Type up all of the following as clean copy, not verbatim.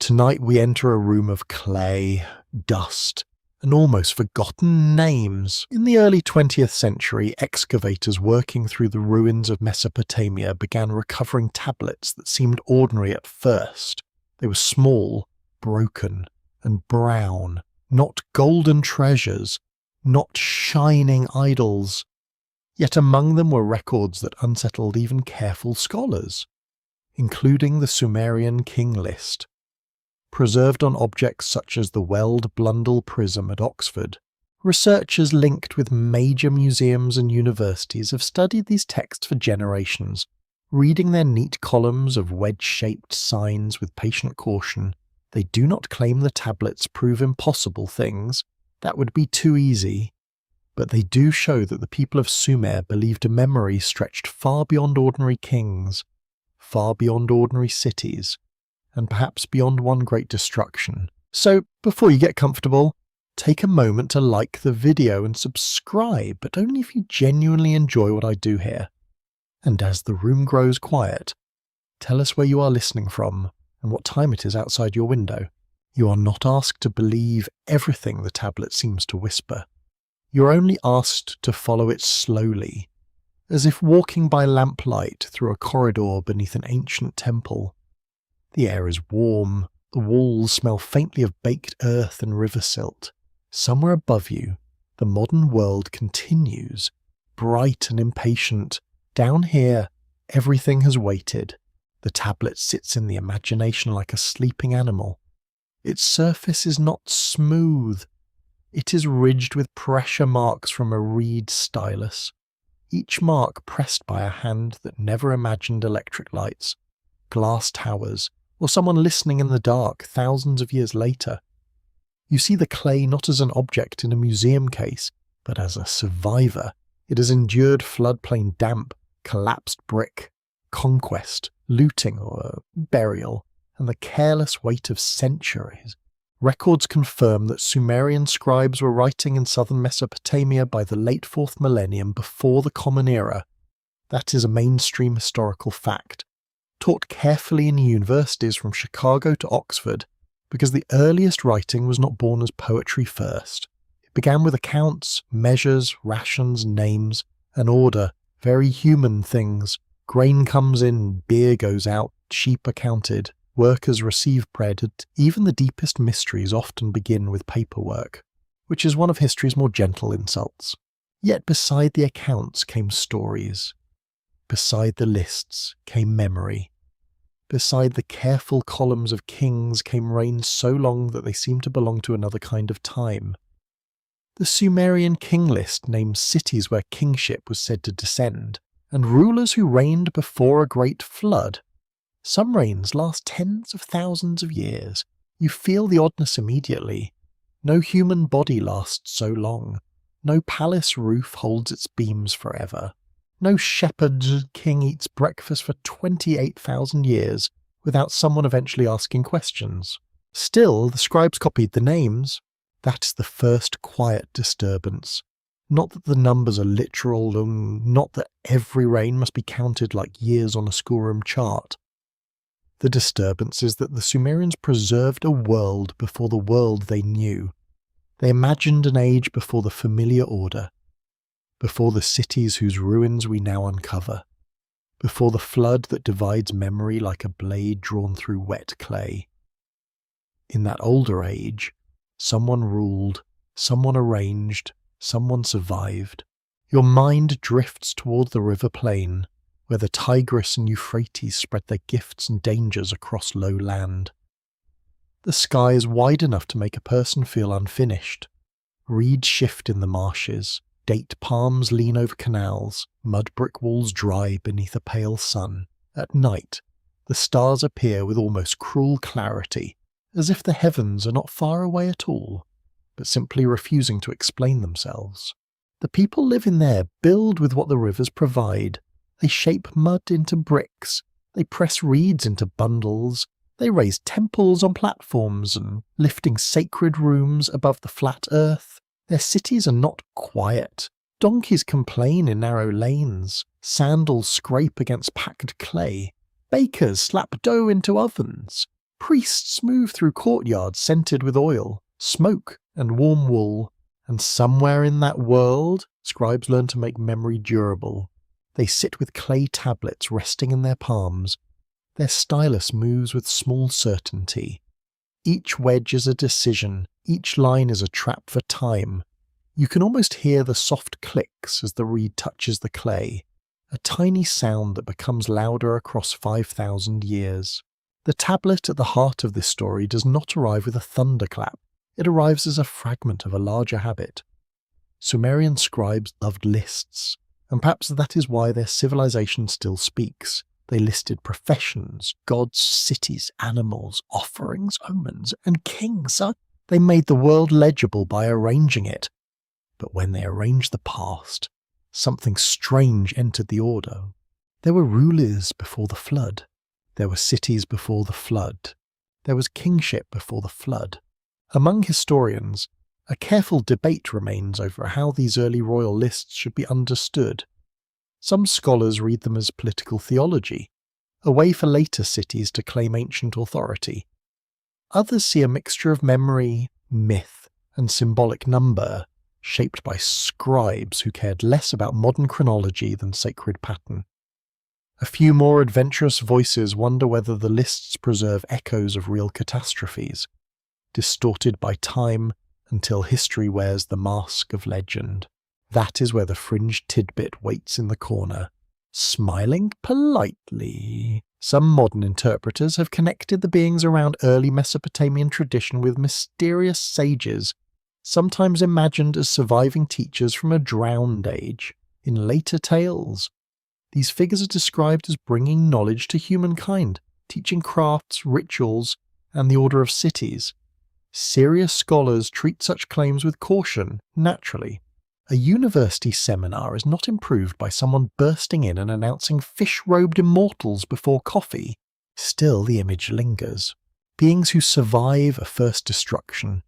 Tonight we enter a room of clay, dust, and almost forgotten names. In the early 20th century, excavators working through the ruins of Mesopotamia began recovering tablets that seemed ordinary at first. They were small, broken, and brown, not golden treasures, not shining idols. Yet among them were records that unsettled even careful scholars, including the Sumerian king list. Preserved on objects such as the Weld Blundell Prism at Oxford, researchers linked with major museums and universities have studied these texts for generations, reading their neat columns of wedge-shaped signs with patient caution. They do not claim the tablets prove impossible things. That would be too easy. But they do show that the people of Sumer believed a memory stretched far beyond ordinary kings, far beyond ordinary cities, and perhaps beyond one great destruction. So, before you get comfortable, take a moment to like the video and subscribe, but only if you genuinely enjoy what I do here. And as the room grows quiet, tell us where you are listening from and what time it is outside your window. You are not asked to believe everything the tablet seems to whisper. You're only asked to follow it slowly, as if walking by lamplight through a corridor beneath an ancient temple. The air is warm, the walls smell faintly of baked earth and river silt. Somewhere above you, the modern world continues, bright and impatient. Down here, everything has waited. The tablet sits in the imagination like a sleeping animal. Its surface is not smooth. It is ridged with pressure marks from a reed stylus, each mark pressed by a hand that never imagined electric lights, glass towers, or someone listening in the dark thousands of years later. You see the clay not as an object in a museum case, but as a survivor. It has endured floodplain damp, collapsed brick, conquest, looting or burial, and the careless weight of centuries. Records confirm that Sumerian scribes were writing in southern Mesopotamia by the late 4th millennium before the Common Era. That is a mainstream historical fact, taught carefully in universities from Chicago to Oxford, because the earliest writing was not born as poetry first. It began with accounts, measures, rations, names, an order, very human things. Grain comes in, beer goes out, sheep are counted, workers receive bread, and even the deepest mysteries often begin with paperwork, which is one of history's more gentle insults. Yet beside the accounts came stories. Beside the lists came memory. Beside the careful columns of kings came reigns so long that they seemed to belong to another kind of time. The Sumerian king list names cities where kingship was said to descend, and rulers who reigned before a great flood. Some reigns last tens of thousands of years. You feel the oddness immediately. No human body lasts so long. No palace roof holds its beams forever. No shepherd king eats breakfast for 28,000 years without someone eventually asking questions. Still, the scribes copied the names. That is the first quiet disturbance. Not that the numbers are literal, not that every reign must be counted like years on a schoolroom chart. The disturbance is that the Sumerians preserved a world before the world they knew. They imagined an age before the familiar order, before the cities whose ruins we now uncover, before the flood that divides memory like a blade drawn through wet clay. In that older age, someone ruled, someone arranged, someone survived. Your mind drifts toward the river plain, where the Tigris and Euphrates spread their gifts and dangers across low land. The sky is wide enough to make a person feel unfinished. Reeds shift in the marshes, date palms lean over canals, mud brick walls dry beneath a pale sun. At night, the stars appear with almost cruel clarity, as if the heavens are not far away at all, but simply refusing to explain themselves. The people living there build with what the rivers provide. They shape mud into bricks, they press reeds into bundles, they raise temples on platforms and lifting sacred rooms above the flat earth. Their cities are not quiet. Donkeys complain in narrow lanes, sandals scrape against packed clay, bakers slap dough into ovens, Priests move through courtyards scented with oil, smoke, and warm wool, and somewhere in that world, scribes learn to make memory durable. They sit with clay tablets resting in their palms. Their stylus moves with small certainty. Each wedge is a decision, each line is a trap for time. You can almost hear the soft clicks as the reed touches the clay, a tiny sound that becomes louder across 5,000 years. The tablet at the heart of this story does not arrive with a thunderclap. It arrives as a fragment of a larger habit. Sumerian scribes loved lists, and perhaps that is why their civilization still speaks. They listed professions, gods, cities, animals, offerings, omens, and kings. They made the world legible by arranging it. But when they arranged the past, something strange entered the order. There were rulers before the flood. There were cities before the flood. There was kingship before the flood. Among historians, a careful debate remains over how these early royal lists should be understood. Some scholars read them as political theology, a way for later cities to claim ancient authority. Others see a mixture of memory, myth, and symbolic number, shaped by scribes who cared less about modern chronology than sacred pattern. A few more adventurous voices wonder whether the lists preserve echoes of real catastrophes, distorted by time until history wears the mask of legend. That is where the fringed tidbit waits in the corner, smiling politely. Some modern interpreters have connected the beings around early Mesopotamian tradition with mysterious sages, sometimes imagined as surviving teachers from a drowned age. In later tales, these figures are described as bringing knowledge to humankind, teaching crafts, rituals, and the order of cities. Serious scholars treat such claims with caution, naturally. A university seminar is not improved by someone bursting in and announcing fish-robed immortals before coffee. Still, the image lingers. Beings who survive a first destruction.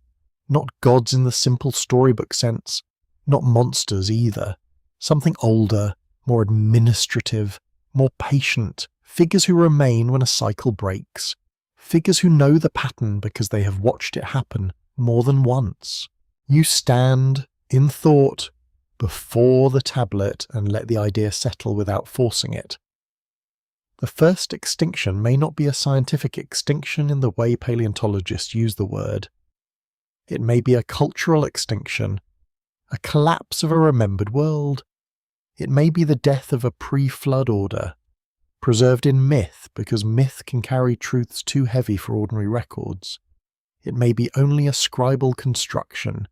Not gods in the simple storybook sense. Not monsters either. Something older, more administrative, more patient. Figures who remain when a cycle breaks. Figures who know the pattern because they have watched it happen more than once. You stand, in thought, before the tablet and let the idea settle without forcing it. The first extinction may not be a scientific extinction in the way paleontologists use the word. It may be a cultural extinction, a collapse of a remembered world. It may be the death of a pre-flood order, preserved in myth because myth can carry truths too heavy for ordinary records. It may be only a scribal construction,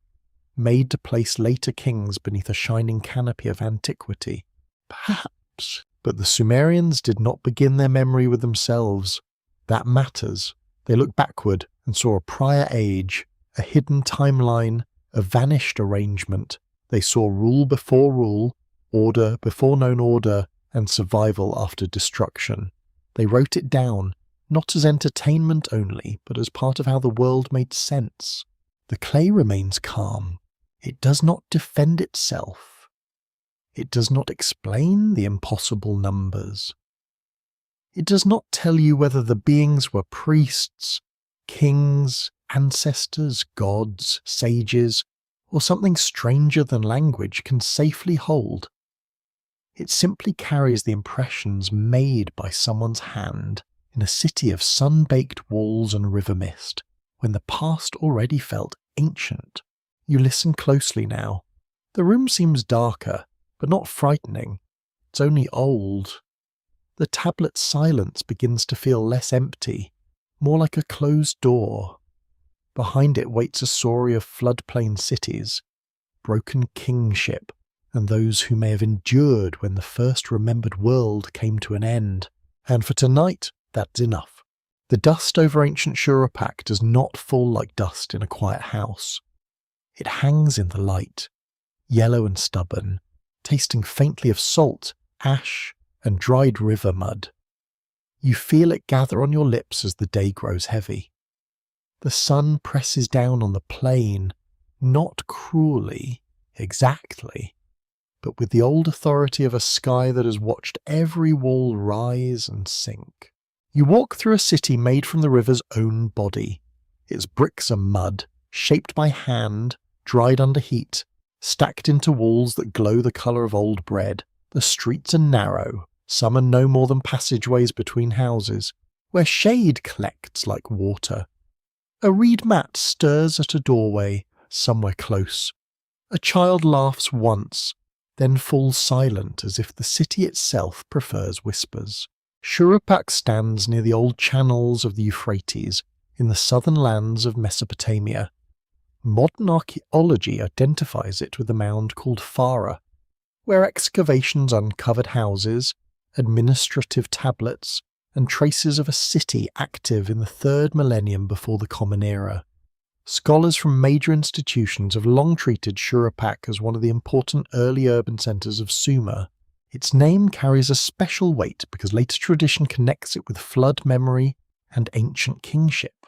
made to place later kings beneath a shining canopy of antiquity. Perhaps. But the Sumerians did not begin their memory with themselves. That matters. They looked backward and saw a prior age, a hidden timeline, a vanished arrangement. They saw rule before rule, order before known order, and survival after destruction. They wrote it down, not as entertainment only, but as part of how the world made sense. The clay remains calm. It does not defend itself. It does not explain the impossible numbers. It does not tell you whether the beings were priests, kings, ancestors, gods, sages, or something stranger than language can safely hold. It simply carries the impressions made by someone's hand in a city of sun-baked walls and river mist, when the past already felt ancient. You listen closely now. The room seems darker, but not frightening. It's only old. The tablet's silence begins to feel less empty, more like a closed door. Behind it waits a story of floodplain cities, broken kingship, and those who may have endured when the first remembered world came to an end. And for tonight, that's enough. The dust over ancient Shuruppak does not fall like dust in a quiet house. It hangs in the light, yellow and stubborn, tasting faintly of salt, ash, and dried river mud. You feel it gather on your lips as the day grows heavy. The sun presses down on the plain, not cruelly, exactly, but with the old authority of a sky that has watched every wall rise and sink. You walk through a city made from the river's own body. Its bricks are mud, shaped by hand, dried under heat, stacked into walls that glow the colour of old bread. The streets are narrow, some are no more than passageways between houses, where shade collects like water. A reed mat stirs at a doorway, somewhere close. A child laughs once, then falls silent as if the city itself prefers whispers. Shurupak stands near the old channels of the Euphrates in the southern lands of Mesopotamia. Modern archaeology identifies it with a mound called Farah, where excavations uncovered houses, administrative tablets, and traces of a city active in the 3rd millennium before the Common Era. Scholars from major institutions have long treated Shurupak as one of the important early urban centres of Sumer. Its name carries a special weight because later tradition connects it with flood memory and ancient kingship.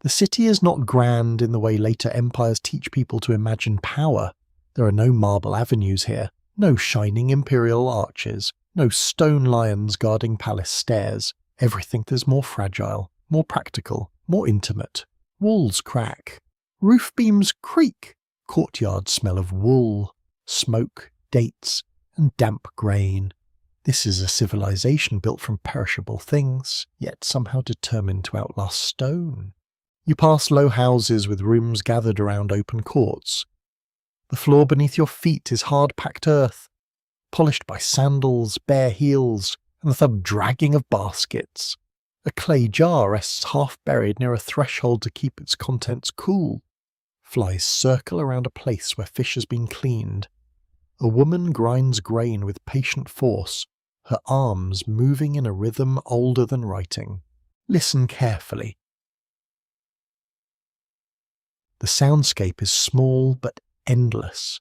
The city is not grand in the way later empires teach people to imagine power. There are no marble avenues here, no shining imperial arches, no stone lions guarding palace stairs. Everything is more fragile, more practical, more intimate. Walls crack, roof beams creak, courtyards smell of wool, smoke, dates, and damp grain. This is a civilization built from perishable things, yet somehow determined to outlast stone. You pass low houses with rooms gathered around open courts. The floor beneath your feet is hard-packed earth, polished by sandals, bare heels, and the thumb dragging of baskets. A clay jar rests half-buried near a threshold to keep its contents cool. Flies circle around a place where fish has been cleaned. A woman grinds grain with patient force, her arms moving in a rhythm older than writing. Listen carefully. The soundscape is small but endless.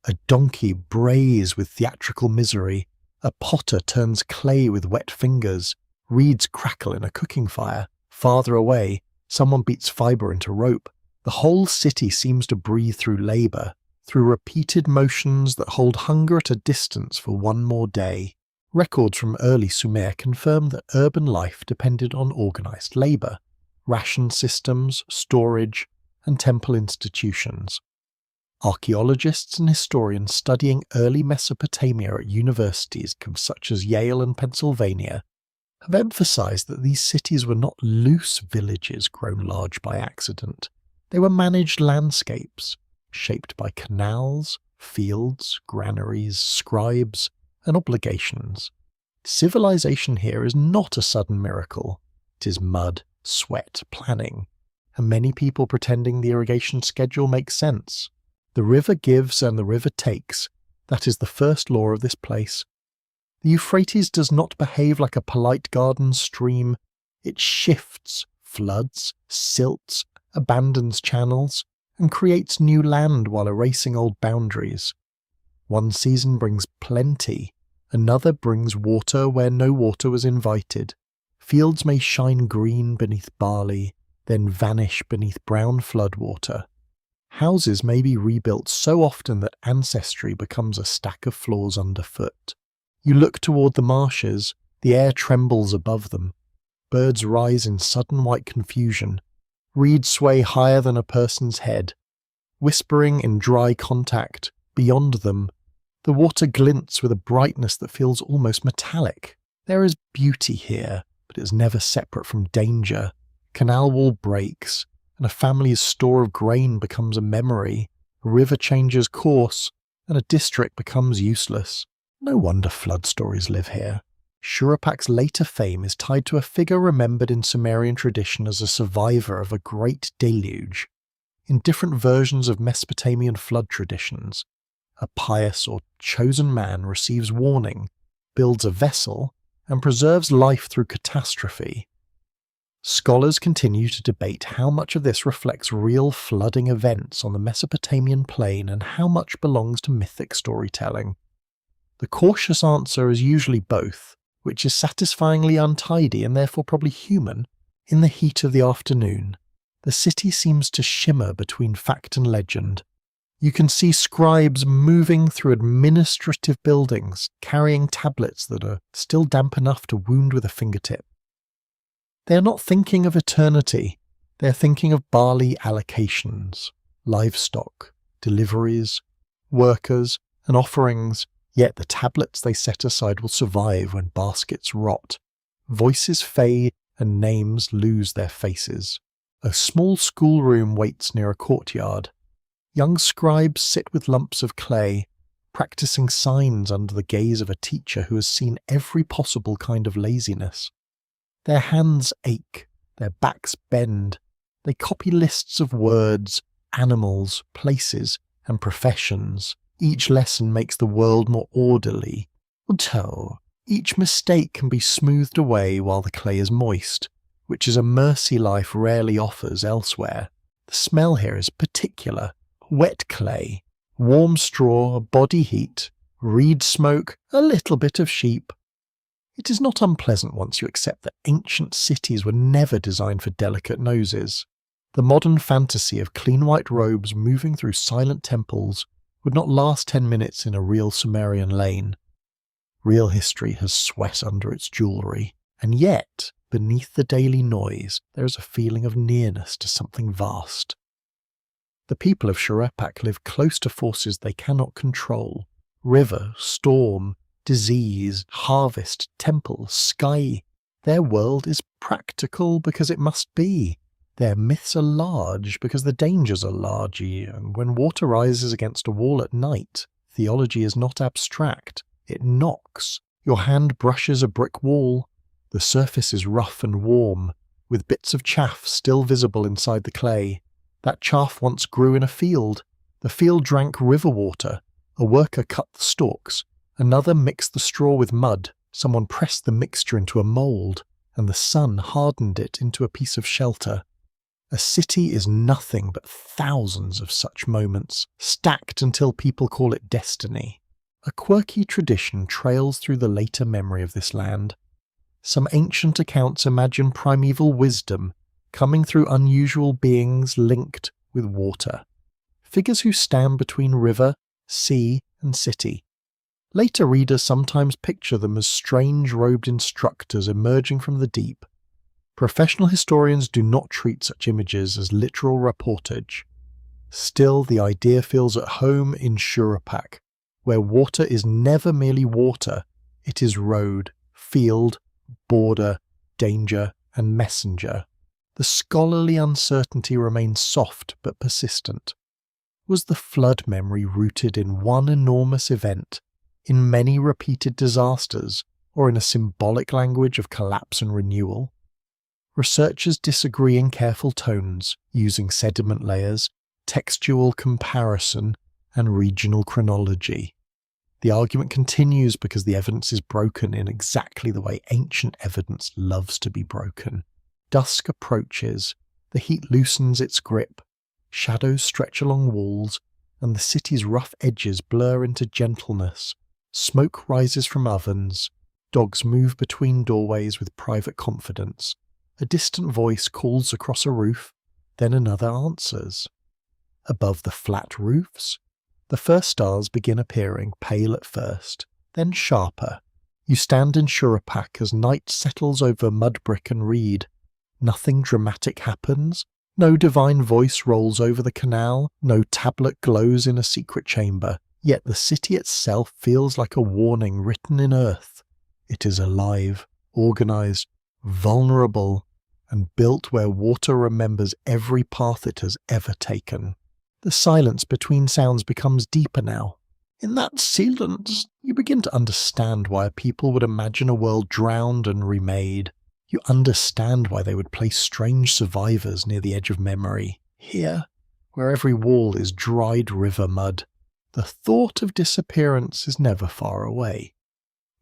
A donkey brays with theatrical misery. A potter turns clay with wet fingers. Reeds crackle in a cooking fire. Farther away, someone beats fibre into rope. The whole city seems to breathe through labour, through repeated motions that hold hunger at a distance for one more day. Records from early Sumer confirm that urban life depended on organised labour, ration systems, storage, and temple institutions. Archaeologists and historians studying early Mesopotamia at universities such as Yale and Pennsylvania have emphasised that these cities were not loose villages grown large by accident. They were managed landscapes, shaped by canals, fields, granaries, scribes, and obligations. Civilization here is not a sudden miracle. It is mud, sweat, planning, and many people pretending the irrigation schedule makes sense. The river gives and the river takes. That is the first law of this place. The Euphrates does not behave like a polite garden stream. It shifts, floods, silts, abandons channels, and creates new land while erasing old boundaries. One season brings plenty, another brings water where no water was invited. Fields may shine green beneath barley, then vanish beneath brown floodwater. Houses may be rebuilt so often that ancestry becomes a stack of floors underfoot. You look toward the marshes, the air trembles above them. Birds rise in sudden white confusion. Reeds sway higher than a person's head. Whispering in dry contact, beyond them, the water glints with a brightness that feels almost metallic. There is beauty here, but it is never separate from danger. Canal wall breaks, and a family's store of grain becomes a memory. A river changes course, and a district becomes useless. No wonder flood stories live here. Shurupak's later fame is tied to a figure remembered in Sumerian tradition as a survivor of a great deluge. In different versions of Mesopotamian flood traditions, a pious or chosen man receives warning, builds a vessel, and preserves life through catastrophe. Scholars continue to debate how much of this reflects real flooding events on the Mesopotamian plain and how much belongs to mythic storytelling. The cautious answer is usually both, which is satisfyingly untidy and therefore probably human. In the heat of the afternoon, the city seems to shimmer between fact and legend. You can see scribes moving through administrative buildings, carrying tablets that are still damp enough to wound with a fingertip. They are not thinking of eternity. They are thinking of barley allocations, livestock, deliveries, workers, and offerings. Yet the tablets they set aside will survive when baskets rot. Voices fade and names lose their faces. A small schoolroom waits near a courtyard. Young scribes sit with lumps of clay, practicing signs under the gaze of a teacher who has seen every possible kind of laziness. Their hands ache, their backs bend. They copy lists of words, animals, places, and professions. Each lesson makes the world more orderly. Until each mistake can be smoothed away while the clay is moist, which is a mercy life rarely offers elsewhere. The smell here is particular. Wet clay, warm straw, body heat, reed smoke, a little bit of sheep. It is not unpleasant once you accept that ancient cities were never designed for delicate noses. The modern fantasy of clean white robes moving through silent temples would not last 10 minutes in a real Sumerian lane. Real history has sweat under its jewellery, and yet, beneath the daily noise, there is a feeling of nearness to something vast. The people of Shuruppak live close to forces they cannot control. River, storm, disease, harvest, temple, sky. Their world is practical because it must be. Their myths are large because the dangers are large, and when water rises against a wall at night, theology is not abstract. It knocks. Your hand brushes a brick wall. The surface is rough and warm, with bits of chaff still visible inside the clay. That chaff once grew in a field. The field drank river water. A worker cut the stalks. Another mixed the straw with mud. Someone pressed the mixture into a mould, and the sun hardened it into a piece of shelter. A city is nothing but thousands of such moments, stacked until people call it destiny. A quirky tradition trails through the later memory of this land. Some ancient accounts imagine primeval wisdom coming through unusual beings linked with water. Figures who stand between river, sea, and city. Later readers sometimes picture them as strange-robed instructors emerging from the deep. Professional historians do not treat such images as literal reportage. Still, the idea feels at home in Shuruppak, where water is never merely water, it is road, field, border, danger, and messenger. The scholarly uncertainty remains soft but persistent. Was the flood memory rooted in one enormous event, in many repeated disasters, or in a symbolic language of collapse and renewal? Researchers disagree in careful tones, using sediment layers, textual comparison, and regional chronology. The argument continues because the evidence is broken in exactly the way ancient evidence loves to be broken. Dusk approaches, the heat loosens its grip, shadows stretch along walls, and the city's rough edges blur into gentleness. Smoke rises from ovens, dogs move between doorways with private confidence. A distant voice calls across a roof, then another answers. Above the flat roofs, the first stars begin appearing, pale at first, then sharper. You stand in Shuruppak as night settles over mud brick and reed. Nothing dramatic happens. No divine voice rolls over the canal. No tablet glows in a secret chamber. Yet the city itself feels like a warning written in earth. It is alive, organized, vulnerable, and built where water remembers every path it has ever taken. The silence between sounds becomes deeper now. In that silence, you begin to understand why a people would imagine a world drowned and remade. You understand why they would place strange survivors near the edge of memory. Here, where every wall is dried river mud, the thought of disappearance is never far away.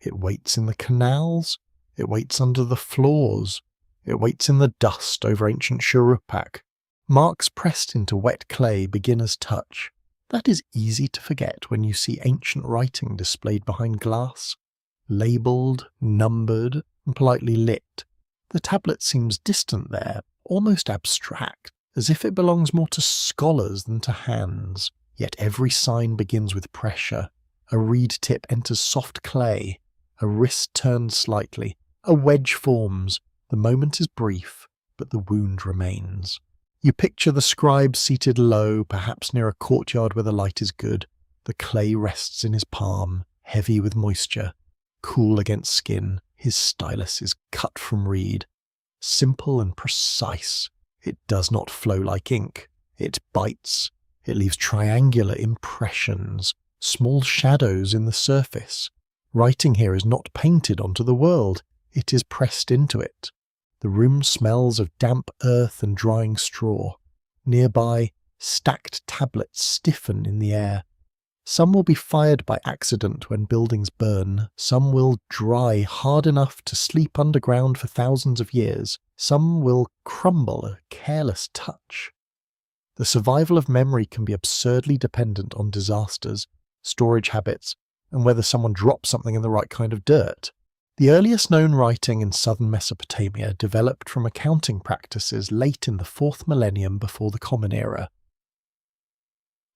It waits in the canals, it waits under the floors, it waits in the dust over ancient Shuruppak. Marks pressed into wet clay beginner's touch. That is easy to forget when you see ancient writing displayed behind glass. Labelled, numbered, and politely lit. The tablet seems distant there, almost abstract, as if it belongs more to scholars than to hands. Yet every sign begins with pressure. A reed tip enters soft clay. A wrist turns slightly. A wedge forms. The moment is brief, but the wound remains. You picture the scribe seated low, perhaps near a courtyard where the light is good. The clay rests in his palm, heavy with moisture, cool against skin. His stylus is cut from reed. Simple and precise. It does not flow like ink. It bites. It leaves triangular impressions, small shadows in the surface. Writing here is not painted onto the world. It is pressed into it. The room smells of damp earth and drying straw. Nearby, stacked tablets stiffen in the air. Some will be fired by accident when buildings burn. Some will dry hard enough to sleep underground for thousands of years. Some will crumble at a careless touch. The survival of memory can be absurdly dependent on disasters, storage habits, and whether someone drops something in the right kind of dirt. The earliest known writing in southern Mesopotamia developed from accounting practices late in the 4th millennium before the Common Era.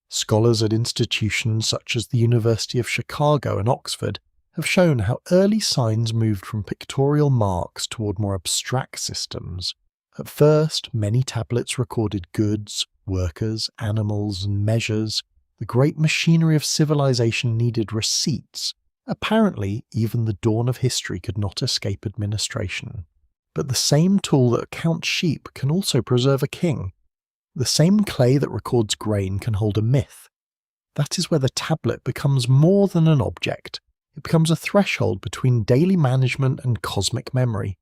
Scholars at institutions such as the University of Chicago and Oxford have shown how early signs moved from pictorial marks toward more abstract systems. At first, many tablets recorded goods, workers, animals, and measures. The great machinery of civilization needed receipts. Apparently, even the dawn of history could not escape administration. But the same tool that counts sheep can also preserve a king. The same clay that records grain can hold a myth. That is where the tablet becomes more than an object. It becomes a threshold between daily management and cosmic memory.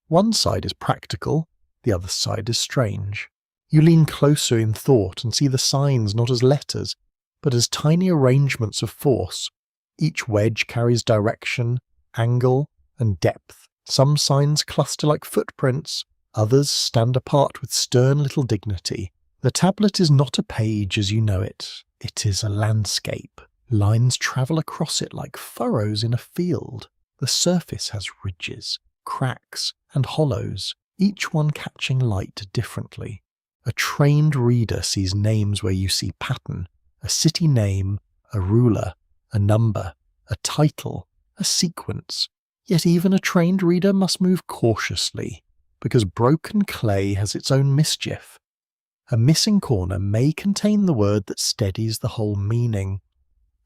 One side is practical, the other side is strange. You lean closer in thought and see the signs not as letters, but as tiny arrangements of force. Each wedge carries direction, angle, and depth. Some signs cluster like footprints, others stand apart with stern little dignity. The tablet is not a page as you know it. It is a landscape. Lines travel across it like furrows in a field. The surface has ridges, cracks, and hollows, each one catching light differently. A trained reader sees names where you see pattern, a city name, a ruler, a number, a title, a sequence. Yet even a trained reader must move cautiously, because broken clay has its own mischief. A missing corner may contain the word that steadies the whole meaning.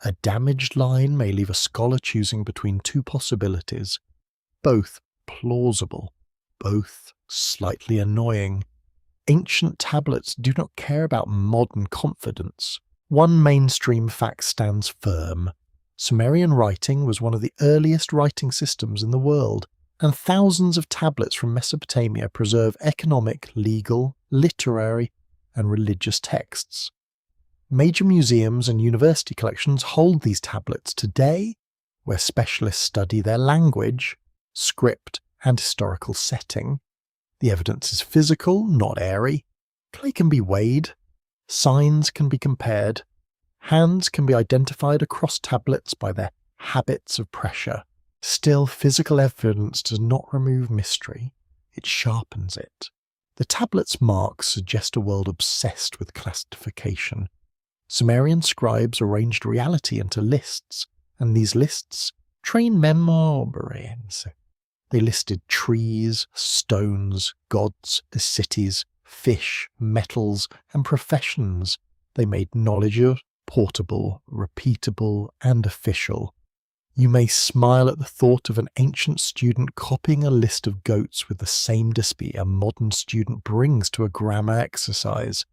A damaged line may leave a scholar choosing between two possibilities, both plausible, both slightly annoying. Ancient tablets do not care about modern confidence. One mainstream fact stands firm. Sumerian writing was one of the earliest writing systems in the world, and thousands of tablets from Mesopotamia preserve economic, legal, literary, and religious texts. Major museums and university collections hold these tablets today, where specialists study their language, script, and historical setting. The evidence is physical, not airy. Clay can be weighed. Signs can be compared. Hands can be identified across tablets by their habits of pressure. Still, physical evidence does not remove mystery. It sharpens it. The tablet's marks suggest a world obsessed with classification. Sumerian scribes arranged reality into lists, and these lists trained memories. They listed trees, stones, gods, cities, fish, metals, and professions. They made knowledge portable, repeatable, and official. You may smile at the thought of an ancient student copying a list of goats with the same dispute a modern student brings to a grammar exercise.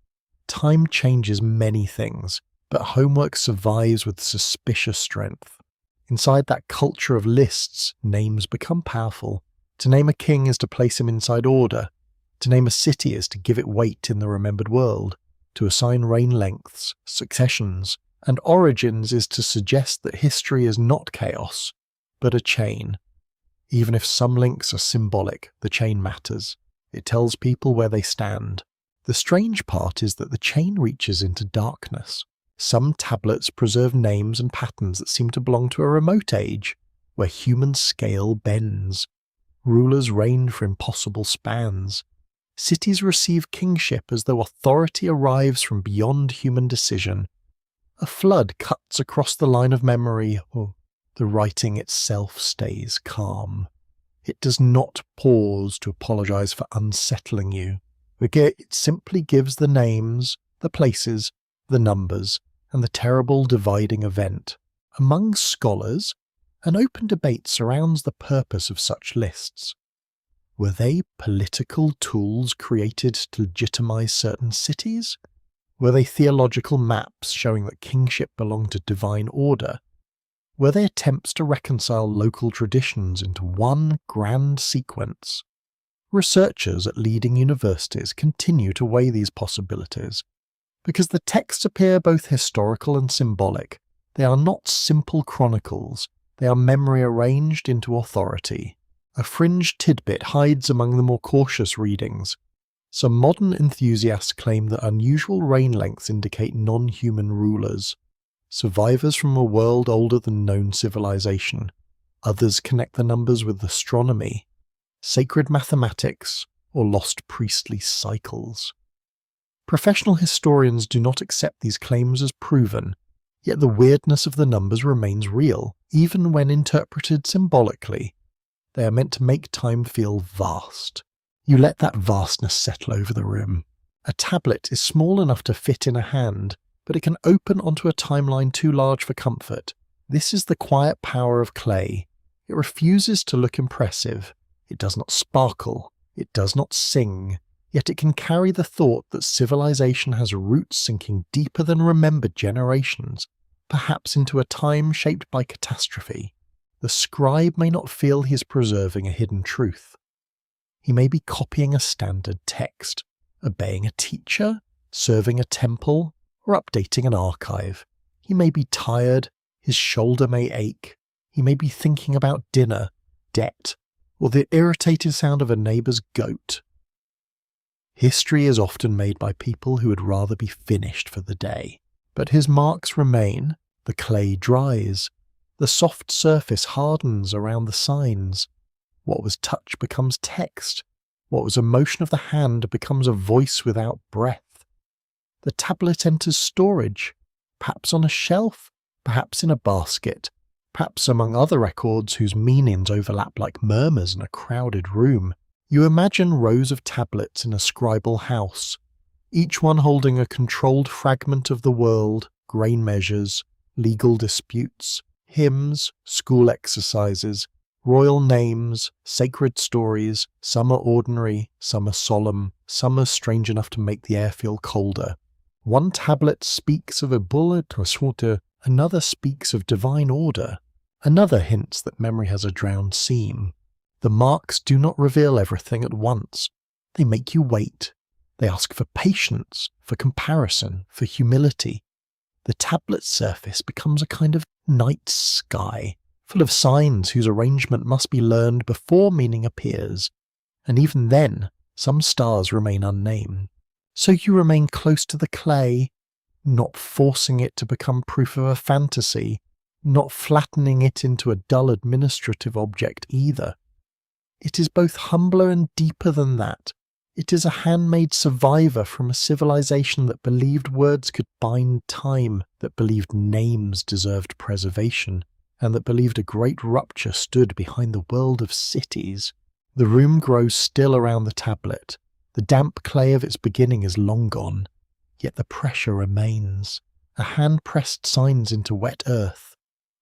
Time changes many things, but homework survives with suspicious strength. Inside that culture of lists, names become powerful. To name a king is to place him inside order. To name a city is to give it weight in the remembered world. To assign reign lengths, successions, and origins is to suggest that history is not chaos, but a chain. Even if some links are symbolic, the chain matters. It tells people where they stand. The strange part is that the chain reaches into darkness. Some tablets preserve names and patterns that seem to belong to a remote age, where human scale bends. Rulers reign for impossible spans. Cities receive kingship as though authority arrives from beyond human decision. A flood cuts across the line of memory, or the writing itself stays calm. It does not pause to apologize for unsettling you. It simply gives the names, the places, the numbers, and the terrible dividing event. Among scholars, an open debate surrounds the purpose of such lists. Were they political tools created to legitimize certain cities? Were they theological maps showing that kingship belonged to divine order? Were they attempts to reconcile local traditions into one grand sequence? Researchers at leading universities continue to weigh these possibilities. Because the texts appear both historical and symbolic, they are not simple chronicles, they are memory arranged into authority. A fringe tidbit hides among the more cautious readings. Some modern enthusiasts claim that unusual reign lengths indicate non-human rulers, survivors from a world older than known civilization. Others connect the numbers with astronomy, sacred mathematics, or lost priestly cycles. Professional historians do not accept these claims as proven, yet the weirdness of the numbers remains real, even when interpreted symbolically. They are meant to make time feel vast. You let that vastness settle over the room. A tablet is small enough to fit in a hand, but it can open onto a timeline too large for comfort. This is the quiet power of clay. It refuses to look impressive. It does not sparkle. It does not sing. Yet it can carry the thought that civilization has roots sinking deeper than remembered generations, perhaps into a time shaped by catastrophe. The scribe may not feel he is preserving a hidden truth. He may be copying a standard text, obeying a teacher, serving a temple, or updating an archive. He may be tired, his shoulder may ache, he may be thinking about dinner, debt, or the irritated sound of a neighbour's goat. History is often made by people who would rather be finished for the day. But his marks remain, the clay dries, the soft surface hardens around the signs. What was touch becomes text. What was a motion of the hand becomes a voice without breath. The tablet enters storage, perhaps on a shelf, perhaps in a basket, perhaps among other records whose meanings overlap like murmurs in a crowded room. You imagine rows of tablets in a scribal house, each one holding a controlled fragment of the world, grain measures, legal disputes, hymns, school exercises, royal names, sacred stories. Some are ordinary, some are solemn, some are strange enough to make the air feel colder. One tablet speaks of a bullet or sword, another speaks of divine order, another hints that memory has a drowned seam. The marks do not reveal everything at once. They make you wait. They ask for patience, for comparison, for humility. The tablet surface becomes a kind of night sky, full of signs whose arrangement must be learned before meaning appears, and even then, some stars remain unnamed. So you remain close to the clay, not forcing it to become proof of a fantasy, not flattening it into a dull administrative object either. It is both humbler and deeper than that. It is a handmade survivor from a civilization that believed words could bind time, that believed names deserved preservation, and that believed a great rupture stood behind the world of cities. The room grows still around the tablet. The damp clay of its beginning is long gone, yet the pressure remains. A hand pressed signs into wet earth,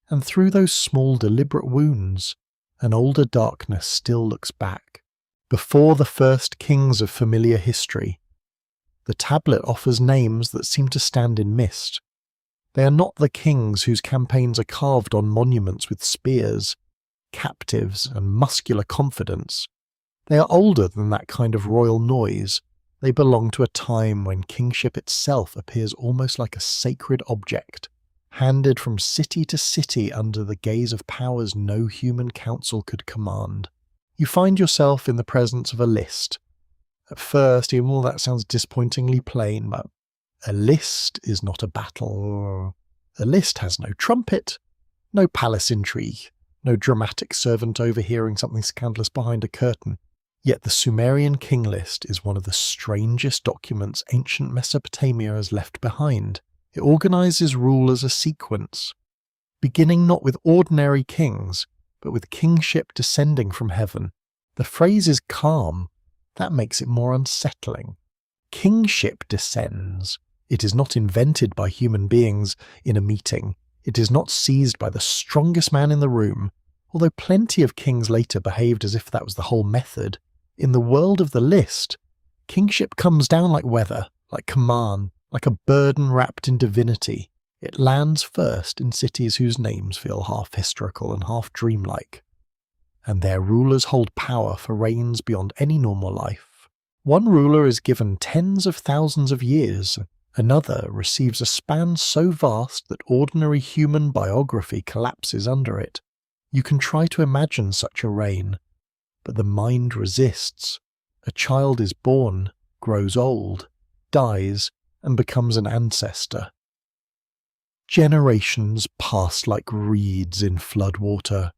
and through those small deliberate wounds, an older darkness still looks back. Before the first kings of familiar history, the tablet offers names that seem to stand in mist. They are not the kings whose campaigns are carved on monuments with spears, captives, and muscular confidence. They are older than that kind of royal noise. They belong to a time when kingship itself appears almost like a sacred object, handed from city to city under the gaze of powers no human council could command. You find yourself in the presence of a list. At first, even all that sounds disappointingly plain, but a list is not a battle. A list has no trumpet, no palace intrigue, no dramatic servant overhearing something scandalous behind a curtain. Yet the Sumerian king list is one of the strangest documents ancient Mesopotamia has left behind. It organizes rule as a sequence, beginning not with ordinary kings, but with kingship descending from heaven, The phrase is calm. That makes it more unsettling. Kingship descends. It is not invented by human beings in a meeting. It is not seized by the strongest man in the room, although plenty of kings later behaved as if that was the whole method. In the world of the list, kingship comes down like weather, like command, like a burden wrapped in divinity. It lands first in cities whose names feel half historical and half dreamlike. And their rulers hold power for reigns beyond any normal life. One ruler is given tens of thousands of years. Another receives a span so vast that ordinary human biography collapses under it. You can try to imagine such a reign, but the mind resists. A child is born, grows old, dies, and becomes an ancestor. Generations pass like reeds in floodwater.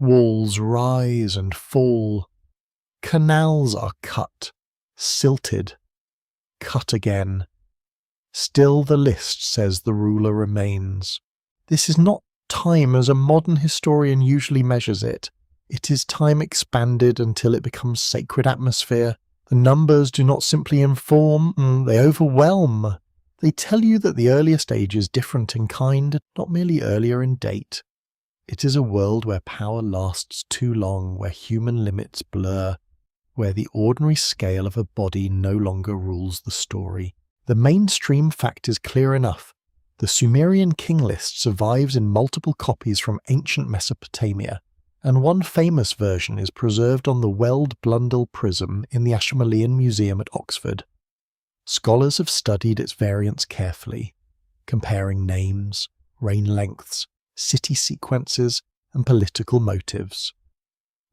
Walls rise and fall. Canals are cut, silted, cut again. Still the list says the ruler remains. This is not time as a modern historian usually measures it. It is time expanded until it becomes sacred atmosphere. The numbers do not simply inform, they overwhelm. They tell you that the earliest age is different in kind, not merely earlier in date. It is a world where power lasts too long, where human limits blur, where the ordinary scale of a body no longer rules the story. The mainstream fact is clear enough. The Sumerian king list survives in multiple copies from ancient Mesopotamia, and one famous version is preserved on the Weld Blundell Prism in the Ashmolean Museum at Oxford. Scholars have studied its variants carefully, comparing names, reign lengths, city sequences, and political motives.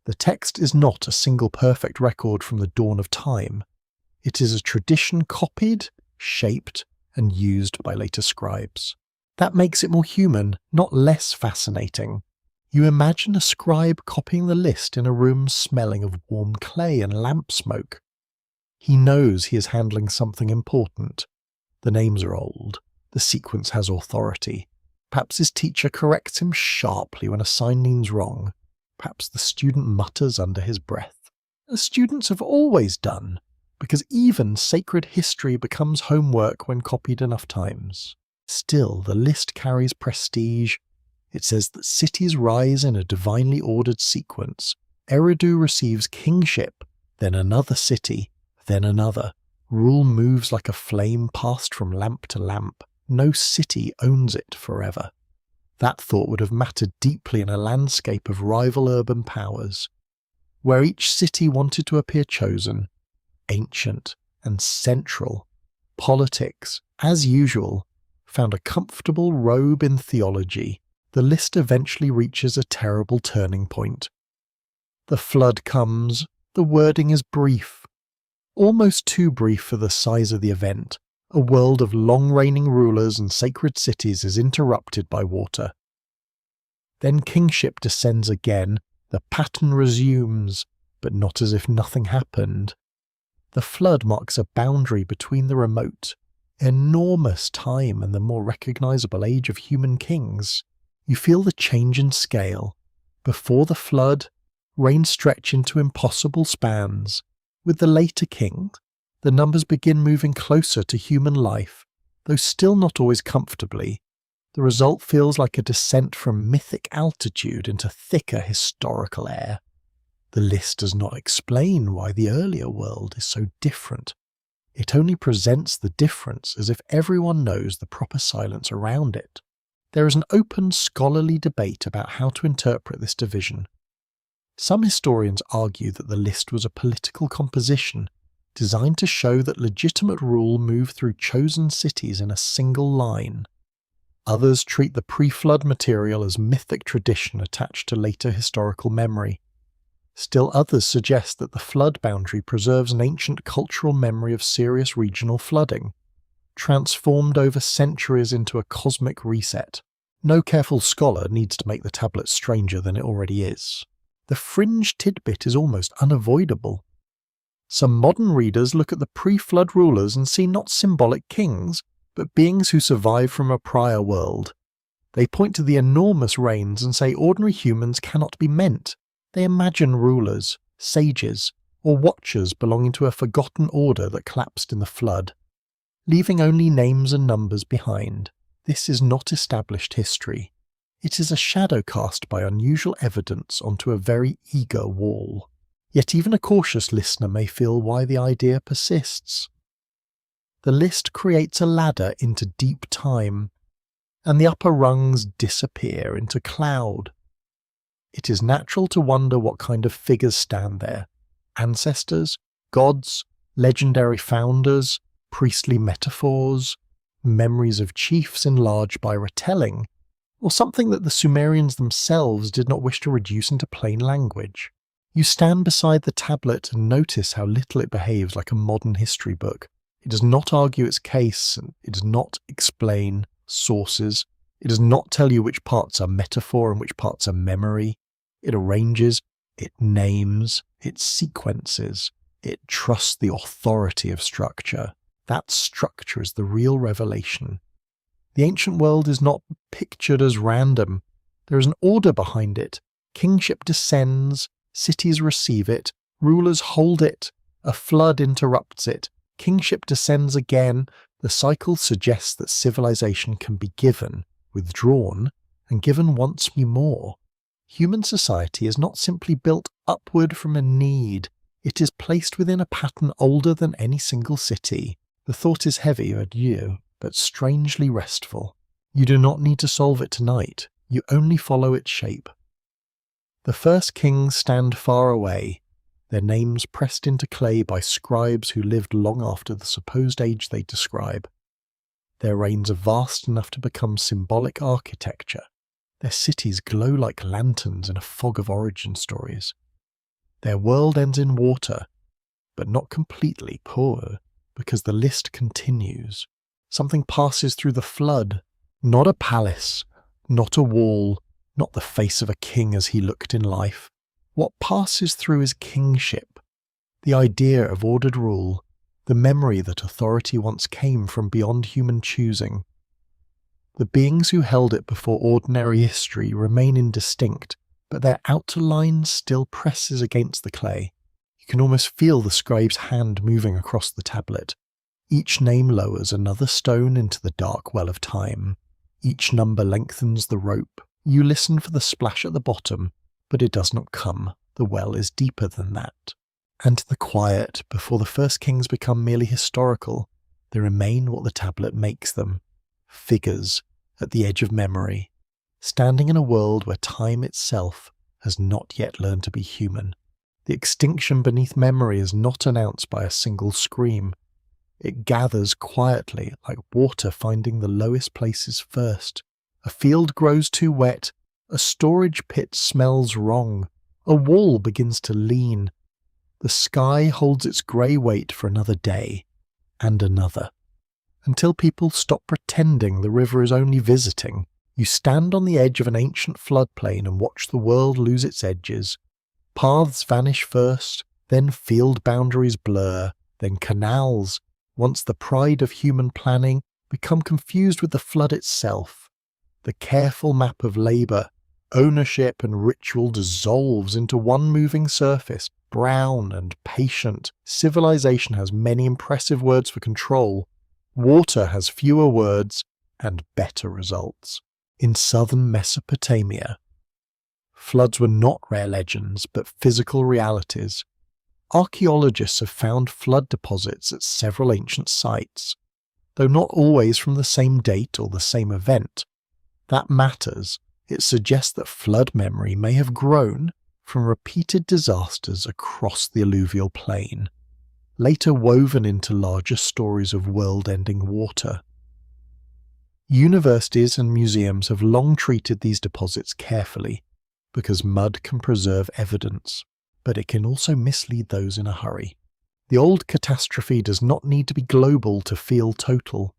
The text is not a single perfect record from the dawn of time. It is a tradition copied, shaped, and used by later scribes. That makes it more human, not less fascinating. You imagine a scribe copying the list in a room smelling of warm clay and lamp smoke. He knows he is handling something important. The names are old. The sequence has authority. Perhaps his teacher corrects him sharply when a sign means wrong. Perhaps the student mutters under his breath. As students have always done, because even sacred history becomes homework when copied enough times. Still, the list carries prestige. It says that cities rise in a divinely ordered sequence. Eridu receives kingship, then another city, then another. Rule moves like a flame passed from lamp to lamp. No city owns it forever. That thought would have mattered deeply in a landscape of rival urban powers, where each city wanted to appear chosen, ancient and central. Politics, as usual, found a comfortable robe in theology. The list eventually reaches a terrible turning point. The flood comes. The wording is brief. Almost too brief for the size of the event. A world of long-reigning rulers and sacred cities is interrupted by water. Then kingship descends again. The pattern resumes, but not as if nothing happened. The flood marks a boundary between the remote, enormous time and the more recognizable age of human kings. You feel the change in scale. Before the flood, reigns stretch into impossible spans. With the later king, the numbers begin moving closer to human life, though still not always comfortably. The result feels like a descent from mythic altitude into thicker historical air. The list does not explain why the earlier world is so different. It only presents the difference as if everyone knows the proper silence around it. There is an open scholarly debate about how to interpret this division. Some historians argue that the list was a political composition designed to show that legitimate rule moved through chosen cities in a single line. Others treat the pre-flood material as mythic tradition attached to later historical memory. Still others suggest that the flood boundary preserves an ancient cultural memory of serious regional flooding, transformed over centuries into a cosmic reset. No careful scholar needs to make the tablet stranger than it already is. The fringe tidbit is almost unavoidable. Some modern readers look at the pre-flood rulers and see not symbolic kings, but beings who survived from a prior world. They point to the enormous reigns and say ordinary humans cannot be meant. They imagine rulers, sages, or watchers belonging to a forgotten order that collapsed in the flood, leaving only names and numbers behind. This is not established history. It is a shadow cast by unusual evidence onto a very eager wall. Yet even a cautious listener may feel why the idea persists. The list creates a ladder into deep time, and the upper rungs disappear into cloud. It is natural to wonder what kind of figures stand there. Ancestors, gods, legendary founders, priestly metaphors, memories of chiefs enlarged by retelling, or something that the Sumerians themselves did not wish to reduce into plain language. You stand beside the tablet and notice how little it behaves like a modern history book. It does not argue its case, and it does not explain sources. It does not tell you which parts are metaphor and which parts are memory. It arranges, it names, it sequences, it trusts the authority of structure. That structure is the real revelation. The ancient world is not pictured as random. There is an order behind it. Kingship descends, cities receive it, rulers hold it, a flood interrupts it, kingship descends again. The cycle suggests that civilization can be given, withdrawn, and given once more. Human society is not simply built upward from a need. It is placed within a pattern older than any single city. The thought is heavy, adieu, but strangely restful. You do not need to solve it tonight. You only follow its shape. The first kings stand far away, their names pressed into clay by scribes who lived long after the supposed age they describe. Their reigns are vast enough to become symbolic architecture. Their cities glow like lanterns in a fog of origin stories. Their world ends in water, but not completely poor, because the list continues. Something passes through the flood, not a palace, not a wall, not the face of a king as he looked in life. What passes through is kingship, the idea of ordered rule, the memory that authority once came from beyond human choosing. The beings who held it before ordinary history remain indistinct, but their outer line still presses against the clay. You can almost feel the scribe's hand moving across the tablet. Each name lowers another stone into the dark well of time. Each number lengthens the rope. You listen for the splash at the bottom, but it does not come. The well is deeper than that. And in the quiet, before the first kings become merely historical, they remain what the tablet makes them. Figures at the edge of memory, standing in a world where time itself has not yet learned to be human. The extinction beneath memory is not announced by a single scream. It gathers quietly, like water finding the lowest places first. A field grows too wet, a storage pit smells wrong, a wall begins to lean. The sky holds its grey weight for another day, and another. Until people stop pretending the river is only visiting, you stand on the edge of an ancient floodplain and watch the world lose its edges. Paths vanish first, then field boundaries blur, then canals, once the pride of human planning, become confused with the flood itself. The careful map of labour, ownership and ritual dissolves into one moving surface, brown and patient. Civilization has many impressive words for control. Water has fewer words and better results. In southern Mesopotamia, floods were not rare legends, but physical realities. Archaeologists have found flood deposits at several ancient sites, though not always from the same date or the same event. That matters. It suggests that flood memory may have grown from repeated disasters across the alluvial plain, later woven into larger stories of world-ending water. Universities and museums have long treated these deposits carefully, because mud can preserve evidence, but it can also mislead those in a hurry. The old catastrophe does not need to be global to feel total.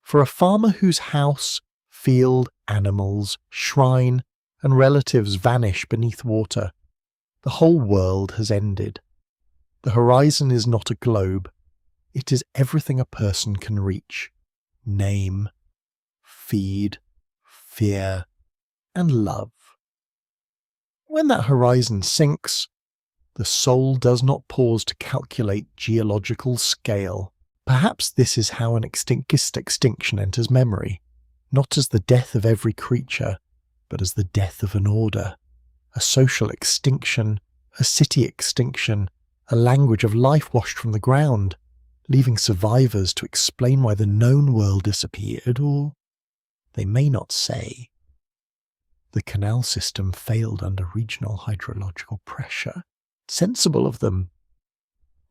For a farmer whose house, field, animals, shrine, and relatives vanish beneath water, the whole world has ended. The horizon is not a globe. It is everything a person can reach, name, feed, fear, and love. When that horizon sinks, The soul does not pause to calculate geological scale. Perhaps this is how an extinction enters memory, not as the death of every creature, but as the death of an order. A social extinction, a city extinction, a language of life washed from the ground, leaving survivors to explain why the known world disappeared, or they may not say. The canal system failed under regional hydrological pressure. Sensible of them.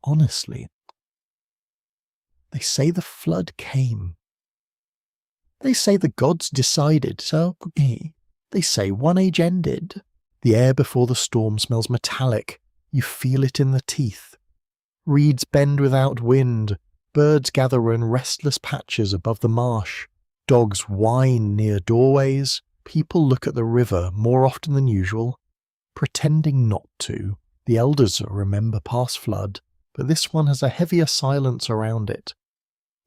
Honestly. They say the flood came. They say the gods decided, so they say one age ended. The air before the storm smells metallic. You feel it in the teeth. Reeds bend without wind. Birds gather in restless patches above the marsh. Dogs whine near doorways. People look at the river more often than usual, pretending not to. The elders remember past flood, but this one has a heavier silence around it.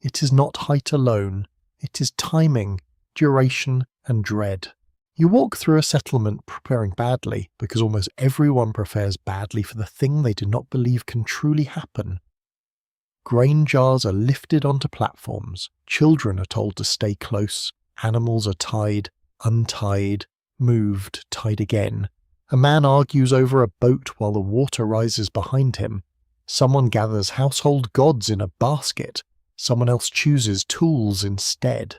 It is not height alone. It is timing, duration, and dread. You walk through a settlement preparing badly, because almost everyone prepares badly for the thing they do not believe can truly happen. Grain jars are lifted onto platforms, children are told to stay close, animals are tied, untied, moved, tied again. A man argues over a boat while the water rises behind him. Someone gathers household gods in a basket. Someone else chooses tools instead.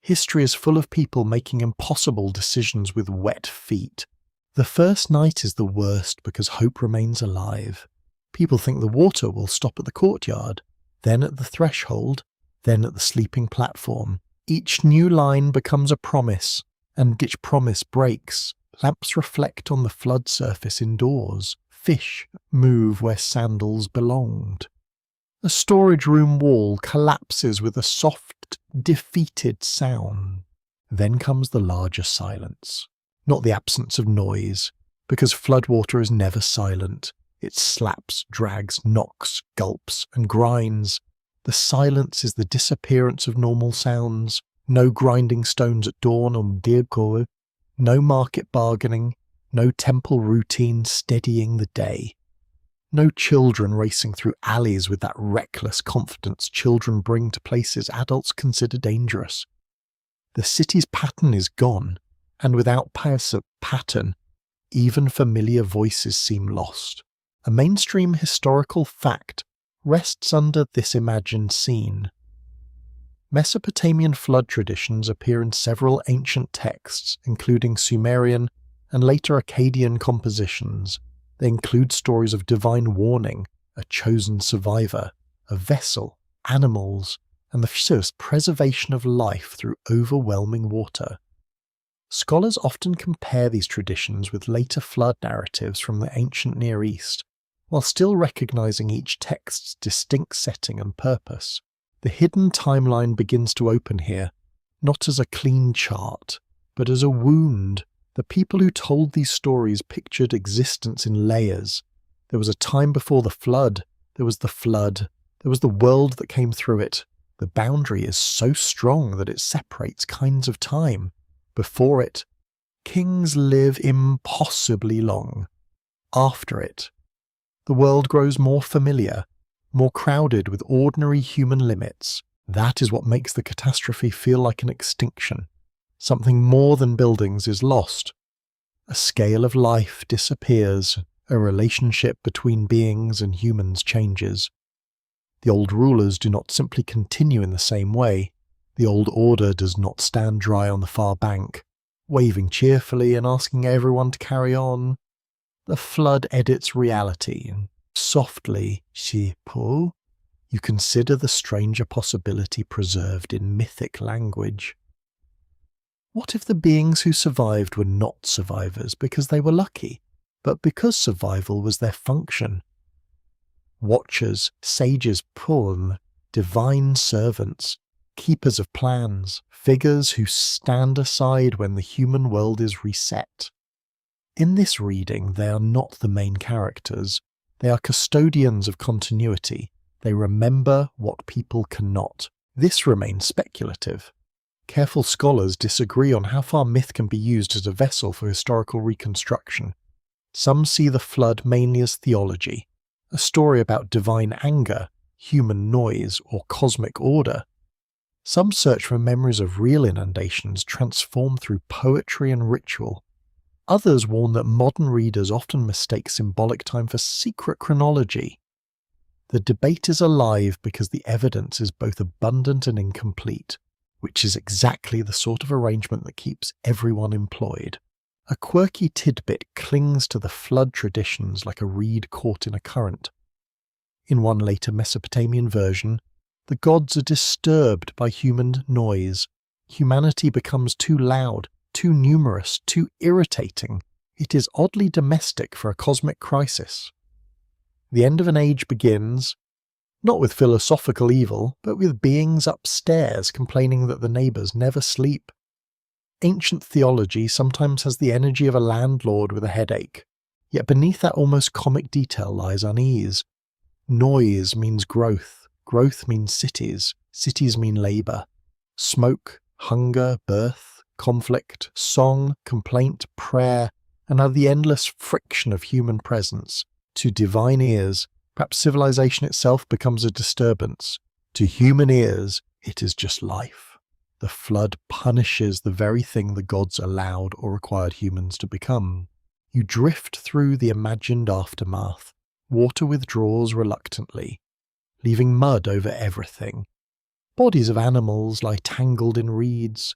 History is full of people making impossible decisions with wet feet. The first night is the worst because hope remains alive. People think the water will stop at the courtyard, then at the threshold, then at the sleeping platform. Each new line becomes a promise, and each promise breaks. Lamps reflect on the flood surface indoors. Fish move where sandals belonged. A storage room wall collapses with a soft, defeated sound. Then comes the larger silence. Not the absence of noise, because floodwater is never silent. It slaps, drags, knocks, gulps, and grinds. The silence is the disappearance of normal sounds. No grinding stones at dawn on Dirkor. No market bargaining. No temple routine steadying the day. No children racing through alleys with that reckless confidence children bring to places adults consider dangerous. The city's pattern is gone, and without pattern, even familiar voices seem lost. A mainstream historical fact rests under this imagined scene. Mesopotamian flood traditions appear in several ancient texts, including Sumerian and later Akkadian compositions. They include stories of divine warning, a chosen survivor, a vessel, animals, and the preservation of life through overwhelming water. Scholars often compare these traditions with later flood narratives from the ancient Near East, while still recognizing each text's distinct setting and purpose. The hidden timeline begins to open here, not as a clean chart, but as a wound. The people who told these stories pictured existence in layers. There was a time before the flood. There was the flood. There was the world that came through it. The boundary is so strong that it separates kinds of time. Before it, kings live impossibly long. After it, the world grows more familiar, more crowded with ordinary human limits. That is what makes the catastrophe feel like an extinction. Something more than buildings is lost. A scale of life disappears. A relationship between beings and humans changes. The old rulers do not simply continue in the same way. The old order does not stand dry on the far bank, waving cheerfully and asking everyone to carry on. The flood edits reality, and softly, you consider the stranger possibility preserved in mythic language. What if the beings who survived were not survivors because they were lucky, but because survival was their function? Watchers, sages, divine servants, keepers of plans, figures who stand aside when the human world is reset. In this reading, they are not the main characters. They are custodians of continuity. They remember what people cannot. This remains speculative. Careful scholars disagree on how far myth can be used as a vessel for historical reconstruction. Some see the flood mainly as theology, a story about divine anger, human noise, or cosmic order. Some search for memories of real inundations transformed through poetry and ritual. Others warn that modern readers often mistake symbolic time for secret chronology. The debate is alive because the evidence is both abundant and incomplete, which is exactly the sort of arrangement that keeps everyone employed. A quirky tidbit clings to the flood traditions like a reed caught in a current. In one later Mesopotamian version, the gods are disturbed by human noise. Humanity becomes too loud, too numerous, too irritating. It is oddly domestic for a cosmic crisis. The end of an age begins, not with philosophical evil, but with beings upstairs complaining that the neighbours never sleep. Ancient theology sometimes has the energy of a landlord with a headache, yet beneath that almost comic detail lies unease. Noise means growth, growth means cities, cities mean labour. Smoke, hunger, birth, conflict, song, complaint, prayer, and now the endless friction of human presence. To divine ears, perhaps civilization itself becomes a disturbance. To human ears, it is just life. The flood punishes the very thing the gods allowed or required humans to become. You drift through the imagined aftermath. Water withdraws reluctantly, leaving mud over everything. Bodies of animals lie tangled in reeds.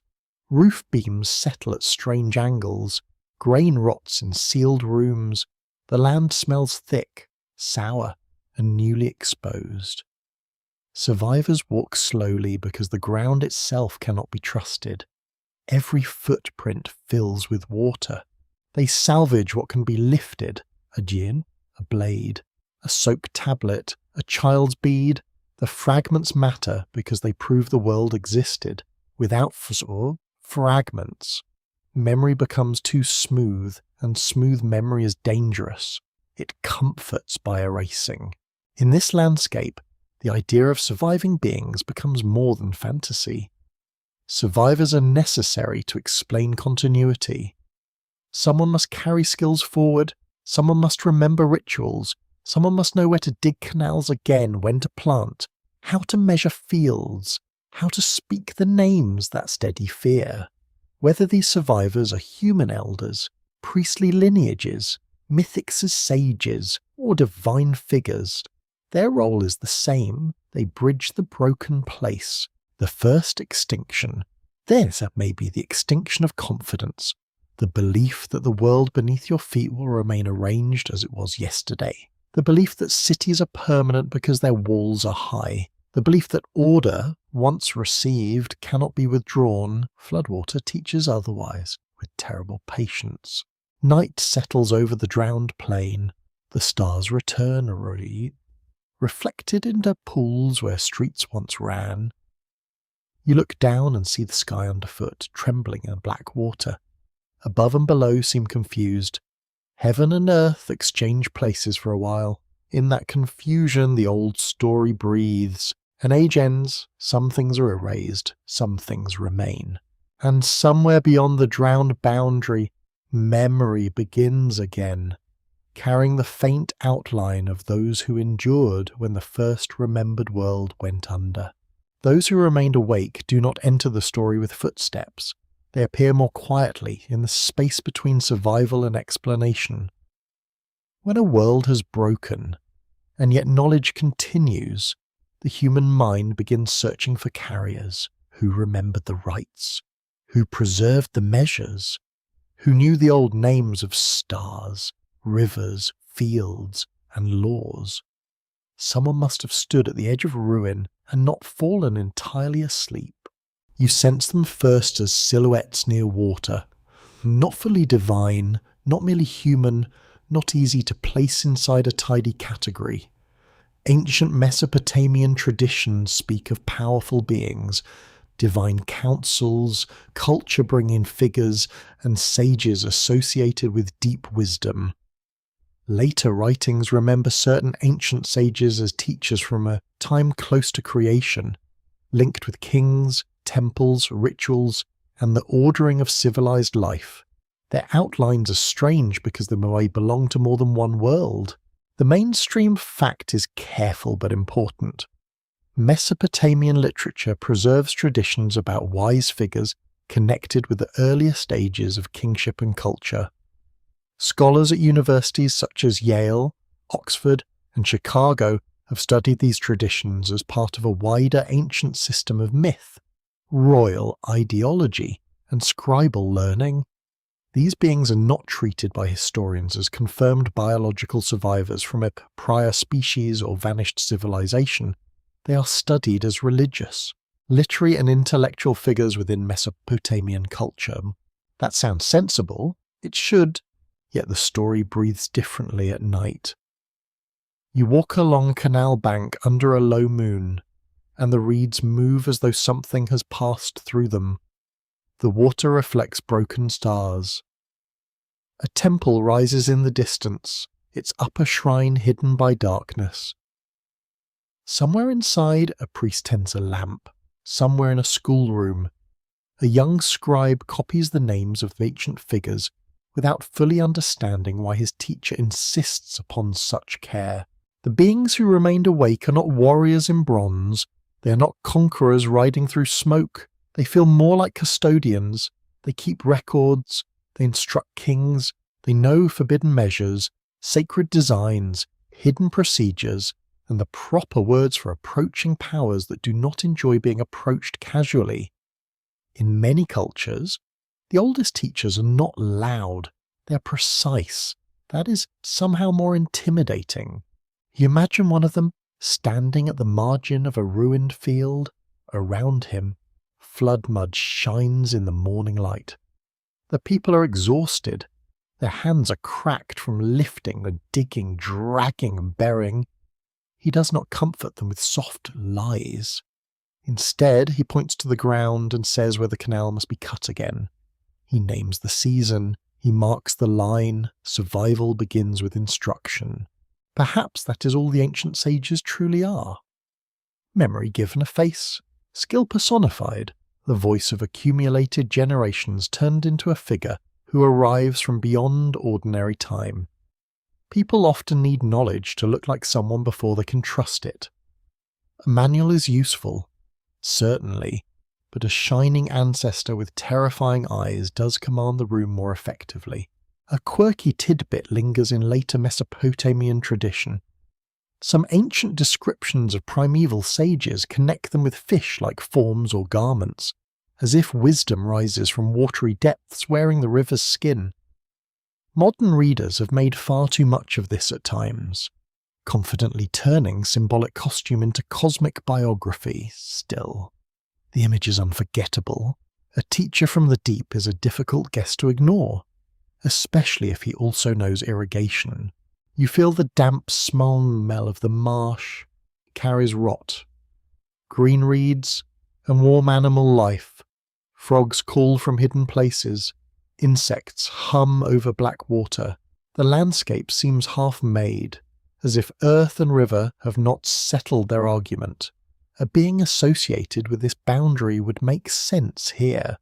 Roof beams settle at strange angles. Grain rots in sealed rooms. The land smells thick, sour, and newly exposed. Survivors walk slowly because the ground itself cannot be trusted. Every footprint fills with water. They salvage what can be lifted: a djinn, a blade, a soaked tablet, a child's bead. The fragments matter because they prove the world existed. Without fragments, memory becomes too smooth, and smooth memory is dangerous. It comforts by erasing. In this landscape, the idea of surviving beings becomes more than fantasy. Survivors are necessary to explain continuity. Someone must carry skills forward, someone must remember rituals, someone must know where to dig canals again, when to plant, how to measure fields, how to speak the names that steady fear. Whether these survivors are human elders, priestly lineages, mythics as sages, or divine figures, their role is the same. They bridge the broken place, the first extinction. This may be the extinction of confidence, the belief that the world beneath your feet will remain arranged as it was yesterday, the belief that cities are permanent because their walls are high, the belief that order, once received, cannot be withdrawn. Floodwater teaches otherwise, with terrible patience. Night settles over the drowned plain. The stars return reflected into pools where streets once ran. You look down and see the sky underfoot, trembling in black water. Above and below seem confused. Heaven and earth exchange places for a while. In that confusion, the old story breathes. An age ends, some things are erased, some things remain. And somewhere beyond the drowned boundary, memory begins again, carrying the faint outline of those who endured when the first remembered world went under. Those who remained awake do not enter the story with footsteps. They appear more quietly in the space between survival and explanation. When a world has broken, and yet knowledge continues, the human mind begins searching for carriers who remembered the rites, who preserved the measures, who knew the old names of stars, rivers, fields, and laws. Someone must have stood at the edge of ruin and not fallen entirely asleep. You sense them first as silhouettes near water, not fully divine, not merely human, not easy to place inside a tidy category. Ancient Mesopotamian traditions speak of powerful beings, divine councils, culture-bringing figures, and sages associated with deep wisdom. Later writings remember certain ancient sages as teachers from a time close to creation, linked with kings, temples, rituals, and the ordering of civilized life. Their outlines are strange because they may belong to more than one world. The mainstream fact is careful but important. Mesopotamian literature preserves traditions about wise figures connected with the earlier stages of kingship and culture. Scholars at universities such as Yale, Oxford, and Chicago have studied these traditions as part of a wider ancient system of myth, royal ideology, and scribal learning. These beings are not treated by historians as confirmed biological survivors from a prior species or vanished civilization. They are studied as religious, literary and intellectual figures within Mesopotamian culture. That sounds sensible. It should. Yet the story breathes differently at night. You walk along a canal bank under a low moon, and the reeds move as though something has passed through them. The water reflects broken stars. A temple rises in the distance, its upper shrine hidden by darkness. Somewhere inside, a priest tends a lamp. Somewhere in a schoolroom, a young scribe copies the names of ancient figures without fully understanding why his teacher insists upon such care. The beings who remained awake are not warriors in bronze. They are not conquerors riding through smoke. They feel more like custodians. They keep records. They instruct kings. They know forbidden measures, sacred designs, hidden procedures, and the proper words for approaching powers that do not enjoy being approached casually. In many cultures, the oldest teachers are not loud. They are precise. That is somehow more intimidating. You imagine one of them standing at the margin of a ruined field. Around him, flood mud shines in the morning light. The people are exhausted. Their hands are cracked from lifting and digging, dragging and burying. He does not comfort them with soft lies. Instead, he points to the ground and says where the canal must be cut again. He names the season. He marks the line. Survival begins with instruction. Perhaps that is all the ancient sages truly are. Memory given a face, skill personified, the voice of accumulated generations turned into a figure who arrives from beyond ordinary time. People often need knowledge to look like someone before they can trust it. A manual is useful, certainly, but a shining ancestor with terrifying eyes does command the room more effectively. A quirky tidbit lingers in later Mesopotamian tradition. Some ancient descriptions of primeval sages connect them with fish-like forms or garments, as if wisdom rises from watery depths wearing the river's skin. Modern readers have made far too much of this at times, confidently turning symbolic costume into cosmic biography still. The image is unforgettable. A teacher from the deep is a difficult guest to ignore, especially if he also knows irrigation. You feel the damp smell of the marsh, carries rot, green reeds, and warm animal life. Frogs call from hidden places. Insects hum over black water. The landscape seems half-made, as if earth and river have not settled their argument. A being associated with this boundary would make sense here.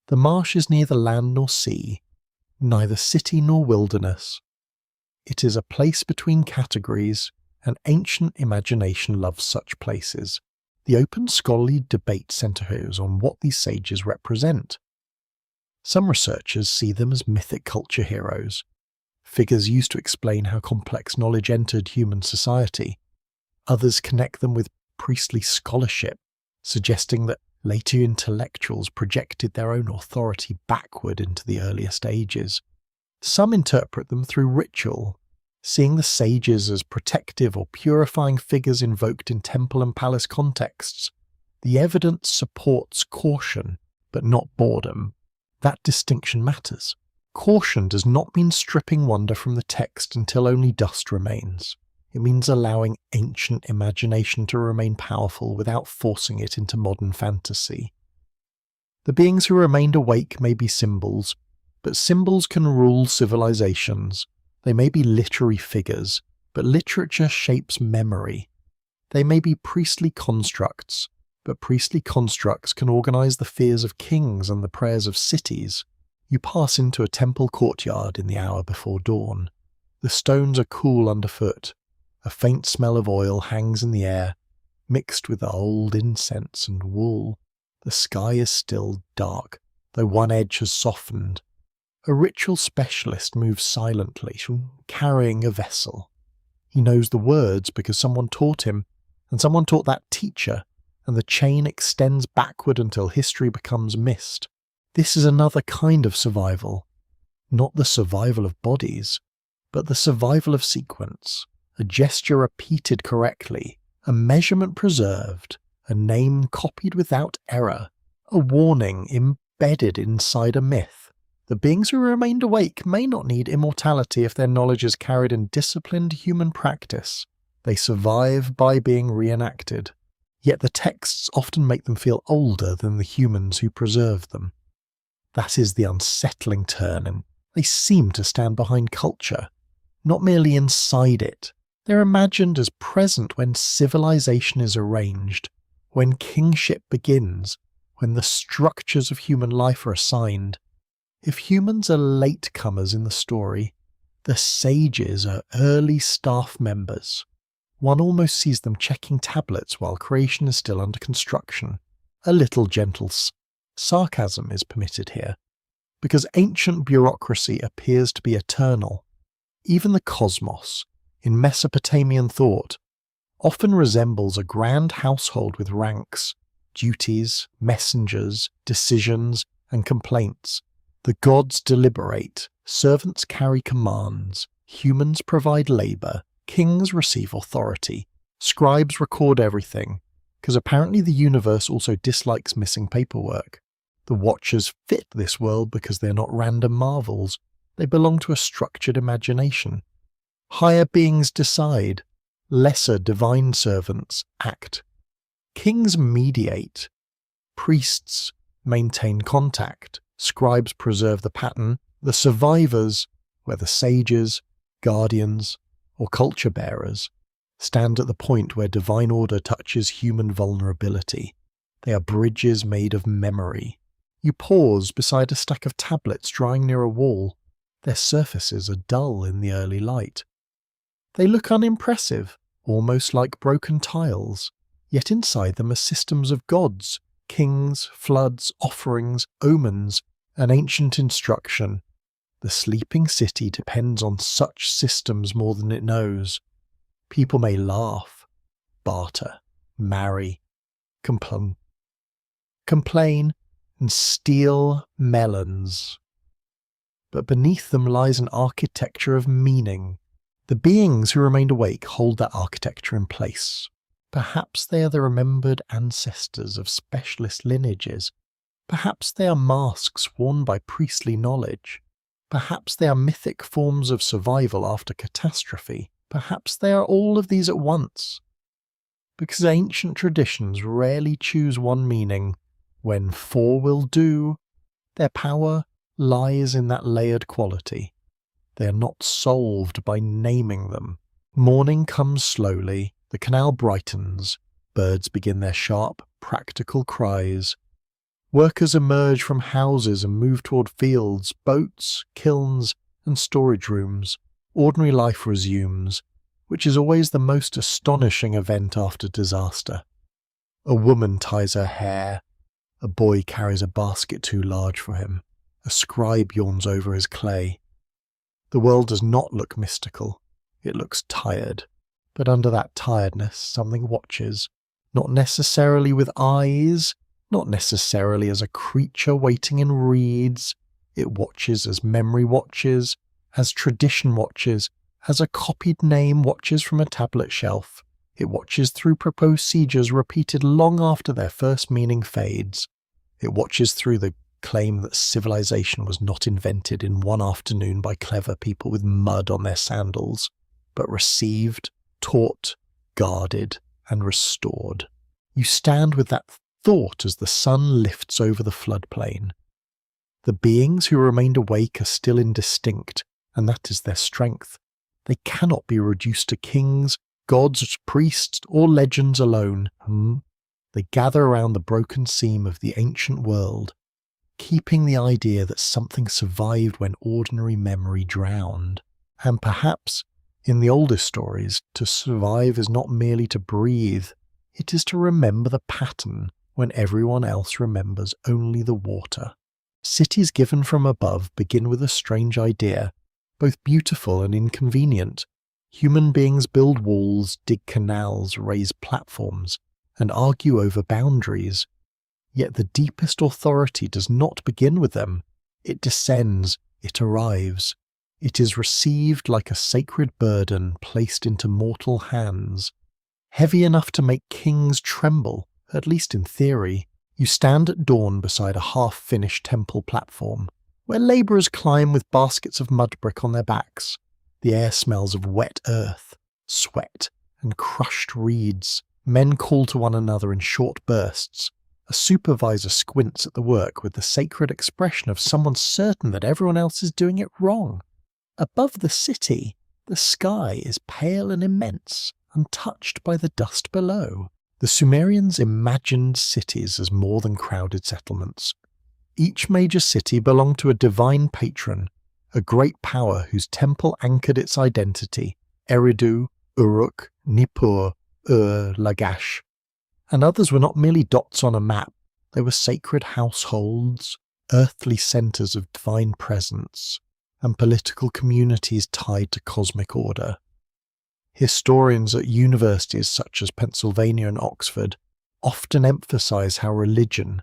The marsh is neither land nor sea, neither city nor wilderness. It is a place between categories, and ancient imagination loves such places. The open scholarly debate centers on what these sages represent. Some researchers see them as mythic culture heroes, figures used to explain how complex knowledge entered human society. Others connect them with priestly scholarship, suggesting that later intellectuals projected their own authority backward into the earliest ages. Some interpret them through ritual, seeing the sages as protective or purifying figures invoked in temple and palace contexts. The evidence supports caution, but not boredom. That distinction matters. Caution does not mean stripping wonder from the text until only dust remains. It means allowing ancient imagination to remain powerful without forcing it into modern fantasy. The beings who remained awake may be symbols, but symbols can rule civilizations. They may be literary figures, but literature shapes memory. They may be priestly constructs, but priestly constructs can organize the fears of kings and the prayers of cities. You pass into a temple courtyard in the hour before dawn. The stones are cool underfoot. A faint smell of oil hangs in the air, mixed with old incense and wool. The sky is still dark, though one edge has softened. A ritual specialist moves silently, carrying a vessel. He knows the words because someone taught him, and someone taught that teacher, and the chain extends backward until history becomes mist. This is another kind of survival. Not the survival of bodies, but the survival of sequence. A gesture repeated correctly, a measurement preserved, a name copied without error, a warning embedded inside a myth. The beings who remained awake may not need immortality if their knowledge is carried in disciplined human practice. They survive by being reenacted. Yet the texts often make them feel older than the humans who preserved them. That is the unsettling turn, and they seem to stand behind culture, not merely inside it. They're imagined as present when civilization is arranged, when kingship begins, when the structures of human life are assigned. If humans are latecomers in the story, the sages are early staff members. One almost sees them checking tablets while creation is still under construction. A little gentle sarcasm is permitted here, because ancient bureaucracy appears to be eternal. Even the cosmos, in Mesopotamian thought, often resembles a grand household with ranks, duties, messengers, decisions, and complaints. The gods deliberate, servants carry commands, humans provide labour, kings receive authority, scribes record everything, because apparently the universe also dislikes missing paperwork. The Watchers fit this world because they're not random marvels, they belong to a structured imagination. Higher beings decide, lesser divine servants act. Kings mediate, priests maintain contact, scribes preserve the pattern, the survivors, whether sages, guardians, or culture bearers, stand at the point where divine order touches human vulnerability. They are bridges made of memory. You pause beside a stack of tablets drying near a wall. Their surfaces are dull in the early light. They look unimpressive, almost like broken tiles, yet inside them are systems of gods, kings, floods, offerings, omens, and ancient instruction. The sleeping city depends on such systems more than it knows. People may laugh, barter, marry, complain, and steal melons. But beneath them lies an architecture of meaning. The beings who remained awake hold that architecture in place. Perhaps they are the remembered ancestors of specialist lineages. Perhaps they are masks worn by priestly knowledge. Perhaps they are mythic forms of survival after catastrophe. Perhaps they are all of these at once. Because ancient traditions rarely choose one meaning. When four will do, their power lies in that layered quality. They are not solved by naming them. Morning comes slowly, the canal brightens, birds begin their sharp, practical cries. Workers emerge from houses and move toward fields, boats, kilns, and storage rooms. Ordinary life resumes, which is always the most astonishing event after disaster. A woman ties her hair. A boy carries a basket too large for him. A scribe yawns over his clay. The world does not look mystical. It looks tired. But under that tiredness, something watches, not necessarily with eyes, not necessarily as a creature waiting in reeds. It watches as memory watches, as tradition watches, as a copied name watches from a tablet shelf. It watches through procedures repeated long after their first meaning fades. It watches through the claim that civilization was not invented in one afternoon by clever people with mud on their sandals, but received, taught, guarded, and restored. You stand with that thought as the sun lifts over the floodplain. The beings who remained awake are still indistinct, and that is their strength. They cannot be reduced to kings, gods, priests, or legends alone. They gather around the broken seam of the ancient world, keeping the idea that something survived when ordinary memory drowned. And perhaps, in the oldest stories, to survive is not merely to breathe, it is to remember the pattern when everyone else remembers only the water. Cities given from above begin with a strange idea, both beautiful and inconvenient. Human beings build walls, dig canals, raise platforms, and argue over boundaries. Yet the deepest authority does not begin with them. It descends, it arrives. It is received like a sacred burden placed into mortal hands, heavy enough to make kings tremble, at least in theory. You stand at dawn beside a half-finished temple platform, where labourers climb with baskets of mud brick on their backs. The air smells of wet earth, sweat, and crushed reeds. Men call to one another in short bursts. A supervisor squints at the work with the sacred expression of someone certain that everyone else is doing it wrong. Above the city, the sky is pale and immense, untouched by the dust below. The Sumerians imagined cities as more than crowded settlements. Each major city belonged to a divine patron, a great power whose temple anchored its identity: Eridu, Uruk, Nippur, Lagash. And others were not merely dots on a map, they were sacred households, earthly centres of divine presence, and political communities tied to cosmic order. Historians at universities such as Pennsylvania and Oxford often emphasize how religion,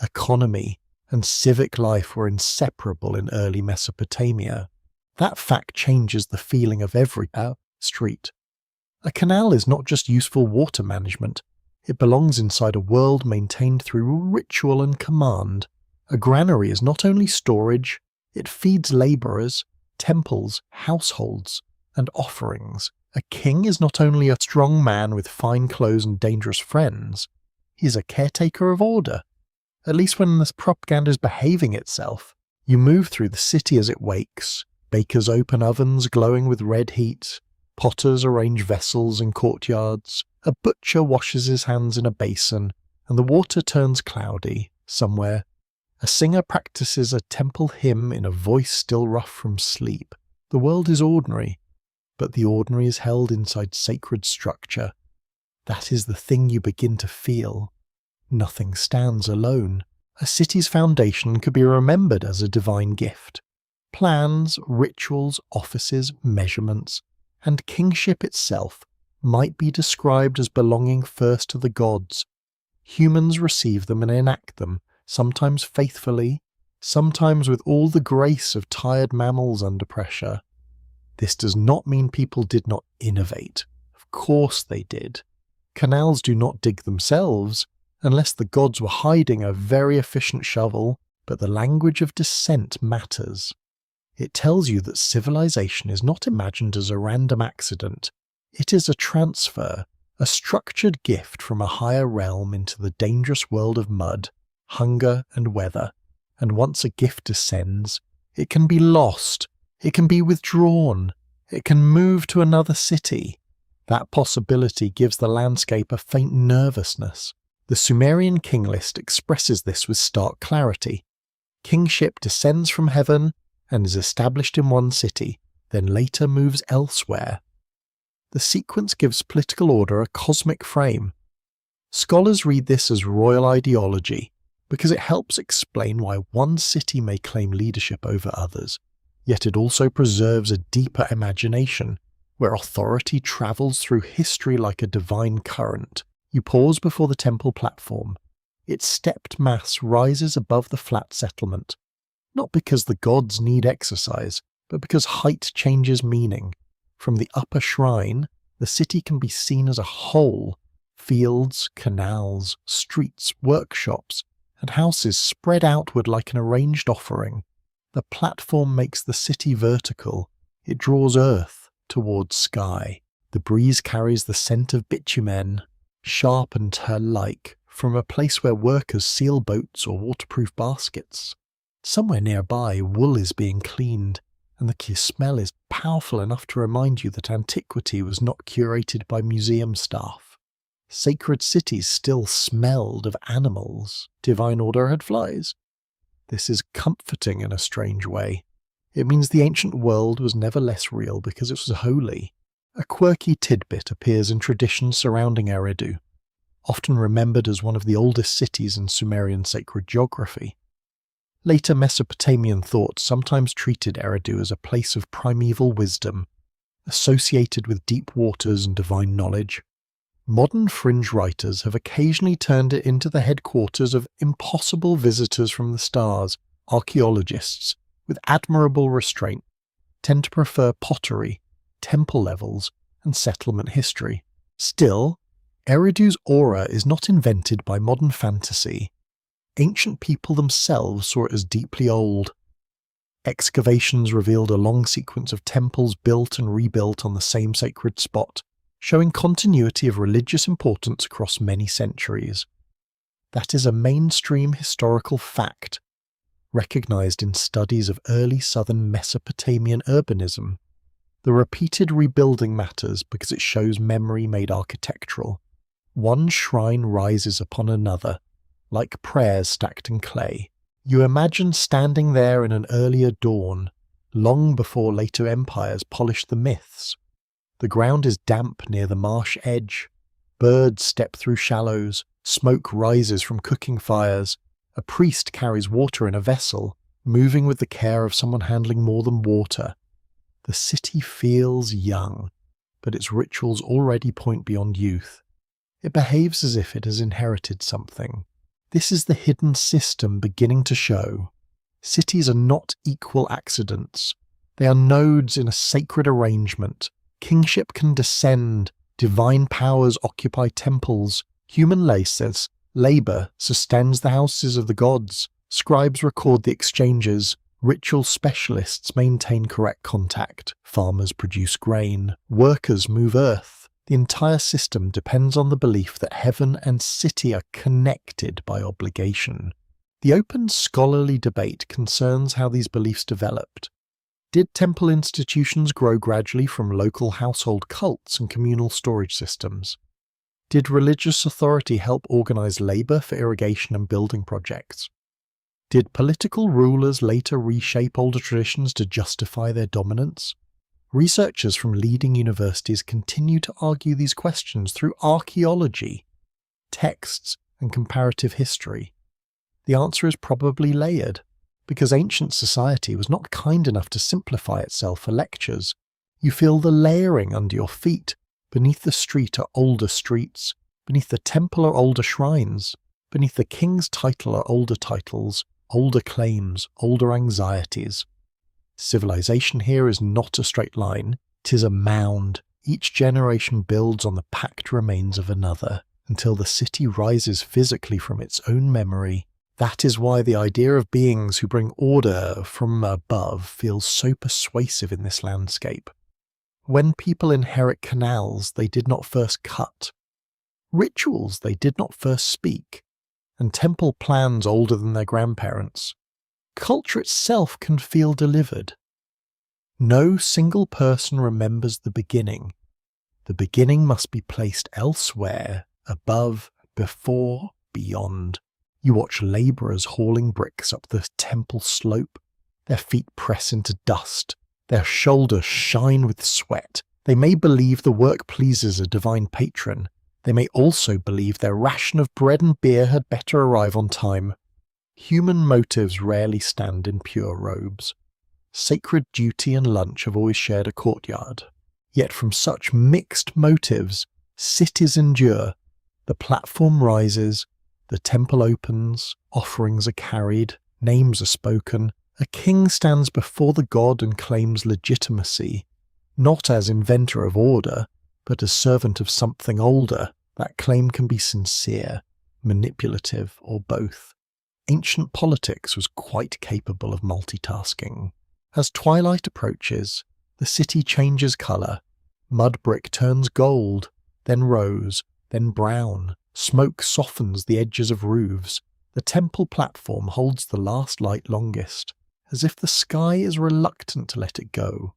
economy, and civic life were inseparable in early Mesopotamia. That fact changes the feeling of every street. A canal is not just useful water management, it belongs inside a world maintained through ritual and command. A granary is not only storage, it feeds labourers, temples, households, and offerings. A king is not only a strong man with fine clothes and dangerous friends, he is a caretaker of order. At least when this propaganda is behaving itself. You move through the city as it wakes. Bakers open ovens glowing with red heat. Potters arrange vessels in courtyards. A butcher washes his hands in a basin, and the water turns cloudy somewhere. A singer practices a temple hymn in a voice still rough from sleep. The world is ordinary, but the ordinary is held inside sacred structure. That is the thing you begin to feel. Nothing stands alone. A city's foundation could be remembered as a divine gift. Plans, rituals, offices, measurements, and kingship itself might be described as belonging first to the gods. Humans receive them and enact them, sometimes faithfully, sometimes with all the grace of tired mammals under pressure. This does not mean people did not innovate. Of course they did. Canals do not dig themselves, unless the gods were hiding a very efficient shovel, but the language of descent matters. It tells you that civilization is not imagined as a random accident. It is a transfer, a structured gift from a higher realm into the dangerous world of mud, hunger, and weather. And once a gift descends, it can be lost, it can be withdrawn, it can move to another city. That possibility gives the landscape a faint nervousness. The Sumerian king list expresses this with stark clarity. Kingship descends from heaven and is established in one city, then later moves elsewhere. The sequence gives political order a cosmic frame. Scholars read this as royal ideology because it helps explain why one city may claim leadership over others, yet it also preserves a deeper imagination, where authority travels through history like a divine current. You pause before the temple platform. Its stepped mass rises above the flat settlement, not because the gods need exercise, but because height changes meaning. From the upper shrine, the city can be seen as a whole: fields, canals, streets, workshops, and houses spread outward like an arranged offering. The platform makes the city vertical. It draws earth towards sky. The breeze carries the scent of bitumen, sharp and tear-like, from a place where workers seal boats or waterproof baskets. Somewhere nearby, wool is being cleaned, and the smell is powerful enough to remind you that antiquity was not curated by museum staff. Sacred cities still smelled of animals. Divine order had flies. This is comforting in a strange way. It means the ancient world was never less real because it was holy. A quirky tidbit appears in traditions surrounding Eridu, often remembered as one of the oldest cities in Sumerian sacred geography. Later Mesopotamian thought sometimes treated Eridu as a place of primeval wisdom, associated with deep waters and divine knowledge. Modern fringe writers have occasionally turned it into the headquarters of impossible visitors from the stars. Archaeologists, with admirable restraint, tend to prefer pottery, temple levels, and settlement history. Still, Eridu's aura is not invented by modern fantasy. Ancient people themselves saw it as deeply old. Excavations revealed a long sequence of temples built and rebuilt on the same sacred spot, showing continuity of religious importance across many centuries. That is a mainstream historical fact, recognized in studies of early southern Mesopotamian urbanism. The repeated rebuilding matters because it shows memory made architectural. One shrine rises upon another, like prayers stacked in clay. You imagine standing there in an earlier dawn, long before later empires polished the myths. The ground is damp near the marsh edge. Birds step through shallows. Smoke rises from cooking fires. A priest carries water in a vessel, moving with the care of someone handling more than water. The city feels young, but its rituals already point beyond youth. It behaves as if it has inherited something. This is the hidden system beginning to show. Cities are not equal accidents. They are nodes in a sacred arrangement. Kingship can descend. Divine powers occupy temples. Human labor sustains the houses of the gods. Scribes record the exchanges. Ritual specialists maintain correct contact. Farmers produce grain. Workers move earth. The entire system depends on the belief that heaven and city are connected by obligation. The open scholarly debate concerns how these beliefs developed. Did temple institutions grow gradually from local household cults and communal storage systems? Did religious authority help organize labor for irrigation and building projects? Did political rulers later reshape older traditions to justify their dominance? Researchers from leading universities continue to argue these questions through archaeology, texts, and comparative history. The answer is probably layered, because ancient society was not kind enough to simplify itself for lectures. You feel the layering under your feet. Beneath the street are older streets. Beneath the temple are older shrines. Beneath the king's title are older titles, older claims, older anxieties. Civilization here is not a straight line. 'Tis a mound. Each generation builds on the packed remains of another, until the city rises physically from its own memory. That is why the idea of beings who bring order from above feels so persuasive in this landscape. When people inherit canals they did not first cut, rituals they did not first speak, and temple plans older than their grandparents, culture itself can feel delivered. No single person remembers the beginning. The beginning must be placed elsewhere, above, before, beyond. You watch labourers hauling bricks up the temple slope. Their feet press into dust. Their shoulders shine with sweat. They may believe the work pleases a divine patron. They may also believe their ration of bread and beer had better arrive on time. Human motives rarely stand in pure robes. Sacred duty and lunch have always shared a courtyard. Yet from such mixed motives, cities endure. The platform rises, the temple opens, offerings are carried, names are spoken. A king stands before the god and claims legitimacy, not as inventor of order, but as servant of something older. That claim can be sincere, manipulative, or both. Ancient politics was quite capable of multitasking. As twilight approaches, the city changes colour. Mud brick turns gold, then rose, then brown. Smoke softens the edges of roofs. The temple platform holds the last light longest, as if the sky is reluctant to let it go.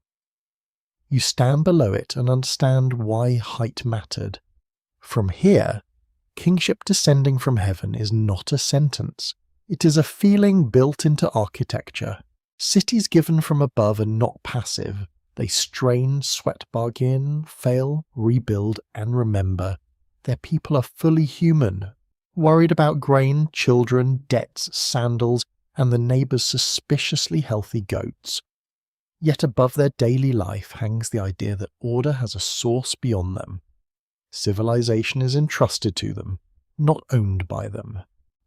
You stand below it and understand why height mattered. From here, kingship descending from heaven is not a sentence. It is a feeling built into architecture. Cities given from above are not passive. They strain, sweat bargain, fail, rebuild, and remember. Their people are fully human, worried about grain, children, debts, sandals, and the neighbour's suspiciously healthy goats. Yet above their daily life hangs the idea that order has a source beyond them. Civilization is entrusted to them, not owned by them.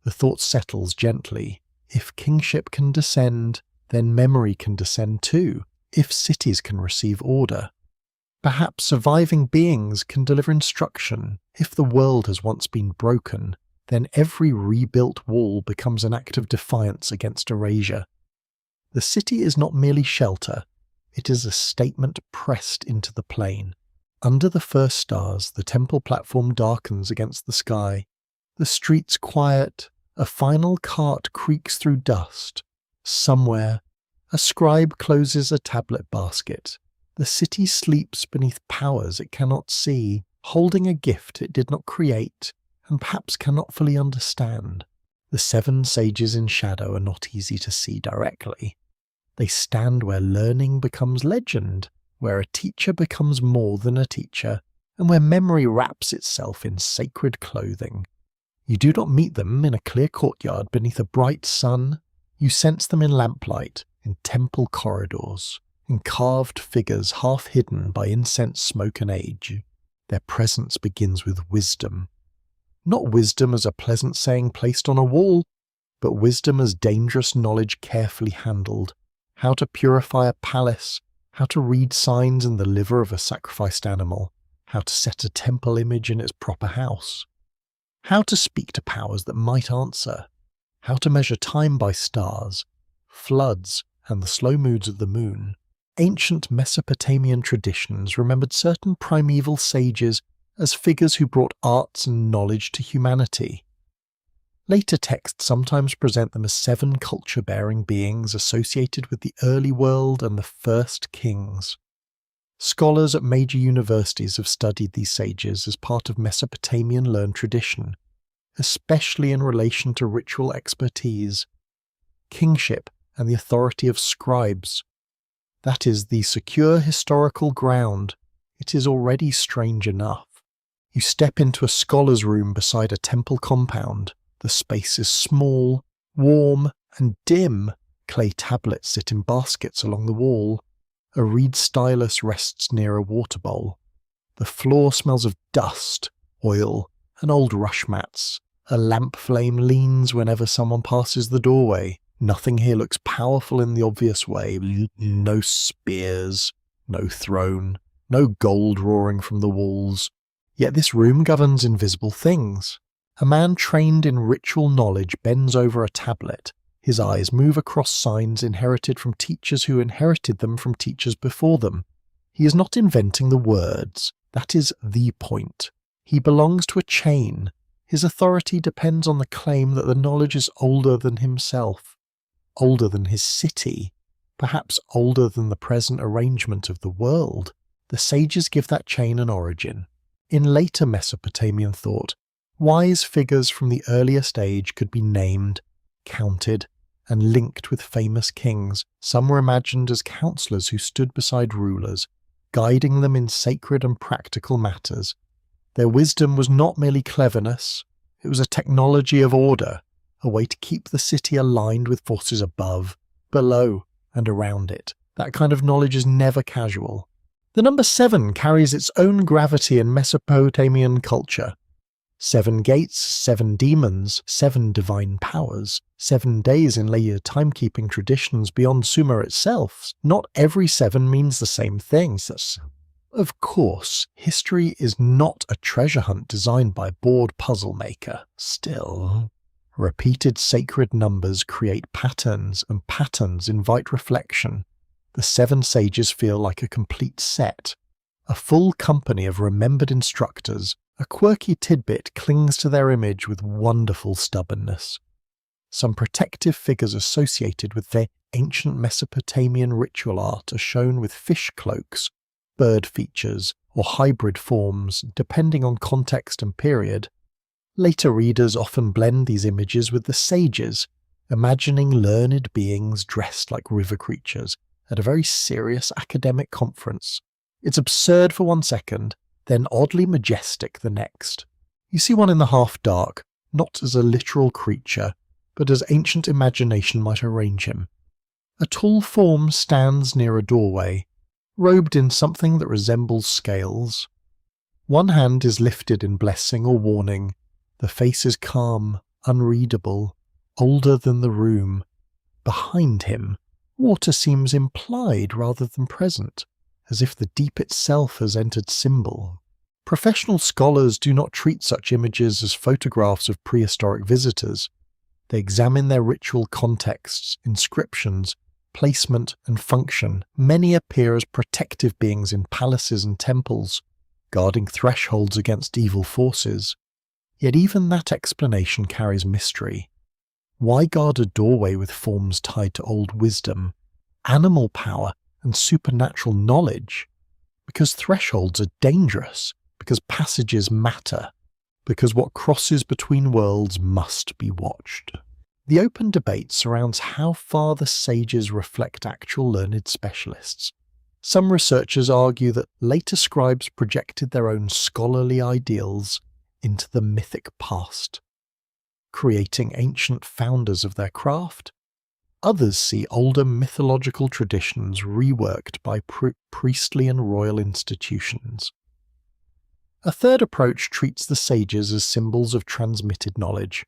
The thought settles gently. If kingship can descend, then memory can descend too. If cities can receive order, perhaps surviving beings can deliver instruction. If the world has once been broken, then every rebuilt wall becomes an act of defiance against erasure. The city is not merely shelter, it is a statement pressed into the plain. Under the first stars, the temple platform darkens against the sky. The streets quiet, a final cart creaks through dust. Somewhere, a scribe closes a tablet basket. The city sleeps beneath powers it cannot see, holding a gift it did not create, and perhaps cannot fully understand. The 7 sages in shadow are not easy to see directly. They stand where learning becomes legend, where a teacher becomes more than a teacher, and where memory wraps itself in sacred clothing. You do not meet them in a clear courtyard beneath a bright sun. You sense them in lamplight, in temple corridors, in carved figures half hidden by incense smoke and age. Their presence begins with wisdom. Not wisdom as a pleasant saying placed on a wall, but wisdom as dangerous knowledge carefully handled. How to purify a palace, how to read signs in the liver of a sacrificed animal, how to set a temple image in its proper house, how to speak to powers that might answer, how to measure time by stars, floods, and the slow moods of the moon. Ancient Mesopotamian traditions remembered certain primeval sages as figures who brought arts and knowledge to humanity. Later texts sometimes present them as 7 culture-bearing beings associated with the early world and the first kings. Scholars at major universities have studied these sages as part of Mesopotamian learned tradition, especially in relation to ritual expertise, kingship, and the authority of scribes. That is the secure historical ground. It is already strange enough. You step into a scholar's room beside a temple compound. The space is small, warm, and dim. Clay tablets sit in baskets along the wall. A reed stylus rests near a water bowl. The floor smells of dust, oil, and old rush mats. A lamp flame leans whenever someone passes the doorway. Nothing here looks powerful in the obvious way. No spears, no throne, no gold roaring from the walls. Yet this room governs invisible things. A man trained in ritual knowledge bends over a tablet. His eyes move across signs inherited from teachers who inherited them from teachers before them. He is not inventing the words. That is the point. He belongs to a chain. His authority depends on the claim that the knowledge is older than himself, older than his city, perhaps older than the present arrangement of the world. The sages give that chain an origin. In later Mesopotamian thought, wise figures from the earliest age could be named, counted, and linked with famous kings. Some were imagined as counselors who stood beside rulers, guiding them in sacred and practical matters. Their wisdom was not merely cleverness, it was a technology of order, a way to keep the city aligned with forces above, below, and around it. That kind of knowledge is never casual. The number 7 carries its own gravity in Mesopotamian culture. 7 gates, 7 demons, 7 divine powers, 7 days in later timekeeping traditions beyond Sumer itself. Not every 7 means the same thing. Of course, history is not a treasure hunt designed by a bored puzzle maker. Still, repeated sacred numbers create patterns, and patterns invite reflection. The 7 sages feel like a complete set, a full company of remembered instructors. A quirky tidbit clings to their image with wonderful stubbornness. Some protective figures associated with their ancient Mesopotamian ritual art are shown with fish cloaks, bird features, or hybrid forms, depending on context and period. Later readers often blend these images with the sages, imagining learned beings dressed like river creatures at a very serious academic conference. It's absurd for one second, then oddly majestic the next. You see one in the half-dark, not as a literal creature, but as ancient imagination might arrange him. A tall form stands near a doorway, robed in something that resembles scales. One hand is lifted in blessing or warning. The face is calm, unreadable, older than the room. Behind him, water seems implied rather than present, as if the deep itself has entered symbol. Professional scholars do not treat such images as photographs of prehistoric visitors. They examine their ritual contexts, inscriptions, placement and function. Many appear as protective beings in palaces and temples, guarding thresholds against evil forces. Yet even that explanation carries mystery. Why guard a doorway with forms tied to old wisdom, animal power, and supernatural knowledge? Because thresholds are dangerous, because passages matter, because what crosses between worlds must be watched. The open debate surrounds how far the sages reflect actual learned specialists. Some researchers argue that later scribes projected their own scholarly ideals into the mythic past, creating ancient founders of their craft. Others see older mythological traditions reworked by priestly and royal institutions. A third approach treats the sages as symbols of transmitted knowledge.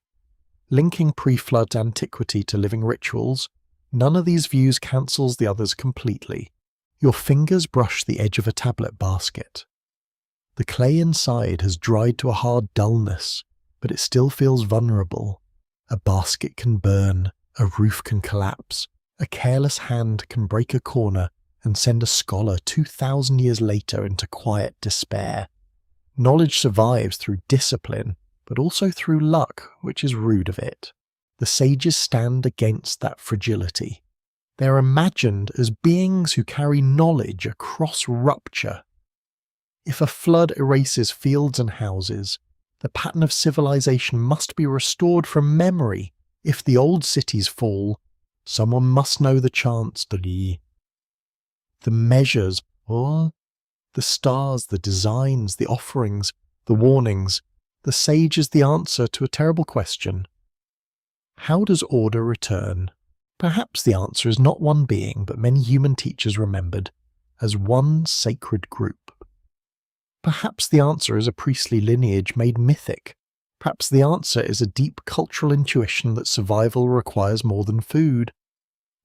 Linking pre-flood antiquity to living rituals, none of these views cancels the others completely. Your fingers brush the edge of a tablet basket. The clay inside has dried to a hard dullness, but it still feels vulnerable. A basket can burn, a roof can collapse, a careless hand can break a corner and send a scholar 2,000 years later into quiet despair. Knowledge survives through discipline, but also through luck, which is rude of it. The sages stand against that fragility. They are imagined as beings who carry knowledge across rupture. If a flood erases fields and houses, the pattern of civilization must be restored from memory. If the old cities fall, someone must know the chants, the measures, the stars, the designs, the offerings, the warnings. The sage is the answer to a terrible question. How does order return? Perhaps the answer is not one being, but many human teachers remembered as one sacred group. Perhaps the answer is a priestly lineage made mythic. Perhaps the answer is a deep cultural intuition that survival requires more than food.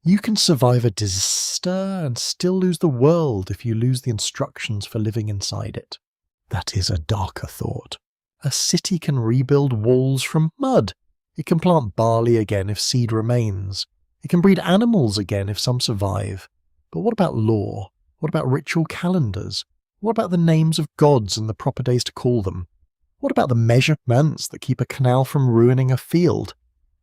You can survive a disaster and still lose the world if you lose the instructions for living inside it. That is a darker thought. A city can rebuild walls from mud. It can plant barley again if seed remains. It can breed animals again if some survive. But what about law? What about ritual calendars? What about the names of gods and the proper days to call them? What about the measurements that keep a canal from ruining a field?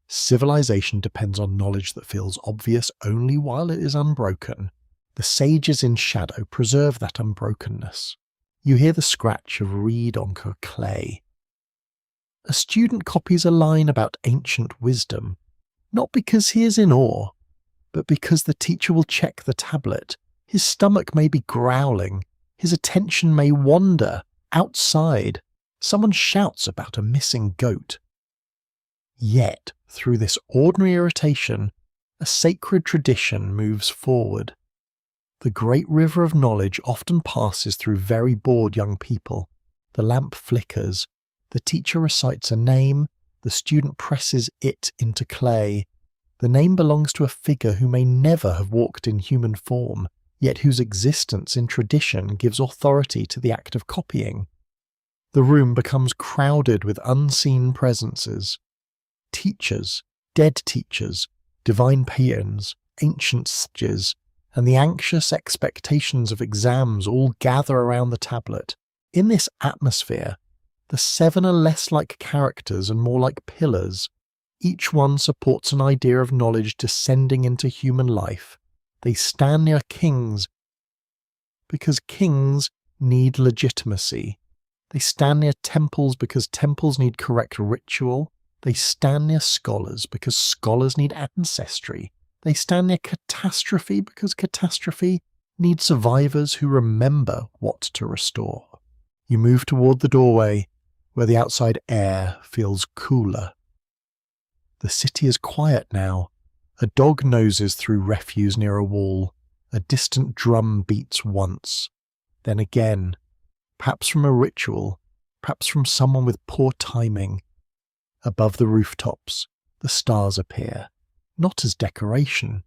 Civilization depends on knowledge that feels obvious only while it is unbroken. The sages in shadow preserve that unbrokenness. You hear the scratch of reed on clay. A student copies a line about ancient wisdom, not because he is in awe, but because the teacher will check the tablet. His stomach may be growling, his attention may wander. Outside, someone shouts about a missing goat. Yet, through this ordinary irritation, a sacred tradition moves forward. The great river of knowledge often passes through very bored young people. The lamp flickers. The teacher recites a name. The student presses it into clay. The name belongs to a figure who may never have walked in human form, yet whose existence in tradition gives authority to the act of copying. The room becomes crowded with unseen presences. Teachers, dead teachers, divine paeans, ancient sages, and the anxious expectations of exams all gather around the tablet. In this atmosphere, the seven are less like characters and more like pillars. Each one supports an idea of knowledge descending into human life. They stand near kings because kings need legitimacy. They stand near temples because temples need correct ritual. They stand near scholars because scholars need ancestry. They stand near catastrophe because catastrophe needs survivors who remember what to restore. You move toward the doorway, where the outside air feels cooler. The city is quiet now. A dog noses through refuse near a wall. A distant drum beats once, then again, perhaps from a ritual, perhaps from someone with poor timing. Above the rooftops, the stars appear, not as decoration,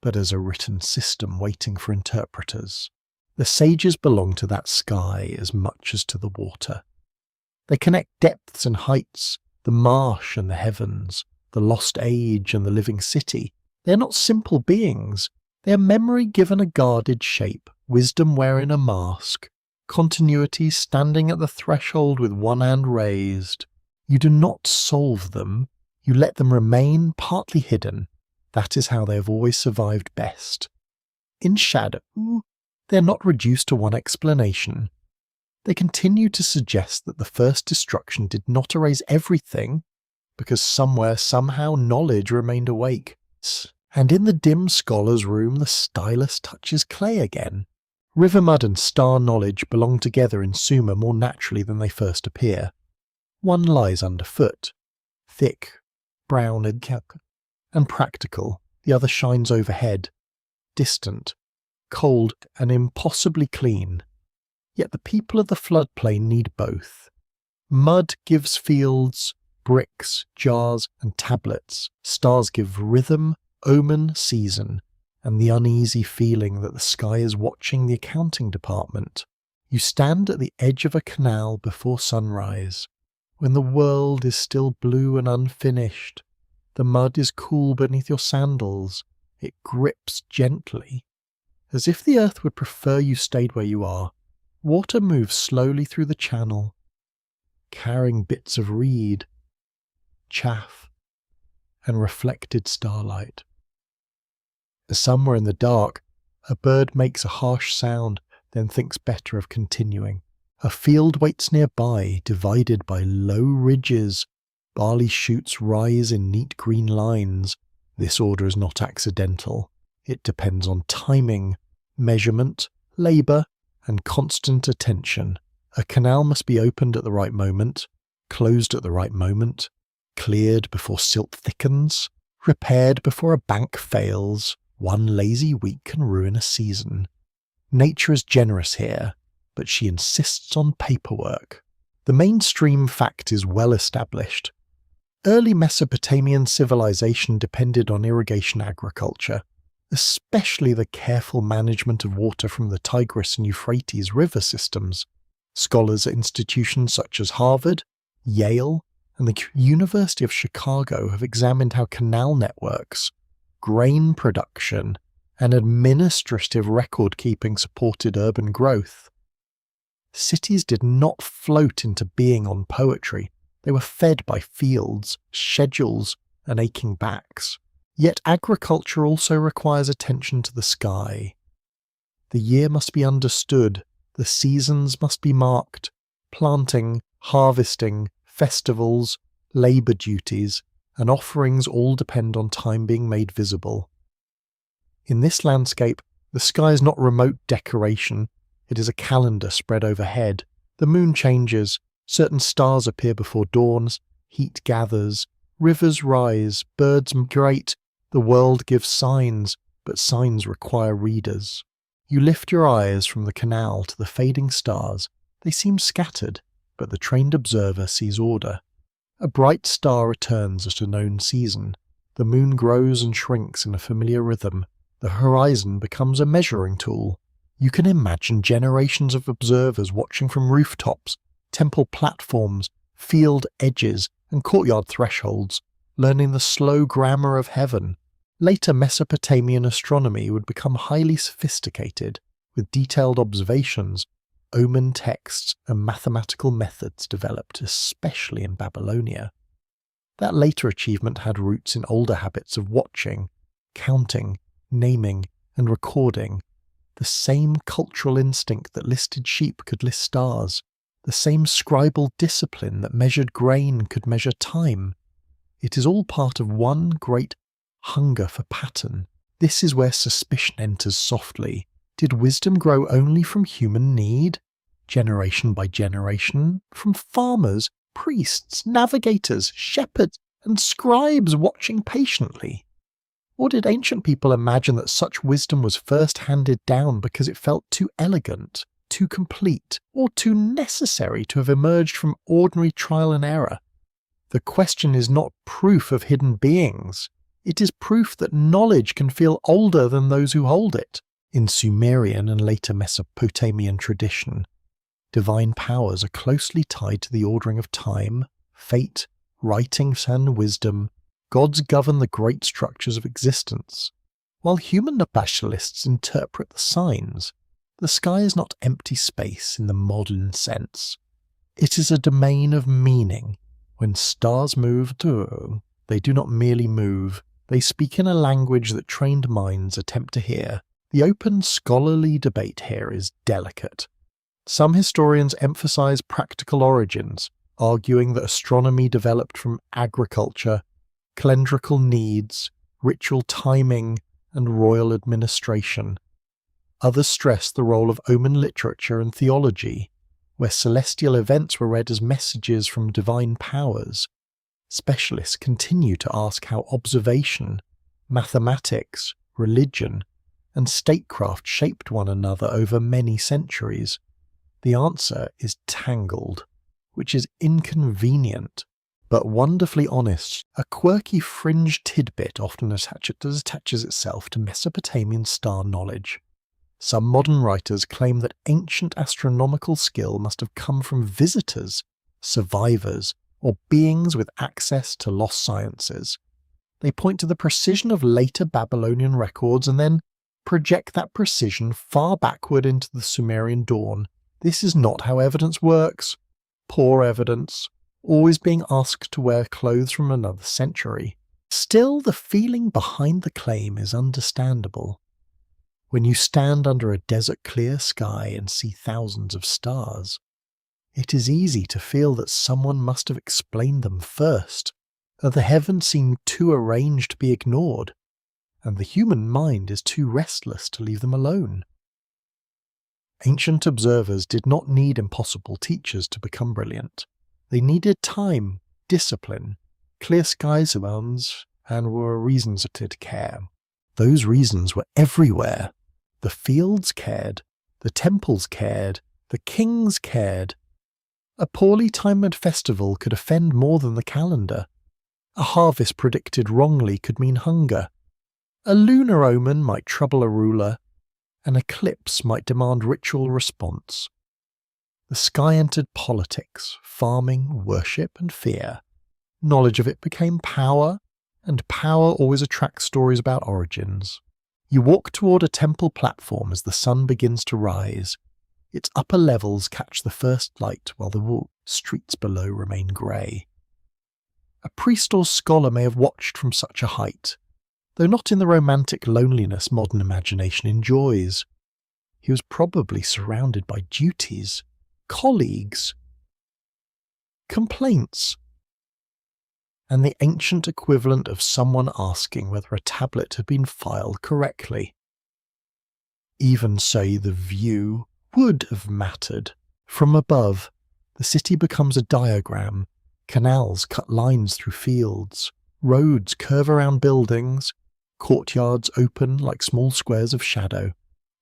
but as a written system waiting for interpreters. The sages belong to that sky as much as to the water. They connect depths and heights, the marsh and the heavens, the lost age and the living city. They are not simple beings. They are memory given a guarded shape, wisdom wearing a mask, continuity standing at the threshold with one hand raised. You do not solve them, you let them remain partly hidden. That is how they have always survived best. In shadow, they are not reduced to one explanation. They continue to suggest that the first destruction did not erase everything, because somewhere, somehow, knowledge remained awake. And in the dim scholar's room, the stylus touches clay again. River mud and star knowledge belong together in Sumer more naturally than they first appear. One lies underfoot, thick, brown and practical. The other shines overhead, distant, cold and impossibly clean. Yet the people of the floodplain need both. Mud gives fields, bricks, jars and tablets. Stars give rhythm, omen, season, and the uneasy feeling that the sky is watching the accounting department. You stand at the edge of a canal before sunrise, when the world is still blue and unfinished. The mud is cool beneath your sandals. It grips gently. As if the earth would prefer you stayed where you are, water moves slowly through the channel, carrying bits of reed, chaff, and reflected starlight. Somewhere in the dark, a bird makes a harsh sound, then thinks better of continuing. A field waits nearby, divided by low ridges. Barley shoots rise in neat green lines. This order is not accidental. It depends on timing, measurement, labour, and constant attention. A canal must be opened at the right moment, closed at the right moment, cleared before silt thickens, repaired before a bank fails. One lazy week can ruin a season. Nature is generous here, but she insists on paperwork. The mainstream fact is well established. Early Mesopotamian civilization depended on irrigation agriculture, especially the careful management of water from the Tigris and Euphrates river systems. Scholars at institutions such as Harvard, Yale, and the University of Chicago have examined how canal networks, grain production, and administrative record-keeping supported urban growth. Cities did not float into being on poetry. They were fed by fields, schedules, and aching backs. Yet agriculture also requires attention to the sky. The year must be understood, the seasons must be marked, planting, harvesting, festivals, labour duties, and offerings all depend on time being made visible. In this landscape, the sky is not remote decoration, it is a calendar spread overhead. The moon changes, certain stars appear before dawns, heat gathers, rivers rise, birds migrate, the world gives signs, but signs require readers. You lift your eyes from the canal to the fading stars. They seem scattered, but the trained observer sees order. A bright star returns at a known season. The moon grows and shrinks in a familiar rhythm. The horizon becomes a measuring tool. You can imagine generations of observers watching from rooftops, temple platforms, field edges, and courtyard thresholds, learning the slow grammar of heaven. Later Mesopotamian astronomy would become highly sophisticated, with detailed observations, omen texts, and mathematical methods developed especially in Babylonia. That later achievement had roots in older habits of watching, counting, naming, and recording. The same cultural instinct that listed sheep could list stars. The same scribal discipline that measured grain could measure time. It is all part of one great hunger for pattern. This is where suspicion enters softly. Did wisdom grow only from human need? Generation by generation? From farmers, priests, navigators, shepherds, and scribes watching patiently? Or did ancient people imagine that such wisdom was first handed down because it felt too elegant, too complete, or too necessary to have emerged from ordinary trial and error? The question is not proof of hidden beings. It is proof that knowledge can feel older than those who hold it. In Sumerian and later Mesopotamian tradition, divine powers are closely tied to the ordering of time, fate, writings, and wisdom. Gods govern the great structures of existence. While human specialists interpret the signs, the sky is not empty space in the modern sense. It is a domain of meaning. When stars move, they do not merely move, they speak in a language that trained minds attempt to hear. The open scholarly debate here is delicate. Some historians emphasize practical origins, arguing that astronomy developed from agriculture, calendrical needs, ritual timing, and royal administration. Others stress the role of omen literature and theology, where celestial events were read as messages from divine powers. Specialists continue to ask how observation, mathematics, religion, and statecraft shaped one another over many centuries. The answer is tangled, which is inconvenient, but wonderfully honest. A quirky fringe tidbit often attaches itself to Mesopotamian star knowledge. Some modern writers claim that ancient astronomical skill must have come from visitors, survivors, or beings with access to lost sciences. They point to the precision of later Babylonian records and then project that precision far backward into the Sumerian dawn. This is not how evidence works. Poor evidence, always being asked to wear clothes from another century. Still, the feeling behind the claim is understandable. When you stand under a desert-clear sky and see thousands of stars, it is easy to feel that someone must have explained them first, that the heavens seem too arranged to be ignored, and the human mind is too restless to leave them alone. Ancient observers did not need impossible teachers to become brilliant. They needed time, discipline, clear skies around, and were reasons to care. Those reasons were everywhere. The fields cared, the temples cared, the kings cared. A poorly timed festival could offend more than the calendar. A harvest predicted wrongly could mean hunger. A lunar omen might trouble a ruler. An eclipse might demand ritual response. The sky entered politics, farming, worship, and fear. Knowledge of it became power, and power always attracts stories about origins. You walk toward a temple platform as the sun begins to rise. Its upper levels catch the first light while the streets below remain grey. A priest or scholar may have watched from such a height, though not in the romantic loneliness modern imagination enjoys. He was probably surrounded by duties, colleagues, complaints, and the ancient equivalent of someone asking whether a tablet had been filed correctly. Even so, the view would have mattered. From above, the city becomes a diagram. Canals cut lines through fields. Roads curve around buildings. Courtyards open like small squares of shadow.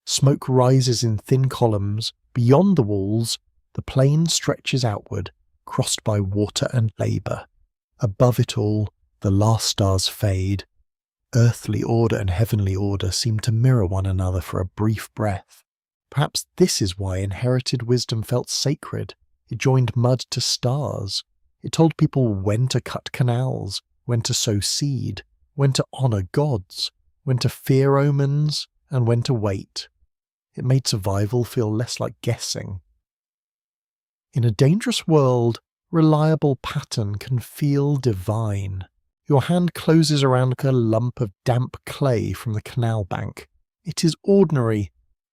Smoke rises in thin columns. Beyond the walls, the plain stretches outward, crossed by water and labour. Above it all, the last stars fade. Earthly order and heavenly order seem to mirror one another for a brief breath. Perhaps this is why inherited wisdom felt sacred. It joined mud to stars. It told people when to cut canals, when to sow seed, when to honour gods, when to fear omens, and when to wait. It made survival feel less like guessing. In a dangerous world, reliable pattern can feel divine. Your hand closes around a lump of damp clay from the canal bank. It is ordinary,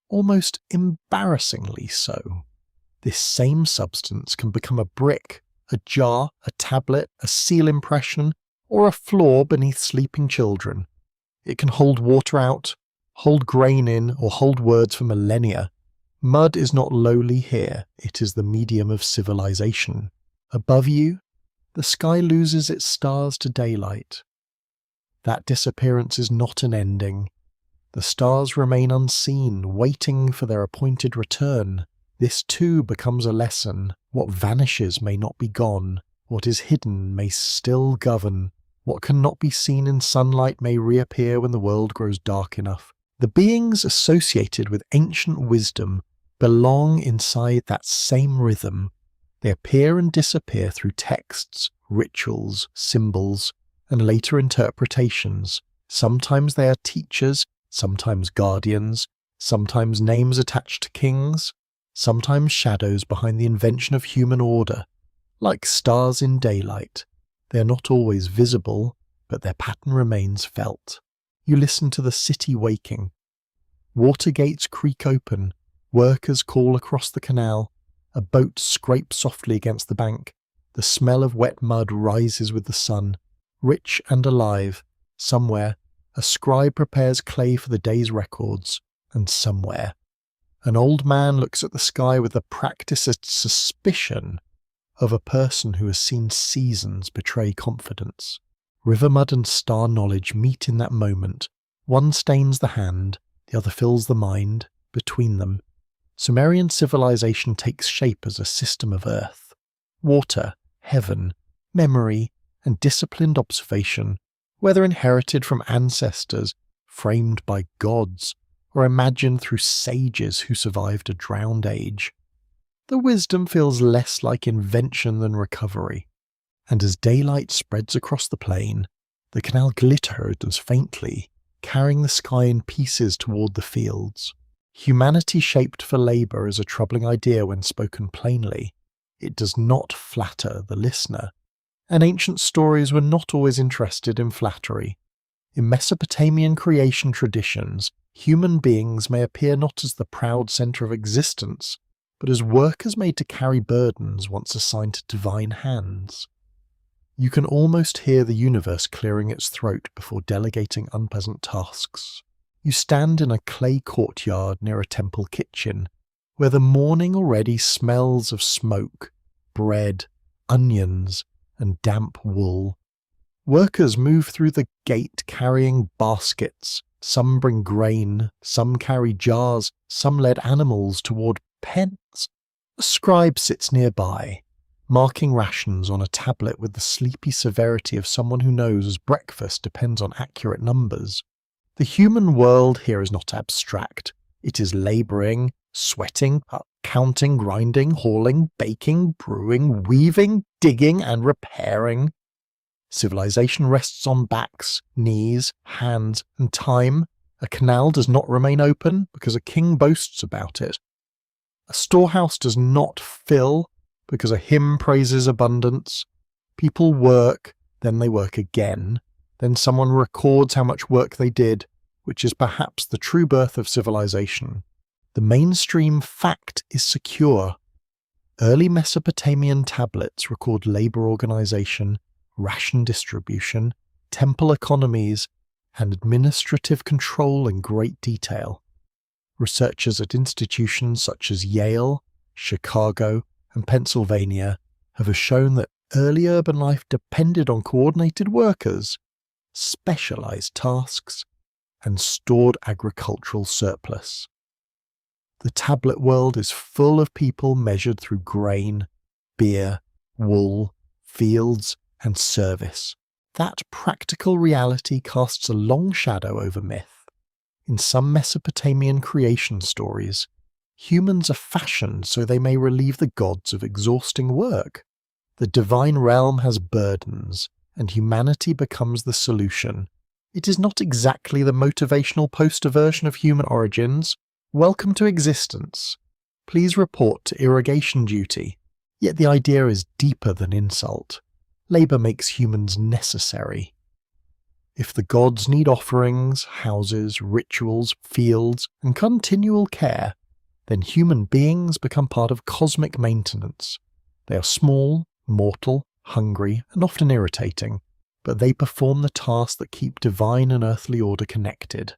almost embarrassingly so. This same substance can become a brick, a jar, a tablet, a seal impression, or a floor beneath sleeping children. It can hold water out, hold grain in, or hold words for millennia. Mud is not lowly here, it is the medium of civilization. Above you, the sky loses its stars to daylight. That disappearance is not an ending. The stars remain unseen, waiting for their appointed return. This too becomes a lesson. What vanishes may not be gone. What is hidden may still govern. What cannot be seen in sunlight may reappear when the world grows dark enough. The beings associated with ancient wisdom belong inside that same rhythm. They appear and disappear through texts, rituals, symbols, and later interpretations. Sometimes they are teachers, sometimes guardians, sometimes names attached to kings, sometimes shadows behind the invention of human order. Like stars in daylight, they are not always visible, but their pattern remains felt. You listen to the city waking. Water gates creak open, workers call across the canal, a boat scrapes softly against the bank, the smell of wet mud rises with the sun. Rich and alive, somewhere, a scribe prepares clay for the day's records, and somewhere, an old man looks at the sky with the practiced suspicion of a person who has seen seasons betray confidence. River mud and star knowledge meet in that moment. One stains the hand, the other fills the mind. Between them, Sumerian civilization takes shape as a system of earth. Water, heaven, memory, and disciplined observation, whether inherited from ancestors, framed by gods, or imagined through sages who survived a drowned age. The wisdom feels less like invention than recovery, and as daylight spreads across the plain, the canal glitters faintly, carrying the sky in pieces toward the fields. Humanity shaped for labour is a troubling idea when spoken plainly. It does not flatter the listener, and ancient stories were not always interested in flattery. In Mesopotamian creation traditions, human beings may appear not as the proud centre of existence, but as workers made to carry burdens once assigned to divine hands. You can almost hear the universe clearing its throat before delegating unpleasant tasks. You stand in a clay courtyard near a temple kitchen, where the morning already smells of smoke, bread, onions, and damp wool. Workers move through the gate carrying baskets. Some bring grain, some carry jars, some led animals toward pens. A scribe sits nearby, marking rations on a tablet with the sleepy severity of someone who knows breakfast depends on accurate numbers. The human world here is not abstract. It is labouring, sweating, counting, grinding, hauling, baking, brewing, weaving, digging, and repairing. Civilization rests on backs, knees, hands, and time. A canal does not remain open because a king boasts about it. A storehouse does not fill because a hymn praises abundance. People work, then they work again. Then someone records how much work they did, which is perhaps the true birth of civilization. The mainstream fact is secure. Early Mesopotamian tablets record labour organisation, ration distribution, temple economies, and administrative control in great detail. Researchers at institutions such as Yale, Chicago, and Pennsylvania have shown that early urban life depended on coordinated workers, specialised tasks, and stored agricultural surplus. The tablet world is full of people measured through grain, beer, wool, fields, and service. That practical reality casts a long shadow over myth. In some Mesopotamian creation stories, humans are fashioned so they may relieve the gods of exhausting work. The divine realm has burdens, and humanity becomes the solution. It is not exactly the motivational poster version of human origins. Welcome to existence. Please report to irrigation duty. Yet the idea is deeper than insult. Labour makes humans necessary. If the gods need offerings, houses, rituals, fields, and continual care, then human beings become part of cosmic maintenance. They are small, mortal, hungry, and often irritating, but they perform the tasks that keep divine and earthly order connected.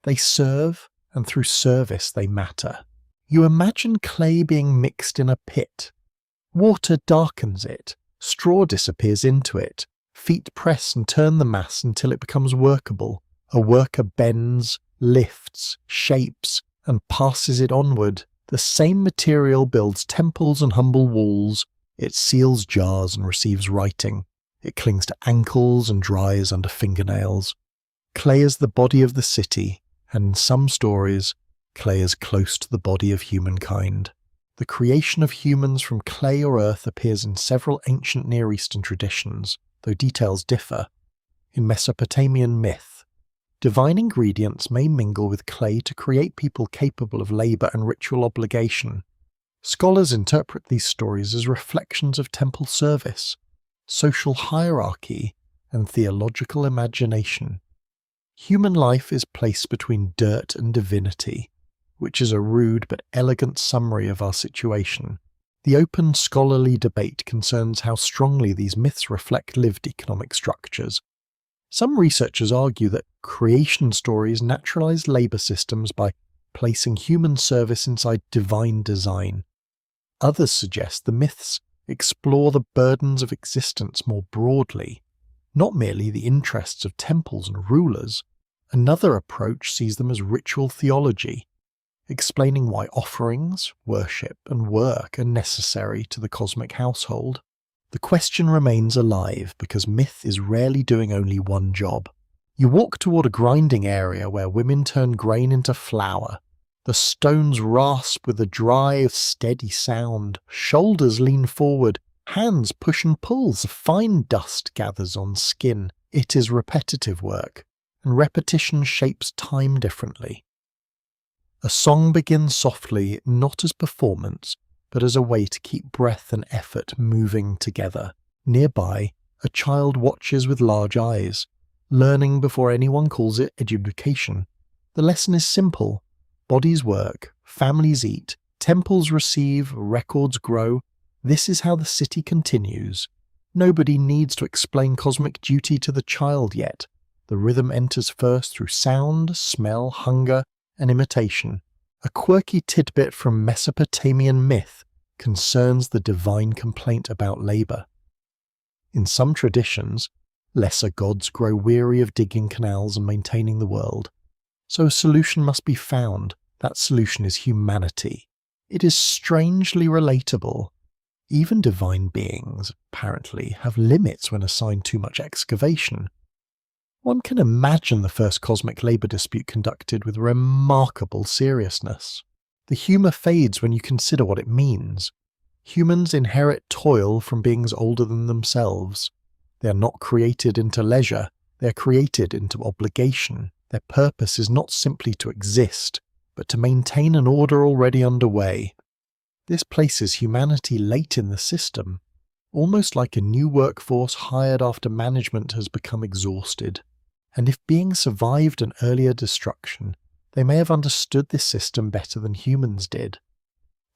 They serve, and through service they matter. You imagine clay being mixed in a pit. Water darkens it, straw disappears into it, feet press and turn the mass until it becomes workable. A worker bends, lifts, shapes, and passes it onward. The same material builds temples and humble walls. It seals jars and receives writing. It clings to ankles and dries under fingernails. Clay is the body of the city, and in some stories, clay is close to the body of humankind. The creation of humans from clay or earth appears in several ancient Near Eastern traditions, though details differ. In Mesopotamian myth, divine ingredients may mingle with clay to create people capable of labour and ritual obligation. Scholars interpret these stories as reflections of temple service, social hierarchy, and theological imagination. Human life is placed between dirt and divinity, which is a rude but elegant summary of our situation. The open scholarly debate concerns how strongly these myths reflect lived economic structures. Some researchers argue that creation stories naturalize labour systems by placing human service inside divine design. Others suggest the myths explore the burdens of existence more broadly, not merely the interests of temples and rulers. Another approach sees them as ritual theology, explaining why offerings, worship, and work are necessary to the cosmic household. The question remains alive because myth is rarely doing only one job. You walk toward a grinding area where women turn grain into flour. The stones rasp with a dry, steady sound. Shoulders lean forward. Hands push and pull as fine dust gathers on skin. It is repetitive work, and repetition shapes time differently. A song begins softly, not as performance, but as a way to keep breath and effort moving together. Nearby, a child watches with large eyes, learning before anyone calls it education. The lesson is simple. Bodies work, families eat, temples receive, records grow. This is how the city continues. Nobody needs to explain cosmic duty to the child yet. The rhythm enters first through sound, smell, hunger, and imitation. A quirky tidbit from Mesopotamian myth concerns the divine complaint about labour. In some traditions, lesser gods grow weary of digging canals and maintaining the world. So a solution must be found. That solution is humanity. It is strangely relatable. Even divine beings, apparently, have limits when assigned too much excavation. One can imagine the first cosmic labour dispute conducted with remarkable seriousness. The humour fades when you consider what it means. Humans inherit toil from beings older than themselves. They are not created into leisure, they are created into obligation. Their purpose is not simply to exist, but to maintain an order already underway. This places humanity late in the system, almost like a new workforce hired after management has become exhausted. And if beings survived an earlier destruction, they may have understood this system better than humans did.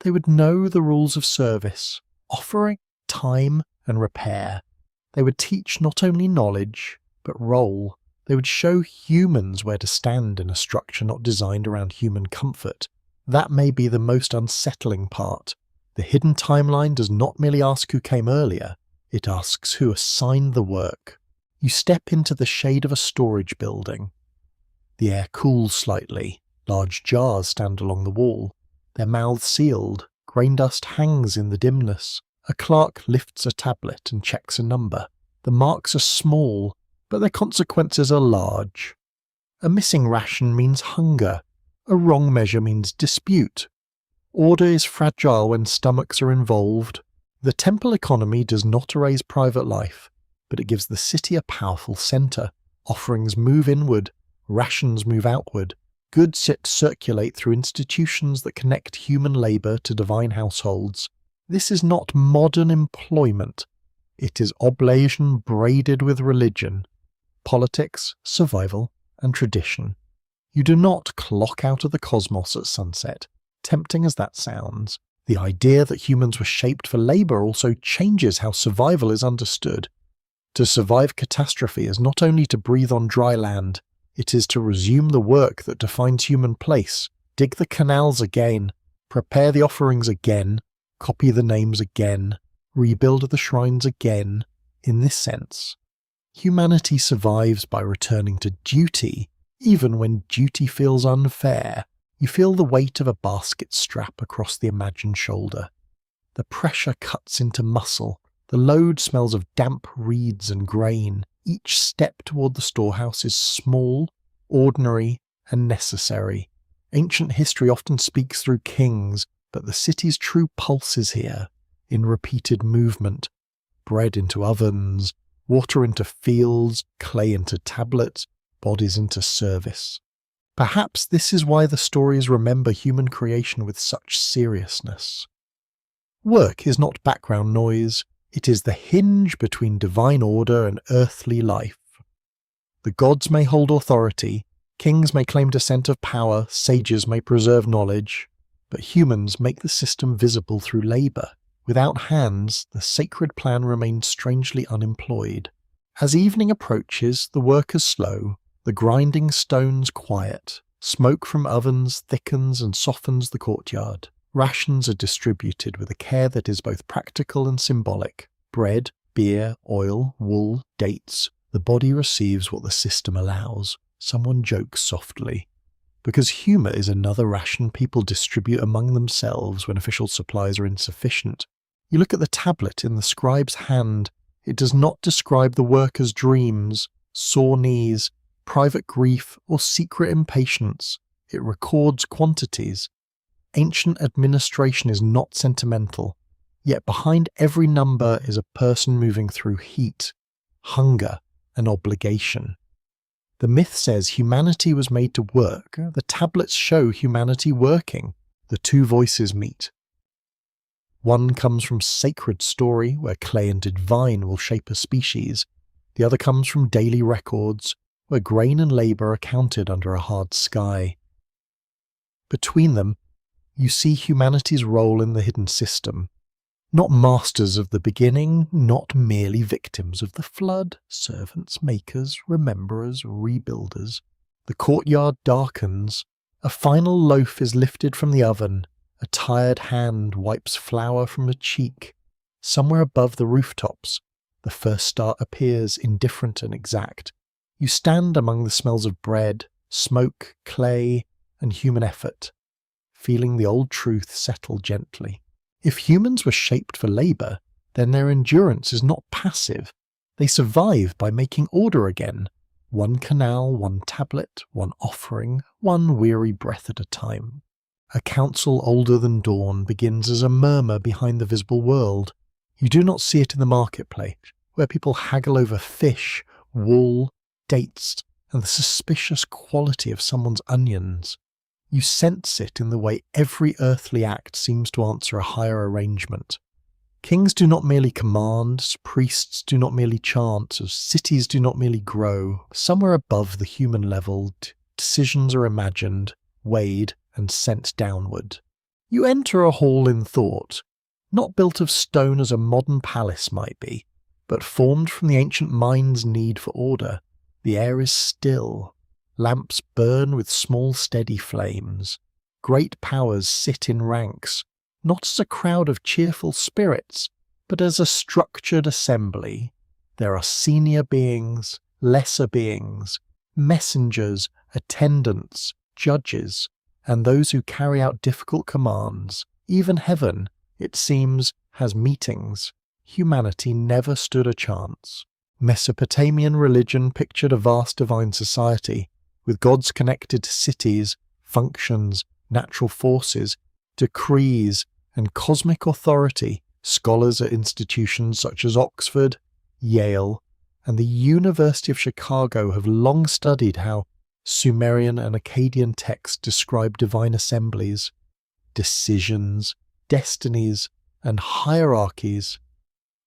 They would know the rules of service, offering, time, and repair. They would teach not only knowledge, but role. They would show humans where to stand in a structure not designed around human comfort. That may be the most unsettling part. The hidden timeline does not merely ask who came earlier, it asks who assigned the work. You step into the shade of a storage building. The air cools slightly. Large jars stand along the wall, their mouths sealed. Grain dust hangs in the dimness. A clerk lifts a tablet and checks a number. The marks are small, but their consequences are large. A missing ration means hunger. A wrong measure means dispute. Order is fragile when stomachs are involved. The temple economy does not erase private life, but it gives the city a powerful centre. Offerings move inward, rations move outward. Goods circulate through institutions that connect human labour to divine households. This is not modern employment. It is oblation braided with religion, politics, survival, and tradition. You do not clock out of the cosmos at sunset. Tempting as that sounds, the idea that humans were shaped for labour also changes how survival is understood. To survive catastrophe is not only to breathe on dry land, it is to resume the work that defines human place, dig the canals again, prepare the offerings again, copy the names again, rebuild the shrines again. In this sense, humanity survives by returning to duty, even when duty feels unfair. You feel the weight of a basket strap across the imagined shoulder. The pressure cuts into muscle. The load smells of damp reeds and grain. Each step toward the storehouse is small, ordinary, and necessary. Ancient history often speaks through kings, but the city's true pulse is here, in repeated movement. Bread into ovens, water into fields, clay into tablets, bodies into service. Perhaps this is why the stories remember human creation with such seriousness. Work is not background noise, it is the hinge between divine order and earthly life. The gods may hold authority, kings may claim descent of power, sages may preserve knowledge, but humans make the system visible through labour. Without hands, the sacred plan remains strangely unemployed. As evening approaches, the workers slow, the grinding stones quiet, smoke from ovens thickens and softens the courtyard. Rations are distributed with a care that is both practical and symbolic. Bread, beer, oil, wool, dates. The body receives what the system allows. Someone jokes softly. Because humour is another ration people distribute among themselves when official supplies are insufficient. You look at the tablet in the scribe's hand. It does not describe the worker's dreams, sore knees, private grief, or secret impatience. It records quantities. Ancient administration is not sentimental, yet behind every number is a person moving through heat, hunger, and obligation. The myth says humanity was made to work. The tablets show humanity working. The two voices meet. One comes from sacred story, where clay and divine will shape a species. The other comes from daily records, where grain and labour are counted under a hard sky. Between them, you see humanity's role in the hidden system. Not masters of the beginning, not merely victims of the flood, servants, makers, rememberers, rebuilders. The courtyard darkens. A final loaf is lifted from the oven. A tired hand wipes flour from a cheek. Somewhere above the rooftops, the first star appears indifferent and exact. You stand among the smells of bread, smoke, clay, and human effort, feeling the old truth settle gently. If humans were shaped for labour, then their endurance is not passive. They survive by making order again. One canal, one tablet, one offering, one weary breath at a time. A council older than dawn begins as a murmur behind the visible world. You do not see it in the marketplace, where people haggle over fish, wool, dates, and the suspicious quality of someone's onions. You sense it in the way every earthly act seems to answer a higher arrangement. Kings do not merely command, priests do not merely chant, cities do not merely grow. Somewhere above the human level, decisions are imagined, weighed, and sent downward. You enter a hall in thought, not built of stone as a modern palace might be, but formed from the ancient mind's need for order. The air is still. Lamps burn with small steady flames. Great powers sit in ranks, not as a crowd of cheerful spirits, but as a structured assembly. There are senior beings, lesser beings, messengers, attendants, judges, and those who carry out difficult commands. Even heaven, it seems, has meetings. Humanity never stood a chance. Mesopotamian religion pictured a vast divine society, with gods connected to cities, functions, natural forces, decrees, and cosmic authority. Scholars at institutions such as Oxford, Yale, and the University of Chicago have long studied how Sumerian and Akkadian texts describe divine assemblies, decisions, destinies, and hierarchies.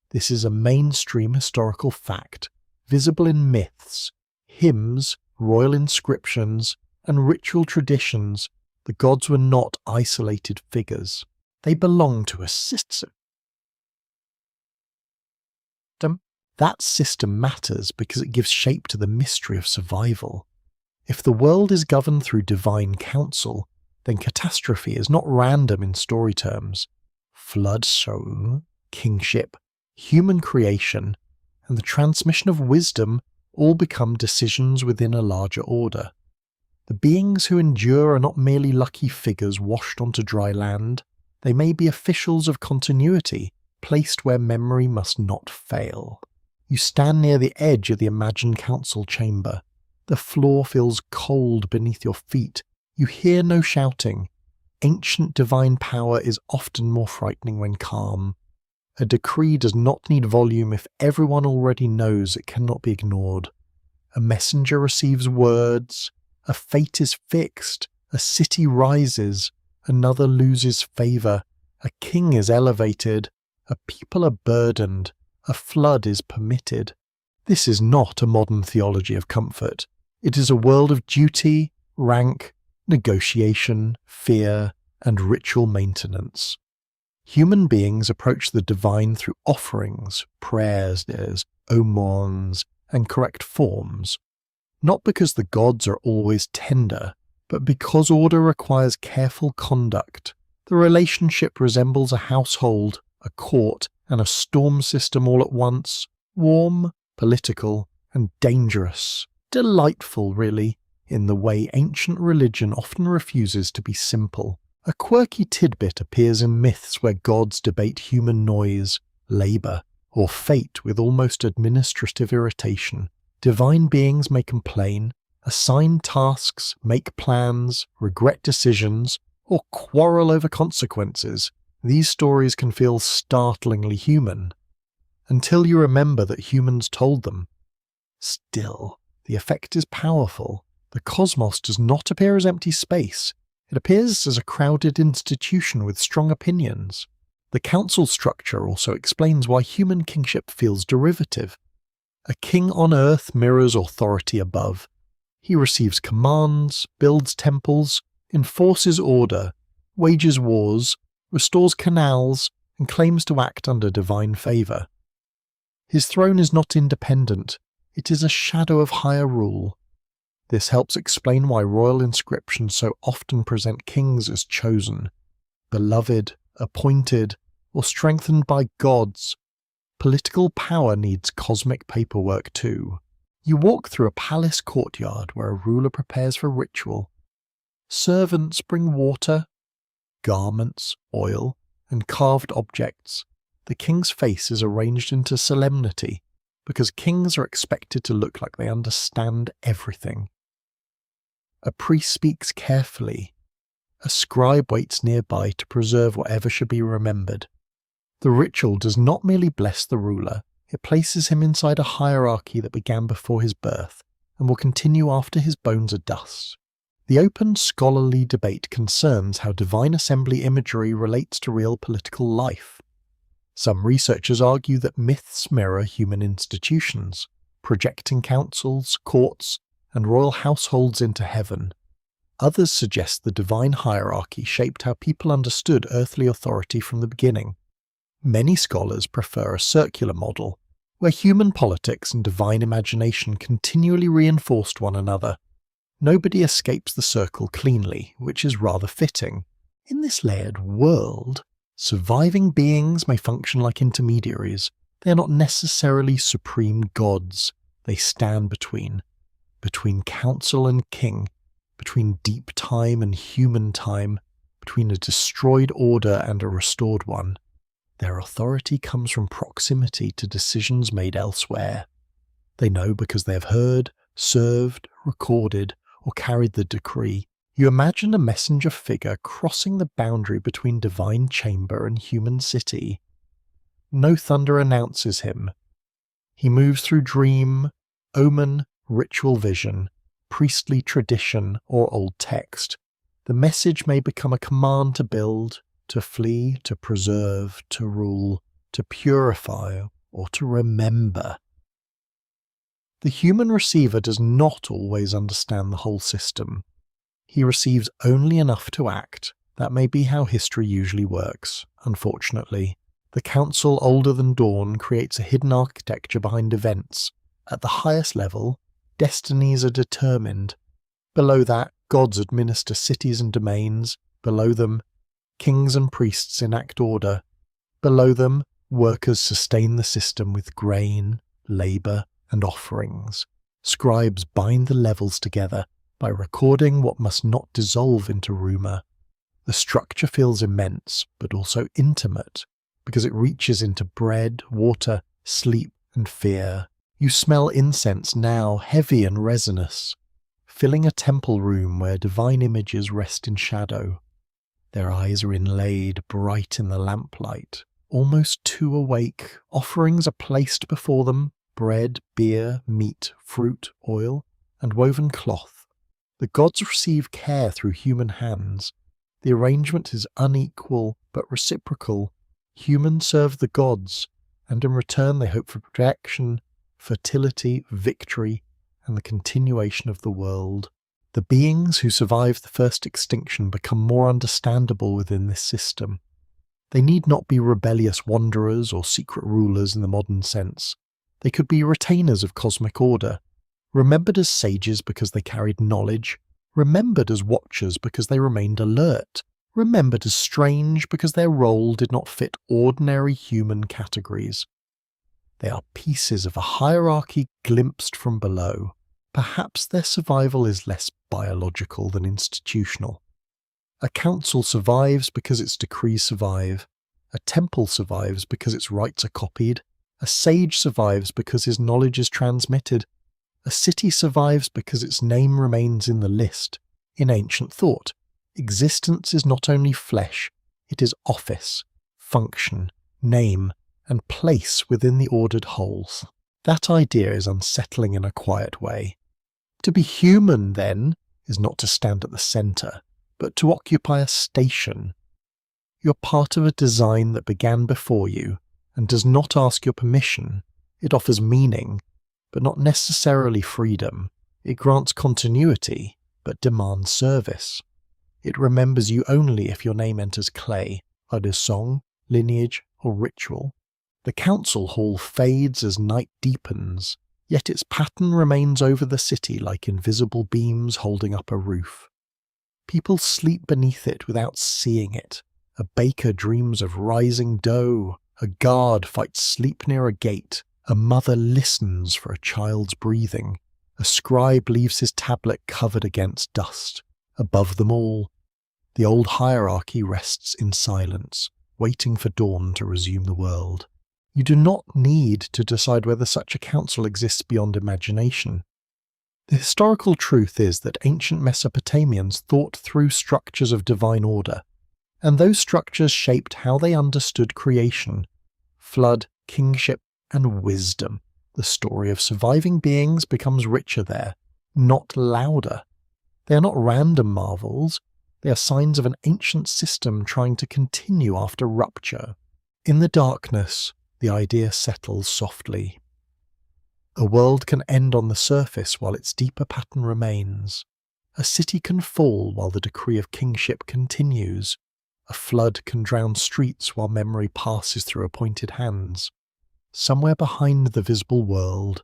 This is a mainstream historical fact, visible in myths, hymns, royal inscriptions, and ritual traditions. The gods were not isolated figures. They belonged to a system That system matters because it gives shape to the mystery of survival. If the world is governed through divine counsel, then catastrophe is not random in story terms. Flood, kingship, human creation, and the transmission of wisdom all become decisions within a larger order. The beings who endure are not merely lucky figures washed onto dry land. They may be officials of continuity, placed where memory must not fail. You stand near the edge of the imagined council chamber. The floor feels cold beneath your feet. You hear no shouting. Ancient divine power is often more frightening when calm. A decree does not need volume if everyone already knows it cannot be ignored. A messenger receives words. A fate is fixed. A city rises. Another loses favour. A king is elevated. A people are burdened. A flood is permitted. This is not a modern theology of comfort. It is a world of duty, rank, negotiation, fear, and ritual maintenance. Human beings approach the divine through offerings, prayers, omons, and correct forms, not because the gods are always tender, but because order requires careful conduct. The relationship resembles a household, a court, and a storm system all at once, warm, political, and dangerous. Delightful, really, in the way ancient religion often refuses to be simple. A quirky tidbit appears in myths where gods debate human noise, labour, or fate with almost administrative irritation. Divine beings may complain, assign tasks, make plans, regret decisions, or quarrel over consequences. These stories can feel startlingly human, until you remember that humans told them. Still, the effect is powerful. The cosmos does not appear as empty space. It appears as a crowded institution with strong opinions. The council structure also explains why human kingship feels derivative. A king on earth mirrors authority above. He receives commands, builds temples, enforces order, wages wars, restores canals, and claims to act under divine favour. His throne is not independent, it is a shadow of higher rule. This helps explain why royal inscriptions so often present kings as chosen, beloved, appointed, or strengthened by gods. Political power needs cosmic paperwork too. You walk through a palace courtyard where a ruler prepares for ritual. Servants bring water, garments, oil, and carved objects. The king's face is arranged into solemnity, because kings are expected to look like they understand everything. A priest speaks carefully. A scribe waits nearby to preserve whatever should be remembered. The ritual does not merely bless the ruler, it places him inside a hierarchy that began before his birth and will continue after his bones are dust. The open scholarly debate concerns how divine assembly imagery relates to real political life. Some researchers argue that myths mirror human institutions, projecting councils, courts, and royal households into heaven. Others suggest the divine hierarchy shaped how people understood earthly authority from the beginning. Many scholars prefer a circular model, where human politics and divine imagination continually reinforced one another. Nobody escapes the circle cleanly, which is rather fitting. In this layered world, surviving beings may function like intermediaries. They are not necessarily supreme gods. They stand between council and king, between deep time and human time, between a destroyed order and a restored one. Their authority comes from proximity to decisions made elsewhere. They know because they have heard, served, recorded, or carried the decree. You imagine a messenger figure crossing the boundary between divine chamber and human city. No thunder announces him. He moves through dream, omen, ritual vision, priestly tradition, or old text. The message may become a command to build, to flee, to preserve, to rule, to purify, or to remember. The human receiver does not always understand the whole system. He receives only enough to act. That may be how history usually works, unfortunately. The council older than dawn creates a hidden architecture behind events. At the highest level, destinies are determined. Below that, gods administer cities and domains. Below them, kings and priests enact order. Below them, workers sustain the system with grain, labour, and offerings. Scribes bind the levels together by recording what must not dissolve into rumour. The structure feels immense, but also intimate, because it reaches into bread, water, sleep, and fear. You smell incense now, heavy and resinous, filling a temple room where divine images rest in shadow. Their eyes are inlaid, bright in the lamplight, almost too awake. Offerings are placed before them, bread, beer, meat, fruit, oil, and woven cloth. The gods receive care through human hands. The arrangement is unequal but reciprocal. Humans serve the gods, and in return they hope for protection, fertility, victory, and the continuation of the world. The beings who survive the first extinction become more understandable within this system. They need not be rebellious wanderers or secret rulers in the modern sense. They could be retainers of cosmic order, remembered as sages because they carried knowledge, remembered as watchers because they remained alert, remembered as strange because their role did not fit ordinary human categories. They are pieces of a hierarchy glimpsed from below. Perhaps their survival is less biological than institutional. A council survives because its decrees survive. A temple survives because its rites are copied. A sage survives because his knowledge is transmitted. A city survives because its name remains in the list. In ancient thought, existence is not only flesh, it is office, function, name, and place within the ordered wholes. That idea is unsettling in a quiet way. To be human, then, is not to stand at the centre, but to occupy a station. You're part of a design that began before you and does not ask your permission. It offers meaning, but not necessarily freedom. It grants continuity, but demands service. It remembers you only if your name enters clay, either song, lineage, or ritual. The council hall fades as night deepens, yet its pattern remains over the city like invisible beams holding up a roof. People sleep beneath it without seeing it. A baker dreams of rising dough. A guard fights sleep near a gate. A mother listens for a child's breathing. A scribe leaves his tablet covered against dust. Above them all, the old hierarchy rests in silence, waiting for dawn to resume the world. You do not need to decide whether such a council exists beyond imagination. The historical truth is that ancient Mesopotamians thought through structures of divine order, and those structures shaped how they understood creation, flood, kingship, and wisdom. The story of surviving beings becomes richer there, not louder. They are not random marvels, they are signs of an ancient system trying to continue after rupture. In the darkness, the idea settles softly. A world can end on the surface while its deeper pattern remains. A city can fall while the decree of kingship continues. A flood can drown streets while memory passes through appointed hands. Somewhere behind the visible world,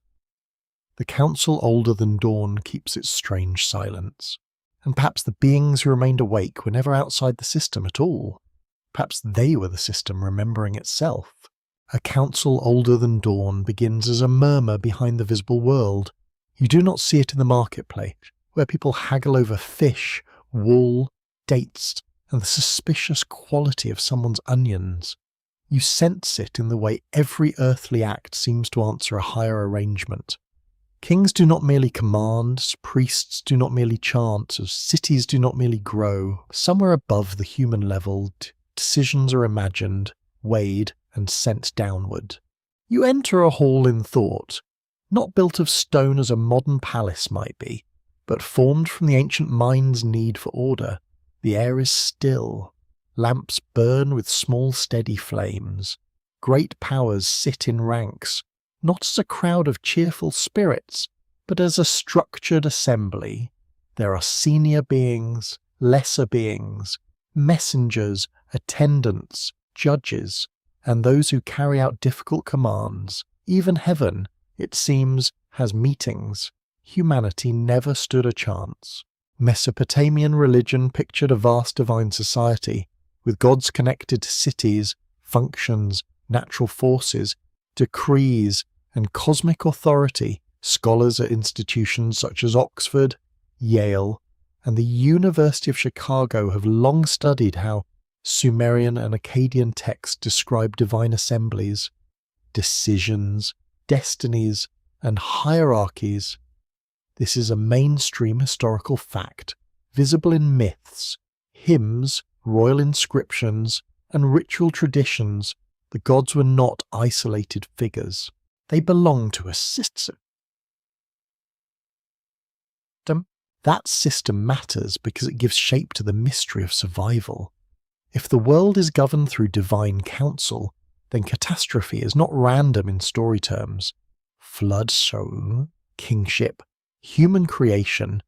the council older than dawn keeps its strange silence. And perhaps the beings who remained awake were never outside the system at all. Perhaps they were the system remembering itself. A council older than dawn begins as a murmur behind the visible world. You do not see it in the marketplace, where people haggle over fish, wool, dates, and the suspicious quality of someone's onions. You sense it in the way every earthly act seems to answer a higher arrangement. Kings do not merely command, priests do not merely chant, cities do not merely grow. Somewhere above the human level, decisions are imagined, weighed, and sent downward. You enter a hall in thought, not built of stone as a modern palace might be, but formed from the ancient mind's need for order. The air is still. Lamps burn with small steady flames. Great powers sit in ranks, not as a crowd of cheerful spirits, but as a structured assembly. There are senior beings, lesser beings, messengers, attendants, judges, and those who carry out difficult commands. Even heaven, it seems, has meetings. Humanity never stood a chance. Mesopotamian religion pictured a vast divine society, with gods connected to cities, functions, natural forces, decrees, and cosmic authority. Scholars at institutions such as Oxford, Yale, and the University of Chicago have long studied how Sumerian and Akkadian texts describe divine assemblies, decisions, destinies, and hierarchies. This is a mainstream historical fact, visible in myths, hymns, royal inscriptions, and ritual traditions. The gods were not isolated figures. They belonged to a system. That system matters because it gives shape to the mystery of survival. If the world is governed through divine counsel, then catastrophe is not random in story terms. Flood, kingship, human creation,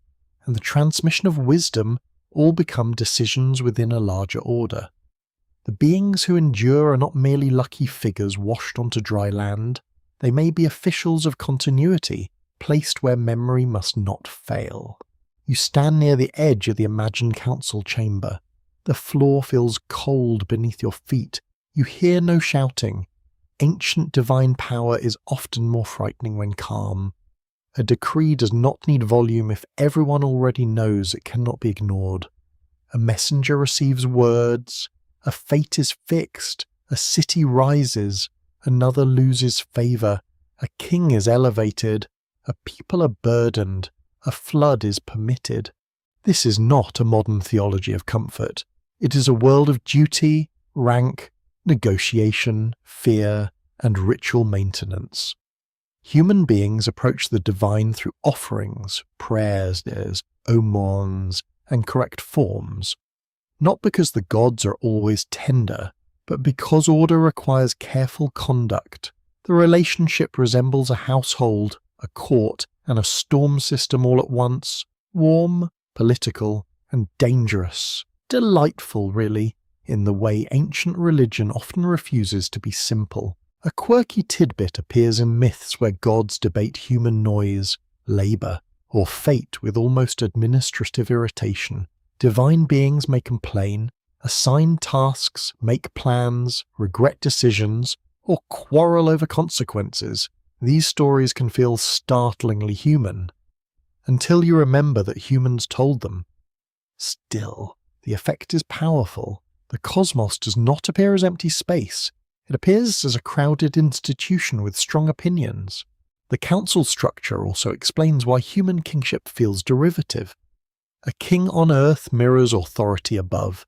and the transmission of wisdom all become decisions within a larger order. The beings who endure are not merely lucky figures washed onto dry land. They may be officials of continuity, placed where memory must not fail. You stand near the edge of the imagined council chamber. The floor feels cold beneath your feet. You hear no shouting. Ancient divine power is often more frightening when calm. A decree does not need volume if everyone already knows it cannot be ignored. A messenger receives words. A fate is fixed. A city rises. Another loses favour. A king is elevated. A people are burdened. A flood is permitted. This is not a modern theology of comfort. It is a world of duty, rank, negotiation, fear, and ritual maintenance. Human beings approach the divine through offerings, prayers, omons, and correct forms, not because the gods are always tender, but because order requires careful conduct. The relationship resembles a household, a court, and a storm system all at once, warm, political, and dangerous. Delightful, really, in the way ancient religion often refuses to be simple. A quirky tidbit appears in myths where gods debate human noise, labour, or fate with almost administrative irritation. Divine beings may complain, assign tasks, make plans, regret decisions, or quarrel over consequences. These stories can feel startlingly human, until you remember that humans told them. Still, the effect is powerful. The cosmos does not appear as empty space. It appears as a crowded institution with strong opinions. The council structure also explains why human kingship feels derivative. A king on earth mirrors authority above.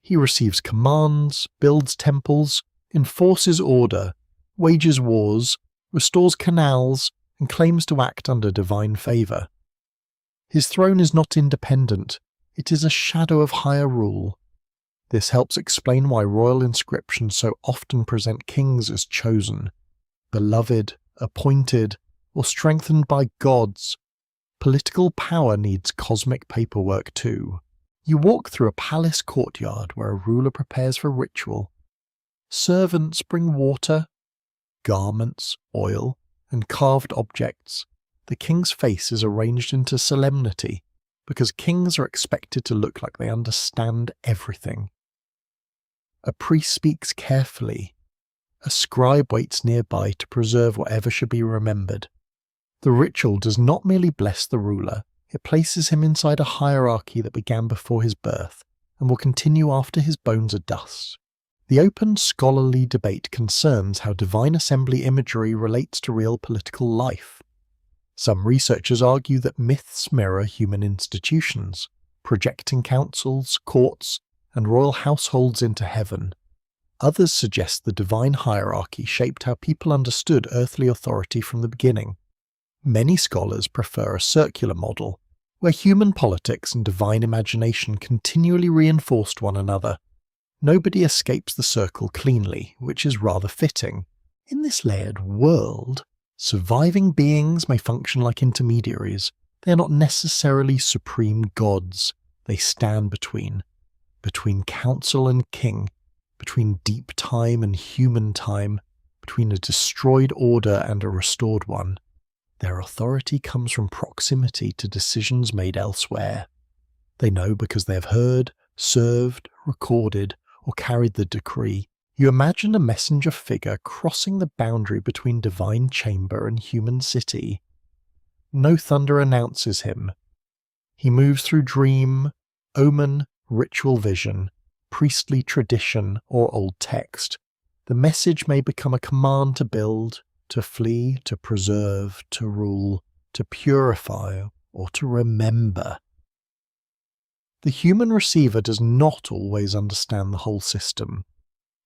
He receives commands, builds temples, enforces order, wages wars, restores canals, and claims to act under divine favour. His throne is not independent, it is a shadow of higher rule. This helps explain why royal inscriptions so often present kings as chosen, beloved, appointed, or strengthened by gods. Political power needs cosmic paperwork too. You walk through a palace courtyard where a ruler prepares for ritual. Servants bring water, garments, oil, and carved objects. The king's face is arranged into solemnity, because kings are expected to look like they understand everything. A priest speaks carefully. A scribe waits nearby to preserve whatever should be remembered. The ritual does not merely bless the ruler, it places him inside a hierarchy that began before his birth and will continue after his bones are dust. The open scholarly debate concerns how divine assembly imagery relates to real political life. Some researchers argue that myths mirror human institutions, projecting councils, courts, and royal households into heaven. Others suggest the divine hierarchy shaped how people understood earthly authority from the beginning. Many scholars prefer a circular model, where human politics and divine imagination continually reinforced one another. Nobody escapes the circle cleanly, which is rather fitting. In this layered world, surviving beings may function like intermediaries. They are not necessarily supreme gods. They stand between council and king, between deep time and human time, between a destroyed order and a restored one. Their authority comes from proximity to decisions made elsewhere. They know because they have heard, served, recorded, or carried the decree. You imagine a messenger figure crossing the boundary between divine chamber and human city. No thunder announces him. He moves through dream, omen, ritual vision, priestly tradition, or old text. The message may become a command to build, to flee, to preserve, to rule, to purify, or to remember. The human receiver does not always understand the whole system.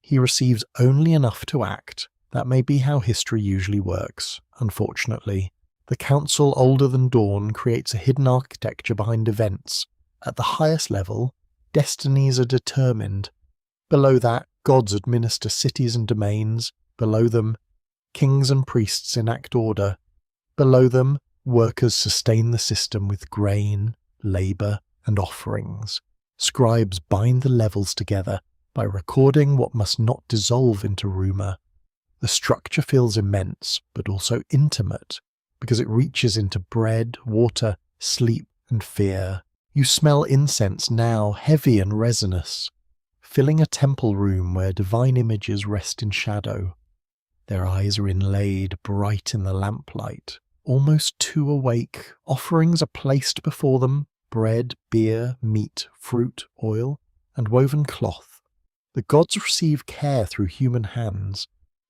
He receives only enough to act. That may be how history usually works, unfortunately. The council older than dawn creates a hidden architecture behind events. At the highest level, destinies are determined. Below that, gods administer cities and domains. Below them, kings and priests enact order. Below them, workers sustain the system with grain, labour, and offerings. Scribes bind the levels together by recording what must not dissolve into rumour. The structure feels immense, but also intimate, because it reaches into bread, water, sleep, and fear. You smell incense now, heavy and resinous, filling a temple room where divine images rest in shadow. Their eyes are inlaid, bright in the lamplight, almost too awake. Offerings are placed before them, bread, beer, meat, fruit, oil, and woven cloth. The gods receive care through human hands.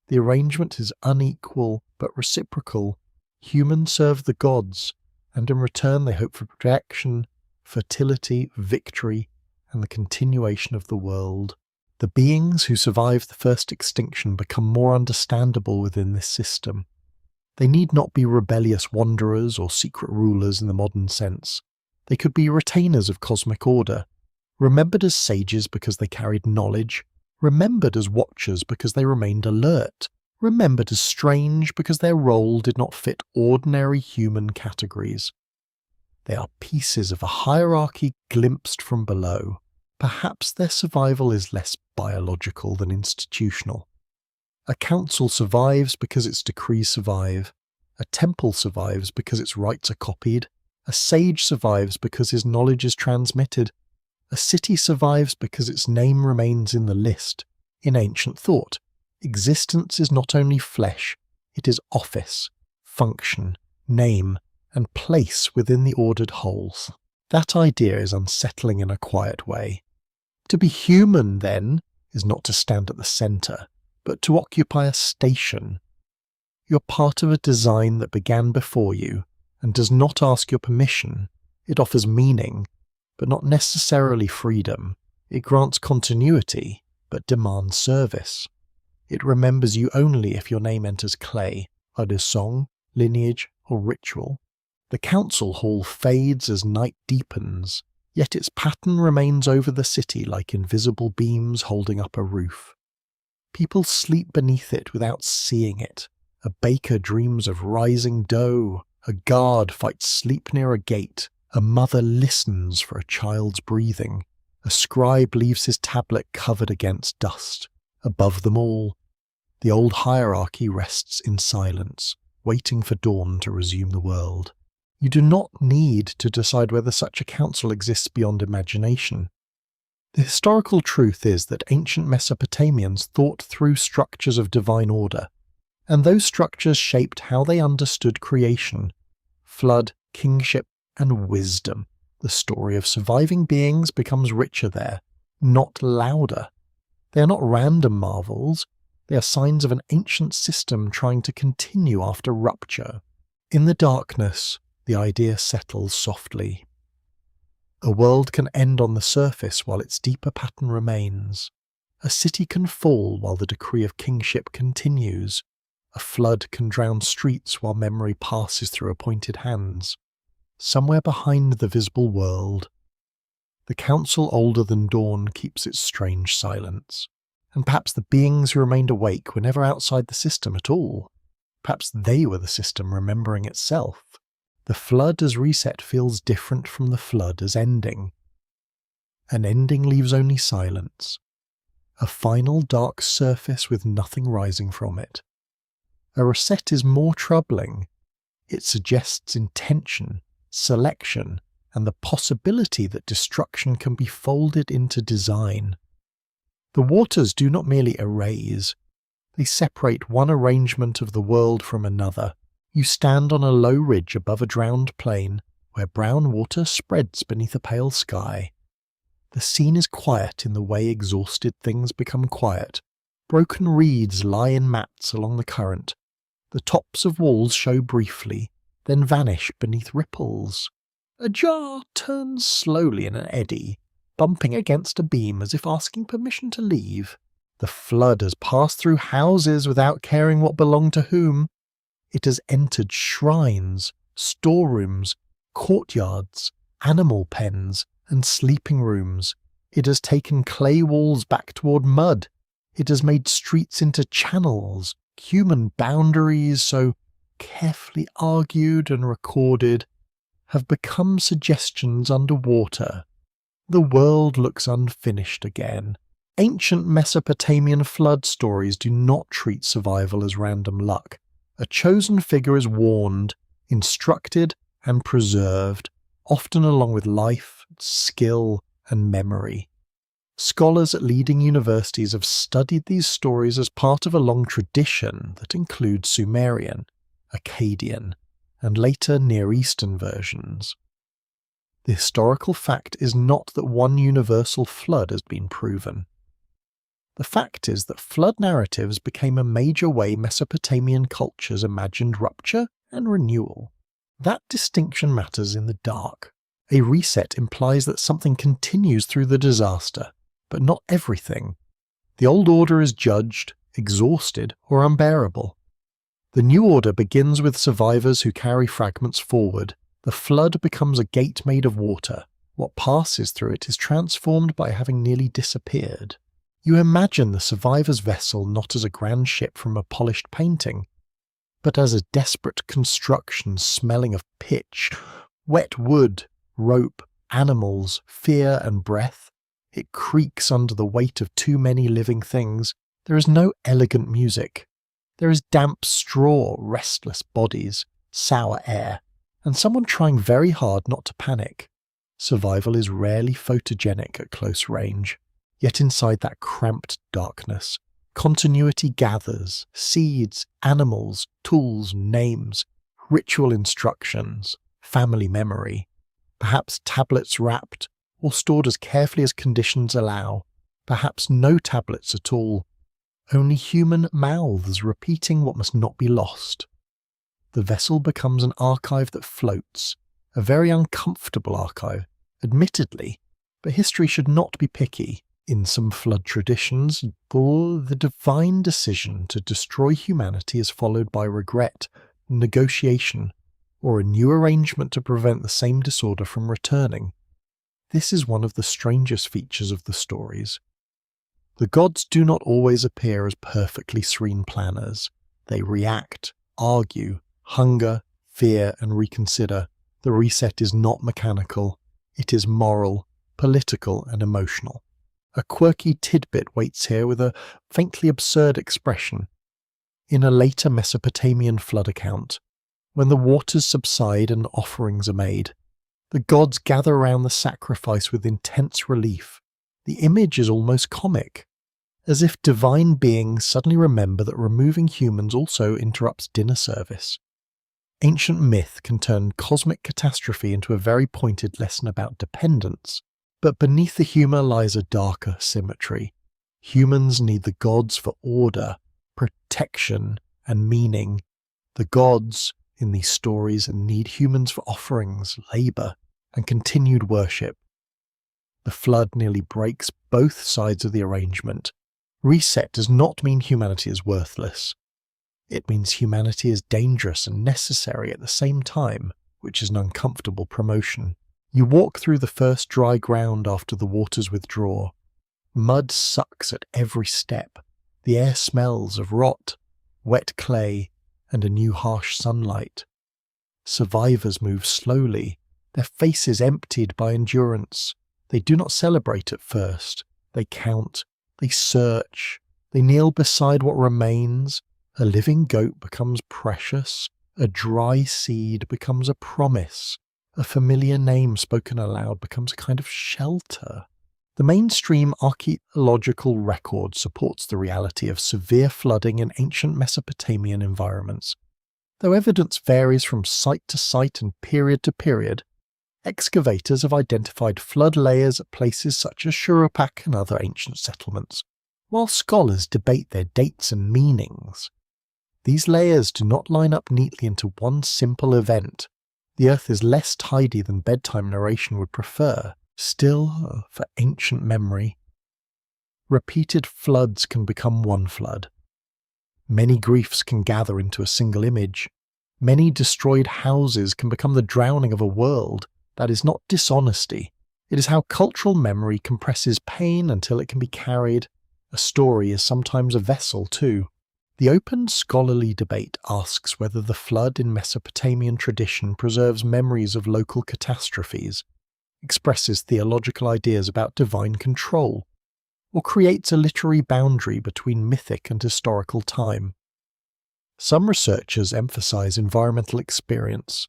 The arrangement is unequal but reciprocal. Humans serve the gods, and in return they hope for protection, fertility, victory, and the continuation of the world. The beings who survive the first extinction become more understandable within this system. They need not be rebellious wanderers or secret rulers in the modern sense. They could be retainers of cosmic order, remembered as sages because they carried knowledge, remembered as watchers because they remained alert, remembered as strange because their role did not fit ordinary human categories. They are pieces of a hierarchy glimpsed from below. Perhaps their survival is less biological than institutional. A council survives because its decrees survive. A temple survives because its rites are copied. A sage survives because his knowledge is transmitted. A city survives because its name remains in the list. In ancient thought, existence is not only flesh, it is office, function, name, and place within the ordered wholes. That idea is unsettling in a quiet way. To be human, then, is not to stand at the centre, but to occupy a station. You're part of a design that began before you, and does not ask your permission. It offers meaning, but not necessarily freedom. It grants continuity, but demands service. It remembers you only if your name enters clay, either song, lineage, or ritual. The council hall fades as night deepens, yet its pattern remains over the city like invisible beams holding up a roof. People sleep beneath it without seeing it. A baker dreams of rising dough. A guard fights sleep near a gate. A mother listens for a child's breathing. A scribe leaves his tablet covered against dust. Above them all, the old hierarchy rests in silence, waiting for dawn to resume the world. You do not need to decide whether such a council exists beyond imagination. The historical truth is that ancient Mesopotamians thought through structures of divine order, and those structures shaped how they understood creation, flood, kingship, and wisdom. The story of surviving beings becomes richer there, not louder. They are not random marvels, they are signs of an ancient system trying to continue after rupture. In the darkness, the idea settles softly. A world can end on the surface while its deeper pattern remains. A city can fall while the decree of kingship continues. A flood can drown streets while memory passes through appointed hands. Somewhere behind the visible world, the council older than dawn keeps its strange silence. And perhaps the beings who remained awake were never outside the system at all. Perhaps they were the system remembering itself. The flood as reset feels different from the flood as ending. An ending leaves only silence. a final dark surface with nothing rising from it. A reset is more troubling. It suggests intention, selection, and the possibility that destruction can be folded into design. The waters do not merely erase, they separate one arrangement of the world from another. You stand on a low ridge above a drowned plain, where brown water spreads beneath a pale sky. The scene is quiet in the way exhausted things become quiet. Broken reeds lie in mats along the current. The tops of walls show briefly, then vanish beneath ripples. A jar turns slowly in an eddy, bumping against a beam as if asking permission to leave. The flood has passed through houses without caring what belonged to whom. It has entered shrines, storerooms, courtyards, animal pens, and sleeping rooms. It has taken clay walls back toward mud. It has made streets into channels. Human boundaries, so carefully argued and recorded, have become suggestions underwater. The world looks unfinished again. Ancient Mesopotamian flood stories do not treat survival as random luck. A chosen figure is warned, instructed, and preserved, often along with life, skill, and memory. Scholars at leading universities have studied these stories as part of a long tradition that includes Sumerian, Akkadian, and later Near Eastern versions. The historical fact is not that one universal flood has been proven. The fact is that flood narratives became a major way Mesopotamian cultures imagined rupture and renewal. That distinction matters in the dark. A reset implies that something continues through the disaster, but not everything. The old order is judged, exhausted, or unbearable. The new order begins with survivors who carry fragments forward. The flood becomes a gate made of water. What passes through it is transformed by having nearly disappeared. You imagine the survivor's vessel not as a grand ship from a polished painting, but as a desperate construction smelling of pitch, wet wood, rope, animals, fear and breath. It creaks under the weight of too many living things. There is no elegant music. There is damp straw, restless bodies, sour air, and someone trying very hard not to panic. Survival is rarely photogenic at close range. Yet inside that cramped darkness, continuity gathers, seeds, animals, tools, names, ritual instructions, family memory, perhaps tablets wrapped or stored as carefully as conditions allow, perhaps no tablets at all, only human mouths repeating what must not be lost. The vessel becomes an archive that floats, a very uncomfortable archive, admittedly, but history should not be picky. In some flood traditions, the divine decision to destroy humanity is followed by regret, negotiation, or a new arrangement to prevent the same disorder from returning. This is one of the strangest features of the stories. The gods do not always appear as perfectly serene planners. They react, argue, hunger, fear, and reconsider. The reset is not mechanical. It is moral, political, and emotional. A quirky tidbit waits here with a faintly absurd expression. In a later Mesopotamian flood account, when the waters subside and offerings are made, the gods gather around the sacrifice with intense relief. The image is almost comic, as if divine beings suddenly remember that removing humans also interrupts dinner service. Ancient myth can turn cosmic catastrophe into a very pointed lesson about dependence. But beneath the humour lies a darker symmetry. Humans need the gods for order, protection, and meaning. The gods, in these stories, need humans for offerings, labour, and continued worship. The flood nearly breaks both sides of the arrangement. Reset does not mean humanity is worthless. It means humanity is dangerous and necessary at the same time, which is an uncomfortable promotion. You walk through the first dry ground after the waters withdraw. Mud sucks at every step. The air smells of rot, wet clay, and a new harsh sunlight. Survivors move slowly, their faces emptied by endurance. They do not celebrate at first. They count, They search. They kneel beside what remains. A living goat becomes precious. A dry seed becomes a promise. A familiar name spoken aloud becomes a kind of shelter. The mainstream archaeological record supports the reality of severe flooding in ancient Mesopotamian environments. Though evidence varies from site to site and period to period, excavators have identified flood layers at places such as Shurupak and other ancient settlements, while scholars debate their dates and meanings. These layers do not line up neatly into one simple event. The earth is less tidy than bedtime narration would prefer. Still, for ancient memory, repeated floods can become one flood. Many griefs can gather into a single image. Many destroyed houses can become the drowning of a world. That is not dishonesty. It is how cultural memory compresses pain until it can be carried. A story is sometimes a vessel, too. The open scholarly debate asks whether the flood in Mesopotamian tradition preserves memories of local catastrophes, expresses theological ideas about divine control, or creates a literary boundary between mythic and historical time. Some researchers emphasize environmental experience.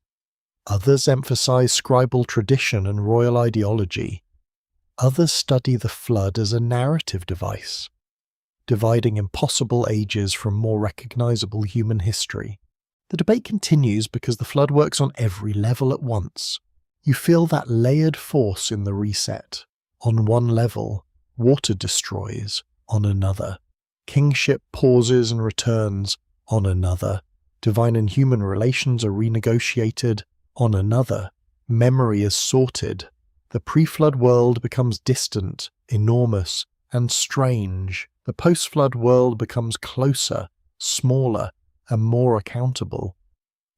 Others emphasize scribal tradition and royal ideology. Others study the flood as a narrative device, dividing impossible ages from more recognizable human history. The debate continues because the flood works on every level at once. You feel that layered force in the reset. On one level, water destroys. On another, kingship pauses and returns. On another, divine and human relations are renegotiated. On another, memory is sorted. The pre-flood world becomes distant, enormous, and strange. The post-flood world becomes closer, smaller, and more accountable.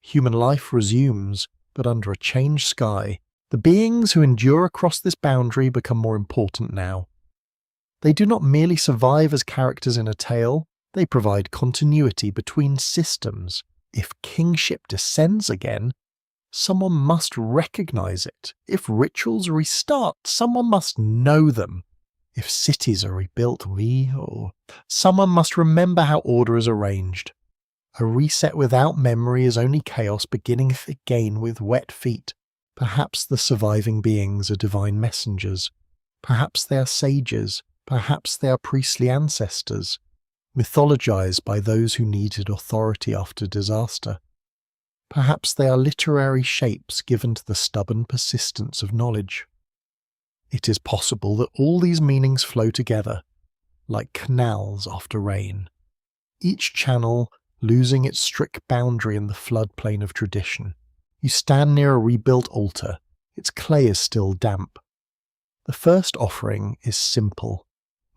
Human life resumes, but under a changed sky. The beings who endure across this boundary become more important now. They do not merely survive as characters in a tale, they provide continuity between systems. If kingship descends again, someone must recognize it. If rituals restart, someone must know them. If cities are rebuilt, someone must remember how order is arranged. A reset without memory is only chaos beginning again with wet feet. Perhaps the surviving beings are divine messengers. Perhaps they are sages. Perhaps they are priestly ancestors, mythologized by those who needed authority after disaster. Perhaps they are literary shapes given to the stubborn persistence of knowledge. It is possible that all these meanings flow together, like canals after rain, each channel losing its strict boundary in the floodplain of tradition. You stand near a rebuilt altar. Its clay is still damp. The first offering is simple,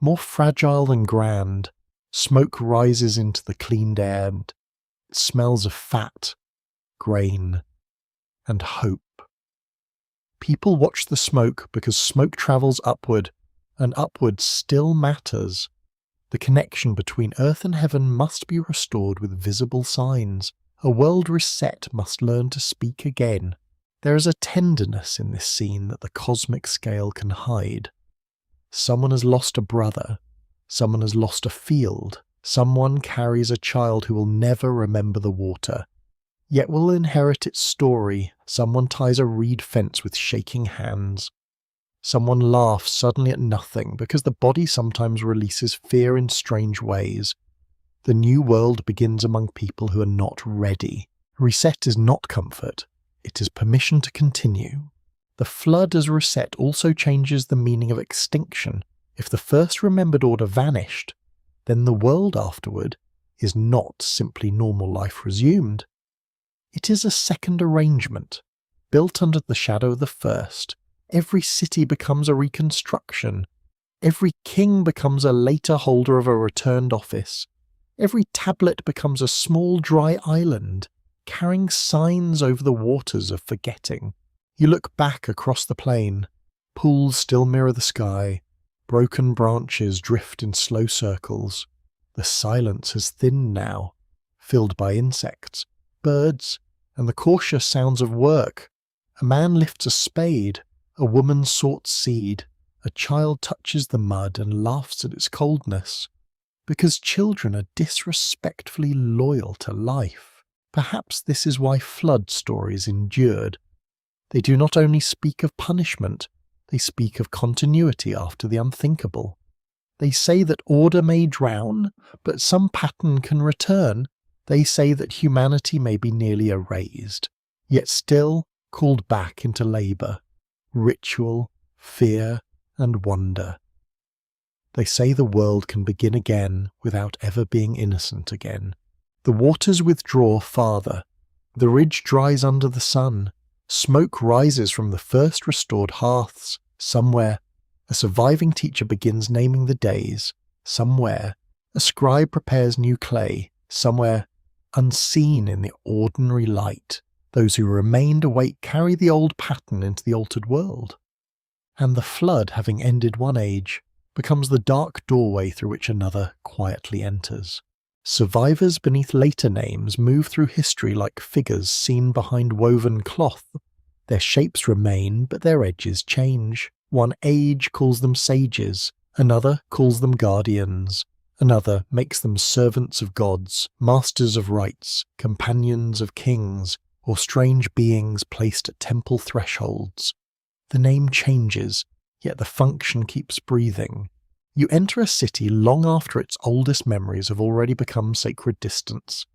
more fragile than grand. Smoke rises into the cleaned air, and it smells of fat, grain, and hope. People watch the smoke because smoke travels upward, and upward still matters. The connection between earth and heaven must be restored with visible signs. A world reset must learn to speak again. There is a tenderness in this scene that the cosmic scale can hide. Someone has lost a brother. Someone has lost a field. Someone carries a child who will never remember the water, yet will inherit its story. Someone ties a reed fence with shaking hands. Someone laughs suddenly at nothing because the body sometimes releases fear in strange ways. The new world begins among people who are not ready. Reset is not comfort. It is permission to continue. The flood as reset also changes the meaning of extinction. If the first remembered order vanished, then the world afterward is not simply normal life resumed. It is a second arrangement, built under the shadow of the first. Every city becomes a reconstruction. Every king becomes a later holder of a returned office. Every tablet becomes a small dry island, carrying signs over the waters of forgetting. You look back across the plain. Pools still mirror the sky. Broken branches drift in slow circles. The silence has thinned now, filled by insects, birds, and the cautious sounds of work. A man lifts a spade. A woman sorts seed. a child touches the mud and laughs at its coldness, because children are disrespectfully loyal to life. Perhaps this is why flood stories endured. They do not only speak of punishment, they speak of continuity after the unthinkable. They say that order may drown, but some pattern can return. They say that humanity may be nearly erased, yet still called back into labour, ritual, fear, and wonder. They say the world can begin again without ever being innocent again. The waters withdraw farther. The ridge dries under the sun. Smoke rises from the first restored hearths. Somewhere, a surviving teacher begins naming the days. Somewhere, a scribe prepares new clay. Somewhere, unseen in the ordinary light, those who remained awake carry the old pattern into the altered world. And the flood, having ended one age, becomes the dark doorway through which another quietly enters. Survivors beneath later names move through history like figures seen behind woven cloth. Their shapes remain, but their edges change. One age calls them sages, another calls them guardians, another makes them servants of gods, masters of rites, companions of kings, or strange beings placed at temple thresholds. The name changes, yet the function keeps breathing. You enter a city long after its oldest memories have already become sacred distance.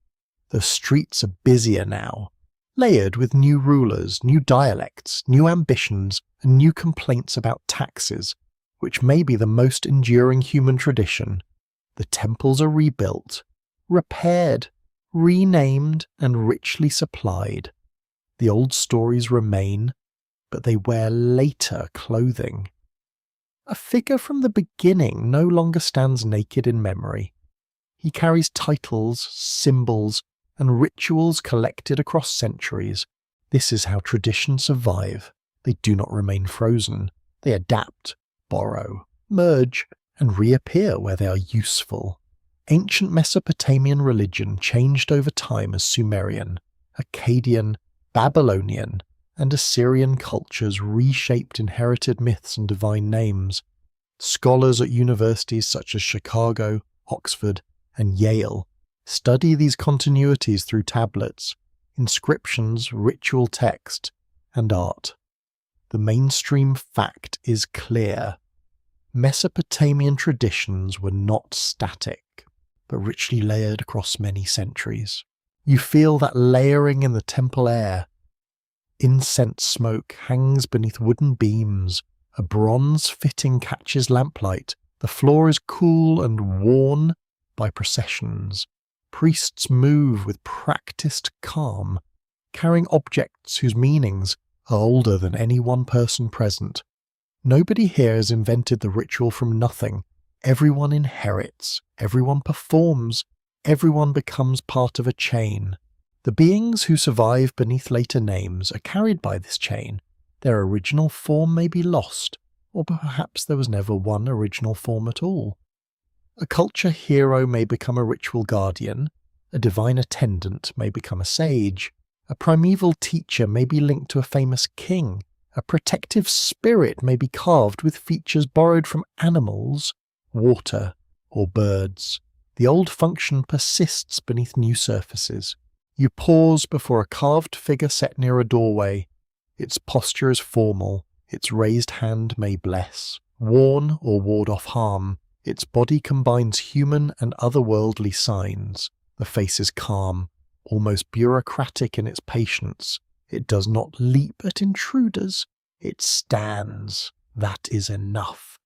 The streets are busier now, layered with new rulers, new dialects, new ambitions, and new complaints about taxes, which may be the most enduring human tradition. The temples are rebuilt, repaired, renamed, and richly supplied. The old stories remain, but they wear later clothing. A figure from the beginning no longer stands naked in memory. He carries titles, symbols, and rituals collected across centuries. This is how traditions survive. They do not remain frozen. They adapt, borrow, merge, and reappear where they are useful. Ancient Mesopotamian religion changed over time as Sumerian, Akkadian, Babylonian, and Assyrian cultures reshaped inherited myths and divine names. Scholars at universities such as Chicago, Oxford, and Yale study these continuities through tablets, inscriptions, ritual text, and art. The mainstream fact is clear. Mesopotamian traditions were not static, but richly layered across many centuries. You feel that layering in the temple air. Incense smoke hangs beneath wooden beams. A bronze fitting catches lamplight. The floor is cool and worn by processions. Priests move with practiced calm, carrying objects whose meanings are older than any one person present. Nobody here has invented the ritual from nothing. Everyone inherits, everyone performs, everyone becomes part of a chain. The beings who survive beneath later names are carried by this chain. Their original form may be lost, or perhaps there was never one original form at all. A culture hero may become a ritual guardian, a divine attendant may become a sage, a primeval teacher may be linked to a famous king, a protective spirit may be carved with features borrowed from animals, water, or birds. The old function persists beneath new surfaces. You pause before a carved figure set near a doorway. Its posture is formal, its raised hand may bless, warn or ward off harm. Its body combines human and otherworldly signs. The face is calm, almost bureaucratic in its patience. It does not leap at intruders. It stands. That is enough.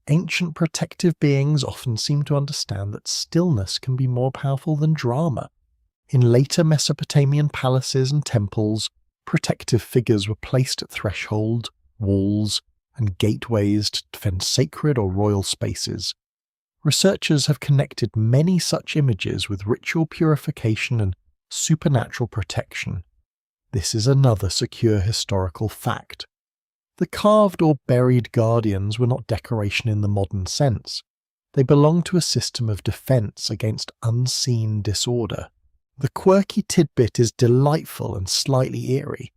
Ancient protective beings often seem to understand that stillness can be more powerful than drama. In later Mesopotamian palaces and temples, protective figures were placed at threshold, walls, and gateways to defend sacred or royal spaces. Researchers have connected many such images with ritual purification and supernatural protection. This is another secure historical fact. The carved or buried guardians were not decoration in the modern sense. They belonged to a system of defense against unseen disorder. The quirky tidbit is delightful and slightly eerie.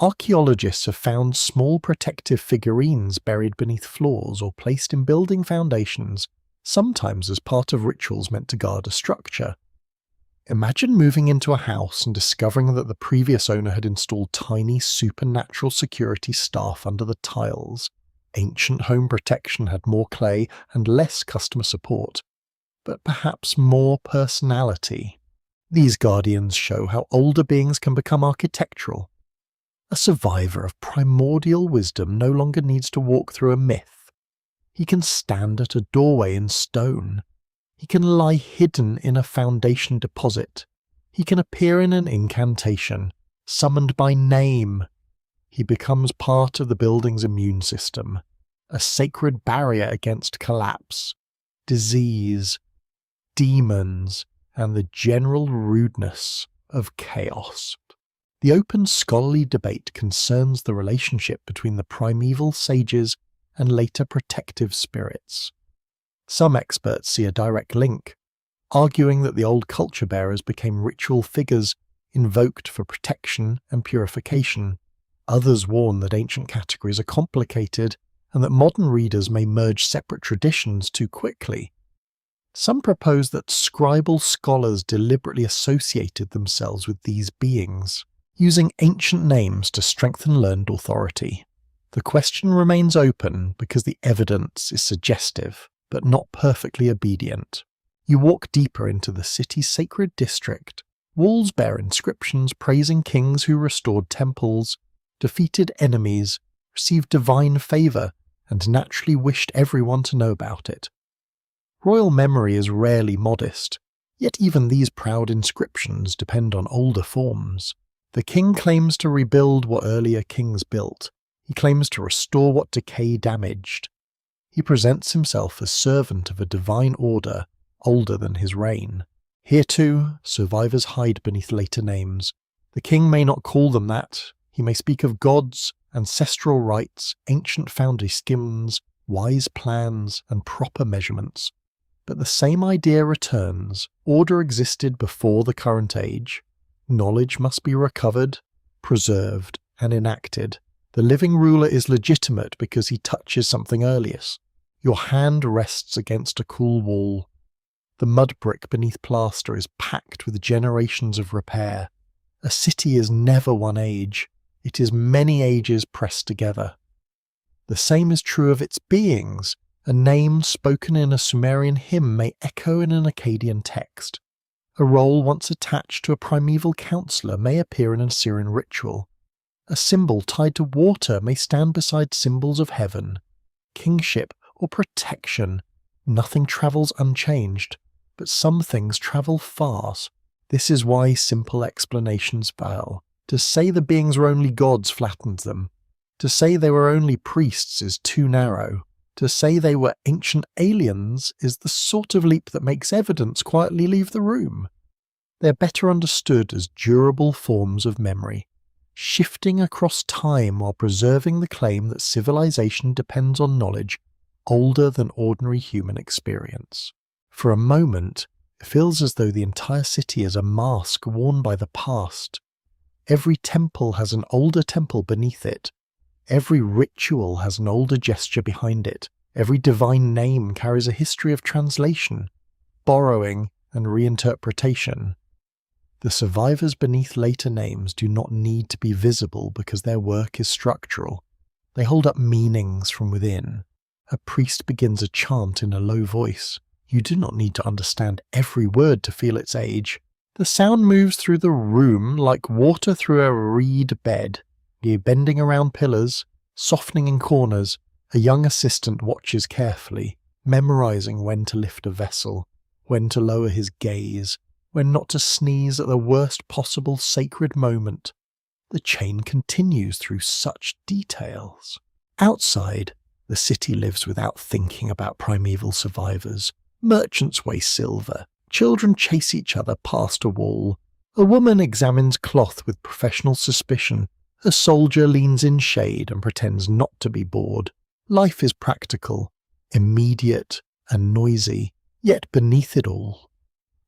Archaeologists have found small protective figurines buried beneath floors or placed in building foundations, sometimes as part of rituals meant to guard a structure. Imagine moving into a house and discovering that the previous owner had installed tiny supernatural security staff under the tiles. Ancient home protection had more clay and less customer support, but perhaps more personality. These guardians show how older beings can become architectural. A survivor of primordial wisdom no longer needs to walk through a myth. He can stand at a doorway in stone. He can lie hidden in a foundation deposit. He can appear in an incantation, summoned by name. He becomes part of the building's immune system, a sacred barrier against collapse, disease, demons, and the general rudeness of chaos. The open scholarly debate concerns the relationship between the primeval sages and later protective spirits. Some experts see a direct link, arguing that the old culture bearers became ritual figures invoked for protection and purification. Others warn that ancient categories are complicated and that modern readers may merge separate traditions too quickly. Some propose that scribal scholars deliberately associated themselves with these beings, using ancient names to strengthen learned authority. The question remains open because the evidence is suggestive, but not perfectly obedient. You walk deeper into the city's sacred district. Walls bear inscriptions praising kings who restored temples, defeated enemies, received divine favour, and naturally wished everyone to know about it. Royal memory is rarely modest, yet even these proud inscriptions depend on older forms. The king claims to rebuild what earlier kings built. He claims to restore what decay damaged. He presents himself as servant of a divine order older than his reign. Here too, survivors hide beneath later names. The king may not call them that. He may speak of gods, ancestral rites, ancient foundry schemes, wise plans, and proper measurements. But the same idea returns. Order existed before the current age. Knowledge must be recovered, preserved, and enacted. The living ruler is legitimate because he touches something earliest. Your hand rests against a cool wall. The mud brick beneath plaster is packed with generations of repair. A city is never one age. It is many ages pressed together. The same is true of its beings. A name spoken in a Sumerian hymn may echo in an Akkadian text. A role once attached to a primeval counselor may appear in an Assyrian ritual. A symbol tied to water may stand beside symbols of heaven, kingship, or protection. Nothing travels unchanged, but some things travel fast. This is why simple explanations fail. To say the beings were only gods flattens them. To say they were only priests is too narrow. To say they were ancient aliens is the sort of leap that makes evidence quietly leave the room. They're better understood as durable forms of memory, shifting across time while preserving the claim that civilization depends on knowledge older than ordinary human experience. For a moment, it feels as though the entire city is a mask worn by the past. Every temple has an older temple beneath it. Every ritual has an older gesture behind it. Every divine name carries a history of translation, borrowing, and reinterpretation. The survivors beneath later names do not need to be visible because their work is structural. They hold up meanings from within. A priest begins a chant in a low voice. You do not need to understand every word to feel its age. The sound moves through the room like water through a reed bed. You bending around pillars, softening in corners. A young assistant watches carefully, memorizing when to lift a vessel, when to lower his gaze, when not to sneeze at the worst possible sacred moment. The chain continues through such details. Outside, the city lives without thinking about primeval survivors. Merchants weigh silver. Children chase each other past a wall. A woman examines cloth with professional suspicion. A soldier leans in shade and pretends not to be bored. Life is practical, immediate, and noisy, yet beneath it all,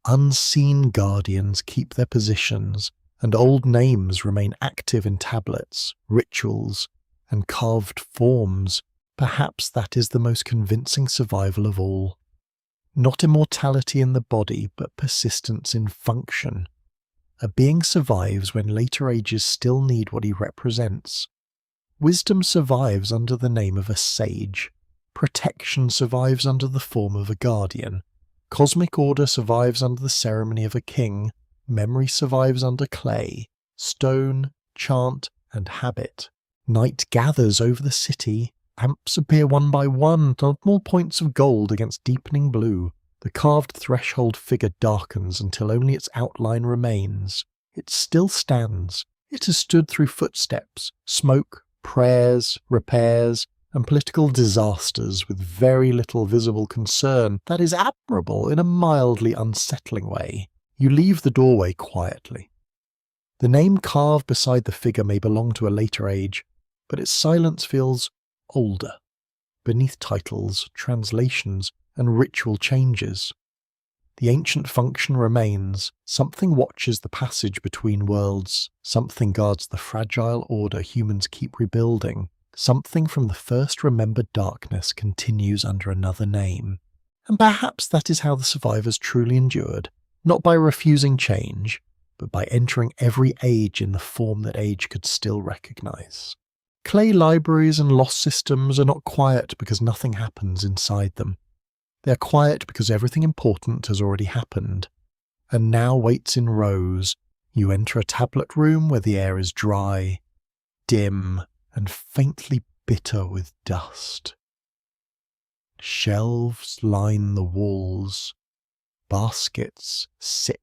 unseen guardians keep their positions and old names remain active in tablets, rituals, and carved forms. Perhaps that is the most convincing survival of all. Not immortality in the body, but persistence in function. A being survives when later ages still need what he represents. Wisdom survives under the name of a sage. Protection survives under the form of a guardian. Cosmic order survives under the ceremony of a king. Memory survives under clay, stone, chant, and habit. Night gathers over the city. Amps appear one by one, small points of gold against deepening blue. The carved threshold figure darkens until only its outline remains. It still stands. It has stood through footsteps, smoke, prayers, repairs, and political disasters with very little visible concern. That is admirable in a mildly unsettling way. You leave the doorway quietly. The name carved beside the figure may belong to a later age, but its silence feels older, beneath titles, translations, and ritual changes. The ancient function remains. Something watches the passage between worlds. Something guards the fragile order humans keep rebuilding. Something from the first remembered darkness continues under another name. And perhaps that is how the survivors truly endured, not by refusing change, but by entering every age in the form that age could still recognize. Clay libraries and lost systems are not quiet because nothing happens inside them. They are quiet because everything important has already happened, and now waits in rows. You enter a tablet room where the air is dry, dim, and faintly bitter with dust. Shelves line the walls. Baskets sit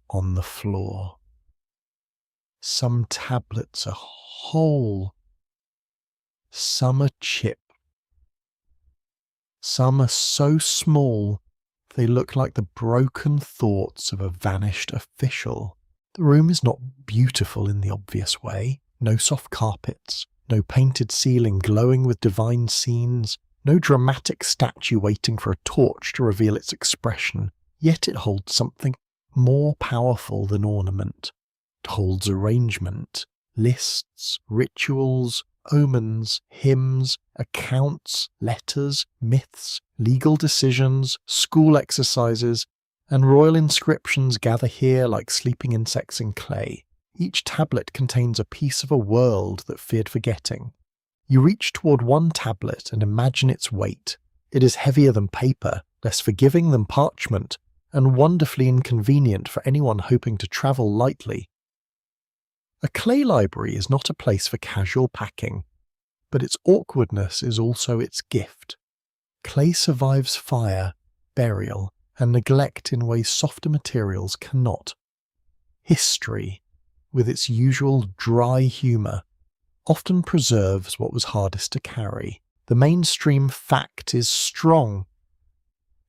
on the floor. Some tablets are whole. Some are chipped. Some are so small they look like the broken thoughts of a vanished official. The room is not beautiful in the obvious way. No soft carpets, no painted ceiling glowing with divine scenes, no dramatic statue waiting for a torch to reveal its expression. Yet it holds something more powerful than ornament. It holds arrangement, lists, rituals, omens, hymns, accounts, letters, myths, legal decisions, school exercises, and royal inscriptions gather here like sleeping insects in clay. Each tablet contains a piece of a world that feared forgetting. You reach toward one tablet and imagine its weight. It is heavier than paper, less forgiving than parchment, and wonderfully inconvenient for anyone hoping to travel lightly. A clay library is not a place for casual packing, but its awkwardness is also its gift. Clay survives fire, burial, and neglect in ways softer materials cannot. History, with its usual dry humour, often preserves what was hardest to carry. The mainstream fact is strong.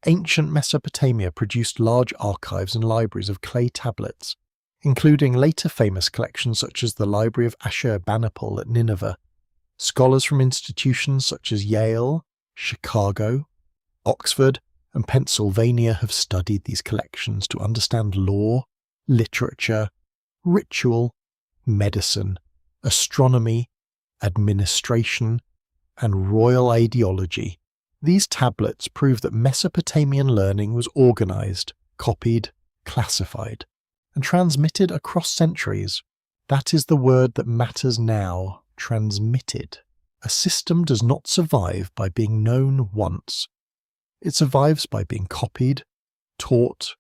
Ancient Mesopotamia produced large archives and libraries of clay tablets, including later famous collections such as the Library of Ashurbanipal at Nineveh. Scholars from institutions such as Yale, Chicago, Oxford, and Pennsylvania have studied these collections to understand law, literature, ritual, medicine, astronomy, administration, and royal ideology. These tablets prove that Mesopotamian learning was organized, copied, classified, and transmitted across centuries. That is the word that matters now, transmitted. A system does not survive by being known once. It survives by being copied, taught,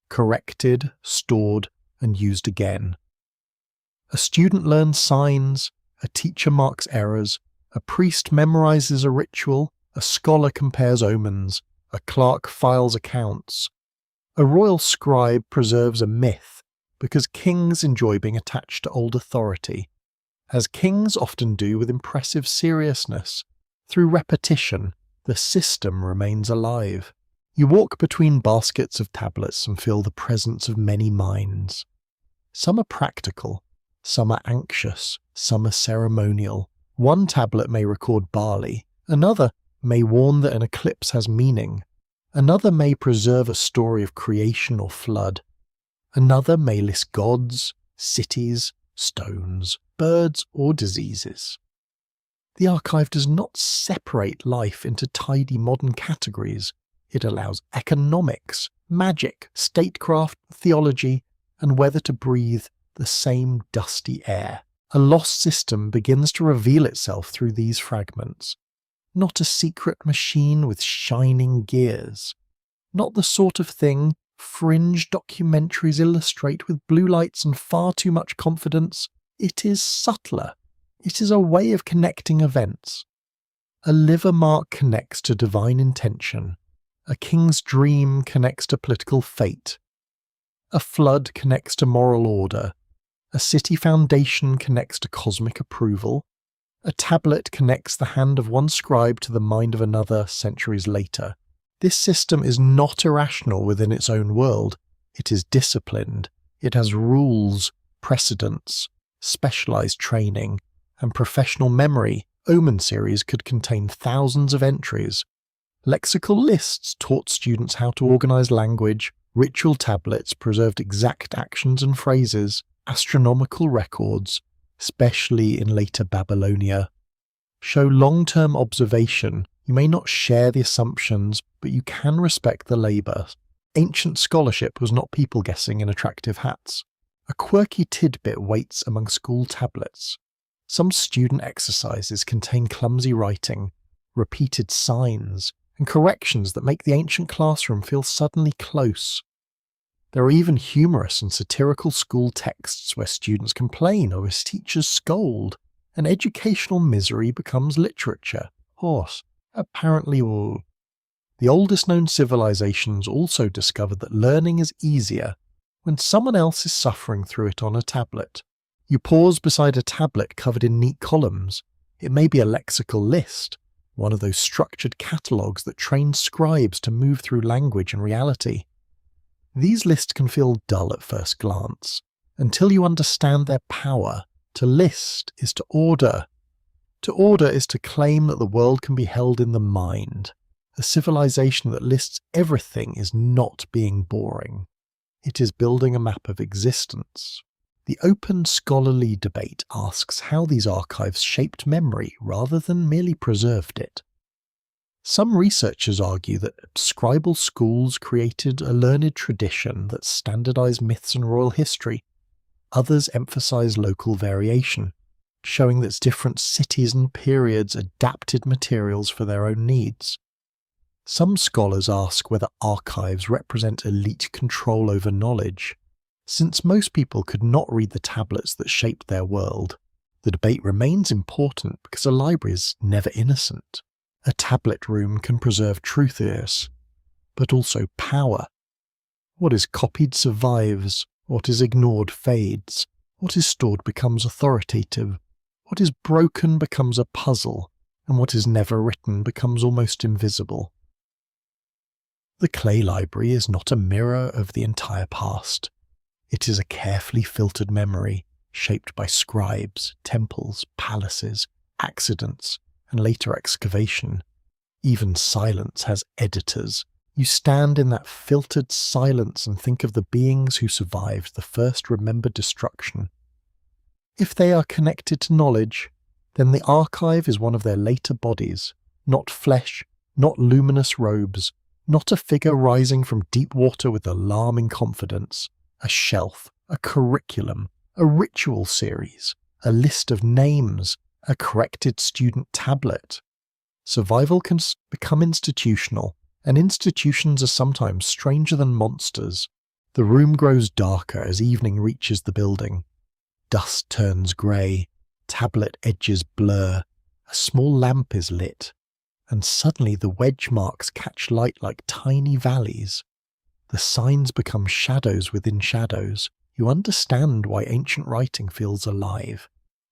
corrected, stored, and used again. A student learns signs, a teacher marks errors, a priest memorizes a ritual, a scholar compares omens, a clerk files accounts. A royal scribe preserves a myth because kings enjoy being attached to old authority, as kings often do with impressive seriousness. Through repetition, the system remains alive. You walk between baskets of tablets and feel the presence of many minds. Some are practical, some are anxious, some are ceremonial. One tablet may record barley, another may warn that an eclipse has meaning, another may preserve a story of creation or flood, another may list gods, cities, stones, birds, or diseases. The archive does not separate life into tidy modern categories. It allows economics, magic, statecraft, theology, and whether to breathe the same dusty air. A lost system begins to reveal itself through these fragments. Not a secret machine with shining gears. Not the sort of thing fringe documentaries illustrate with blue lights and far too much confidence. It is subtler. It is a way of connecting events. A liver mark connects to divine intention. A king's dream connects to political fate. A flood connects to moral order. A city foundation connects to cosmic approval. A tablet connects the hand of one scribe to the mind of another centuries later. This system is not irrational within its own world. It is disciplined. It has rules, precedents, specialized training, and professional memory. Omen series could contain thousands of entries. Lexical lists taught students how to organize language. Ritual tablets preserved exact actions and phrases. Astronomical records, especially in later Babylonia, show long-term observation. You may not share the assumptions, but you can respect the labour. Ancient scholarship was not people guessing in attractive hats. A quirky tidbit waits among school tablets. Some student exercises contain clumsy writing, repeated signs, and corrections that make the ancient classroom feel suddenly close. There are even humorous and satirical school texts where students complain or as teachers scold, and educational misery becomes literature. Horse, apparently all. The oldest known civilizations also discovered that learning is easier when someone else is suffering through it on a tablet. You pause beside a tablet covered in neat columns. It may be a lexical list, one of those structured catalogues that train scribes to move through language and reality. These lists can feel dull at first glance, until you understand their power. To list is to order. To order is to claim that the world can be held in the mind. A civilization that lists everything is not being boring. It is building a map of existence. The open scholarly debate asks how these archives shaped memory rather than merely preserved it. Some researchers argue that scribal schools created a learned tradition that standardized myths and royal history. Others emphasize local variation, showing that different cities and periods adapted materials for their own needs. Some scholars ask whether archives represent elite control over knowledge. Since most people could not read the tablets that shaped their world, the debate remains important because a library is never innocent. A tablet room can preserve truth ears, but also power. What is copied survives, what is ignored fades, what is stored becomes authoritative, what is broken becomes a puzzle, and what is never written becomes almost invisible. The clay library is not a mirror of the entire past. It is a carefully filtered memory, shaped by scribes, temples, palaces, accidents, and later excavation. Even silence has editors. You stand in that filtered silence and think of the beings who survived the first remembered destruction. If they are connected to knowledge, then the archive is one of their later bodies, not flesh, not luminous robes, not a figure rising from deep water with alarming confidence, a shelf, a curriculum, a ritual series, a list of names, a corrected student tablet. Survival can become institutional, and institutions are sometimes stranger than monsters. The room grows darker as evening reaches the building. Dust turns grey, tablet edges blur, a small lamp is lit, and suddenly the wedge marks catch light like tiny valleys. The signs become shadows within shadows. You understand why ancient writing feels alive.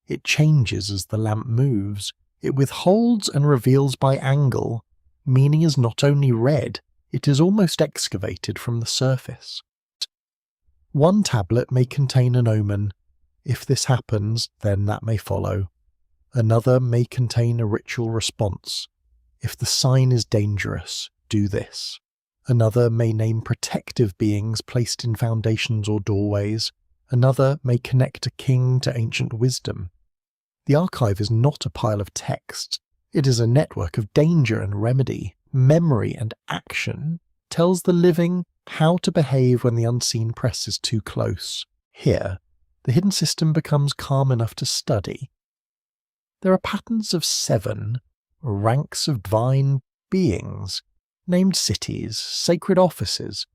It changes as the lamp moves. It withholds and reveals by angle. Meaning is not only read, it is almost excavated from the surface. One tablet may contain an omen. If this happens, then that may follow. Another may contain a ritual response. If the sign is dangerous, do this. Another may name protective beings placed in foundations or doorways. Another may connect a king to ancient wisdom. The archive is not a pile of text. It is a network of danger and remedy, memory and action. It tells the living how to behave when the unseen presses too close. Here, the hidden system becomes calm enough to study. There are patterns of 7, ranks of divine beings, named cities, sacred offices,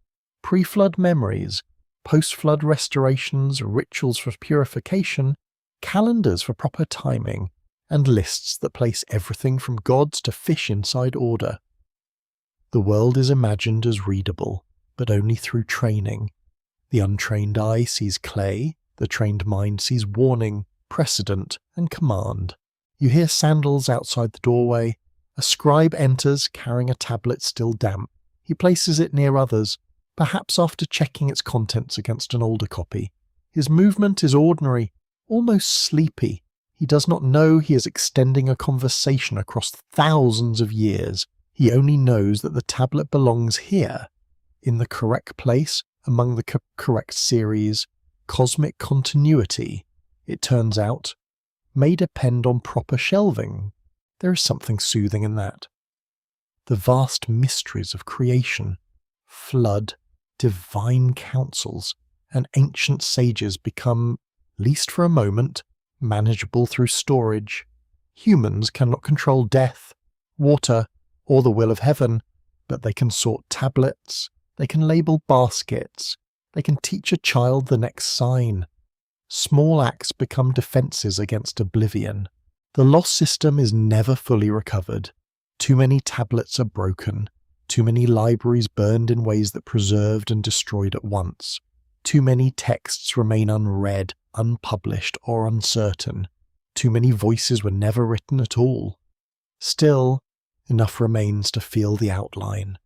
pre-flood memories, post-flood restorations, rituals for purification, calendars for proper timing, and lists that place everything from gods to fish inside order. The world is imagined as readable, but only through training. The untrained eye sees clay, the trained mind sees warning, precedent, and command. You hear sandals outside the doorway. A scribe enters carrying a tablet still damp. He places it near others, perhaps after checking its contents against an older copy. His movement is ordinary, almost sleepy. He does not know he is extending a conversation across thousands of years. He only knows that the tablet belongs here, in the correct place, among the correct series, cosmic continuity, it turns out, may depend on proper shelving. There is something soothing in that. The vast mysteries of creation, flood, divine councils, and ancient sages become, at least for a moment, manageable through storage. Humans cannot control death, water, or the will of heaven, but they can sort tablets, they can label baskets, they can teach a child the next sign. Small acts become defences against oblivion. The lost system is never fully recovered. Too many tablets are broken. Too many libraries burned in ways that preserved and destroyed at once. Too many texts remain unread, unpublished, or uncertain. Too many voices were never written at all. Still, enough remains to feel the outline.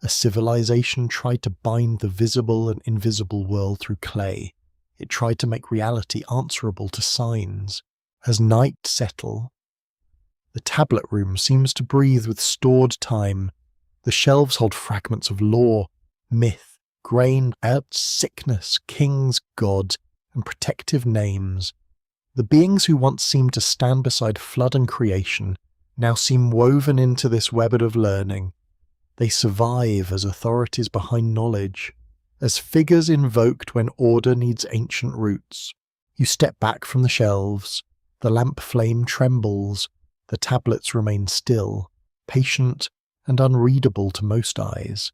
A civilization tried to bind the visible and invisible world through clay. It tried to make reality answerable to signs. As night settled, the tablet room seems to breathe with stored time. The shelves hold fragments of lore, myth, grain, sickness, kings, gods, and protective names. The beings who once seemed to stand beside flood and creation now seem woven into this web of learning. They survive as authorities behind knowledge, as figures invoked when order needs ancient roots. You step back from the shelves, the lamp flame trembles, the tablets remain still, patient and unreadable to most eyes.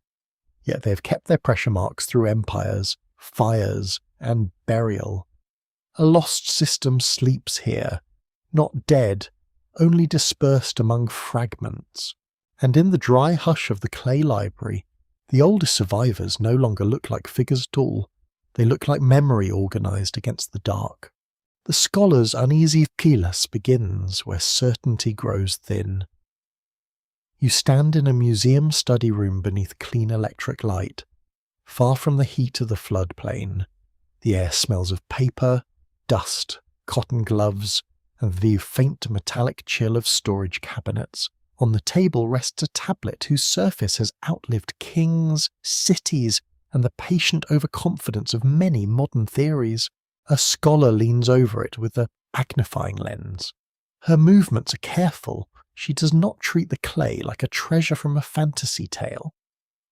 Yet they have kept their pressure marks through empires, fires, and burial. A lost system sleeps here, not dead, only dispersed among fragments. And in the dry hush of the clay library, the oldest survivors no longer look like figures at all. They look like memory organised against the dark. The scholar's uneasy kilas begins where certainty grows thin. You stand in a museum study room beneath clean electric light, far from the heat of the floodplain. The air smells of paper, dust, cotton gloves, and the faint metallic chill of storage cabinets. On the table rests a tablet whose surface has outlived kings, cities, and the patient overconfidence of many modern theories. A scholar leans over it with a magnifying lens. Her movements are careful. She does not treat the clay like a treasure from a fantasy tale,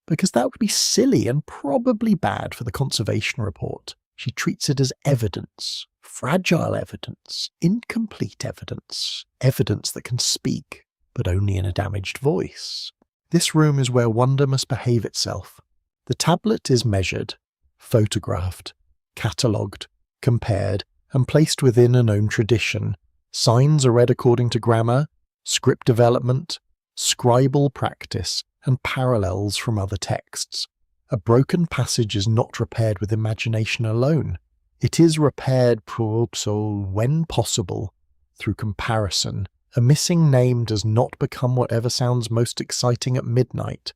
because that would be silly and probably bad for the conservation report. She treats it as evidence, fragile evidence, incomplete evidence, evidence that can speak, but only in a damaged voice. This room is where wonder must behave itself. The tablet is measured, photographed, catalogued, compared, and placed within a known tradition. Signs are read according to grammar, script development, scribal practice, and parallels from other texts. A broken passage is not repaired with imagination alone. It is repaired, when possible, through comparison. A missing name does not become whatever sounds most exciting at midnight.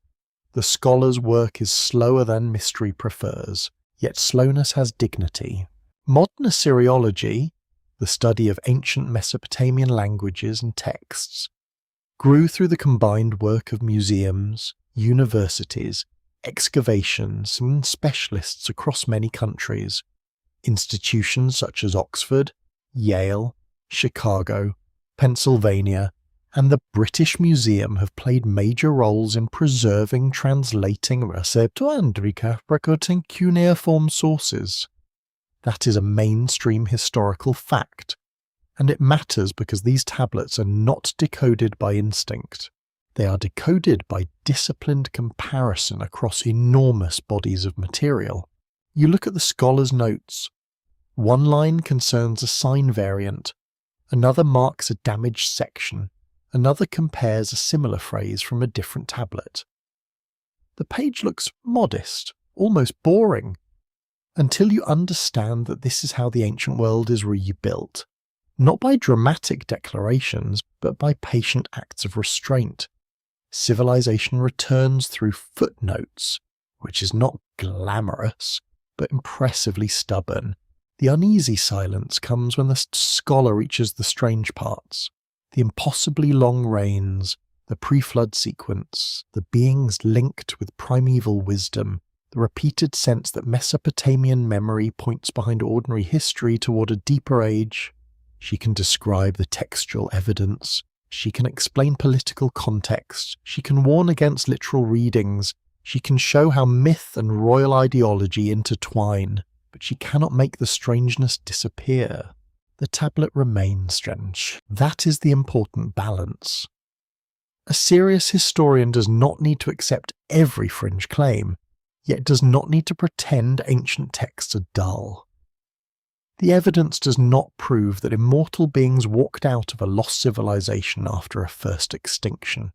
The scholar's work is slower than mystery prefers, yet slowness has dignity. Modern Assyriology, the study of ancient Mesopotamian languages and texts, grew through the combined work of museums, universities, excavations, and specialists across many countries. Institutions such as Oxford, Yale, Chicago, Pennsylvania, and the British Museum have played major roles in preserving, translating, reconstructing cuneiform sources. That is a mainstream historical fact, and it matters because these tablets are not decoded by instinct. They are decoded by disciplined comparison across enormous bodies of material. You look at the scholar's notes. One line concerns a sign variant, another marks a damaged section, another compares a similar phrase from a different tablet. The page looks modest, almost boring, until you understand that this is how the ancient world is rebuilt, not by dramatic declarations, but by patient acts of restraint. Civilization returns through footnotes, which is not glamorous, but impressively stubborn. The uneasy silence comes when the scholar reaches the strange parts. The impossibly long rains, the pre-flood sequence, the beings linked with primeval wisdom, the repeated sense that Mesopotamian memory points behind ordinary history toward a deeper age. She can describe the textual evidence. She can explain political context. She can warn against literal readings. She can show how myth and royal ideology intertwine, but she cannot make the strangeness disappear. The tablet remains strange. That is the important balance. A serious historian does not need to accept every fringe claim, yet does not need to pretend ancient texts are dull. The evidence does not prove that immortal beings walked out of a lost civilization after a first extinction.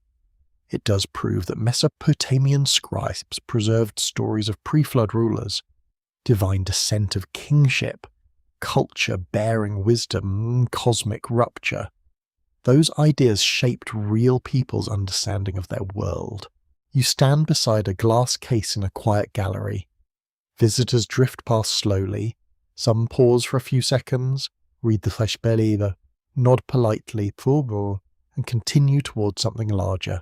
It does prove that Mesopotamian scribes preserved stories of pre-flood rulers, divine descent of kingship, culture bearing wisdom, cosmic rupture. Those ideas shaped real people's understanding of their world. You stand beside a glass case in a quiet gallery. Visitors drift past slowly. Some pause for a few seconds, read the Flashbelly, nod politely, and continue towards something larger.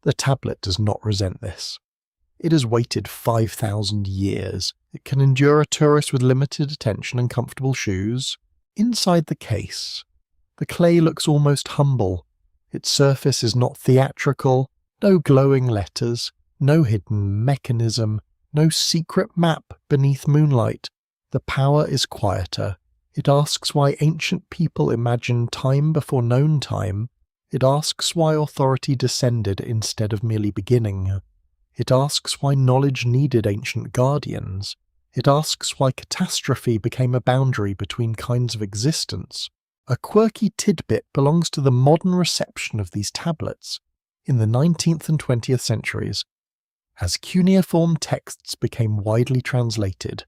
The tablet does not resent this. It has waited 5,000 years. It can endure a tourist with limited attention and comfortable shoes. Inside the case, the clay looks almost humble. Its surface is not theatrical, no glowing letters, no hidden mechanism, no secret map beneath moonlight. The power is quieter. It asks why ancient people imagined time before known time. It asks why authority descended instead of merely beginning. It asks why knowledge needed ancient guardians. It asks why catastrophe became a boundary between kinds of existence. A quirky tidbit belongs to the modern reception of these tablets in the 19th and 20th centuries. As cuneiform texts became widely translated,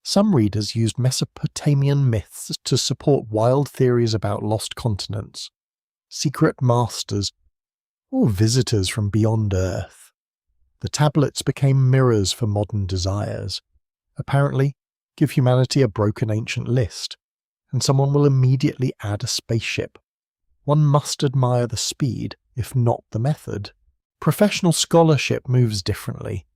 some readers used Mesopotamian myths to support wild theories about lost continents, secret masters, or visitors from beyond Earth. The tablets became mirrors for modern desires. Apparently, give humanity a broken ancient list, and someone will immediately add a spaceship. One must admire the speed, if not the method. Professional scholarship moves differently.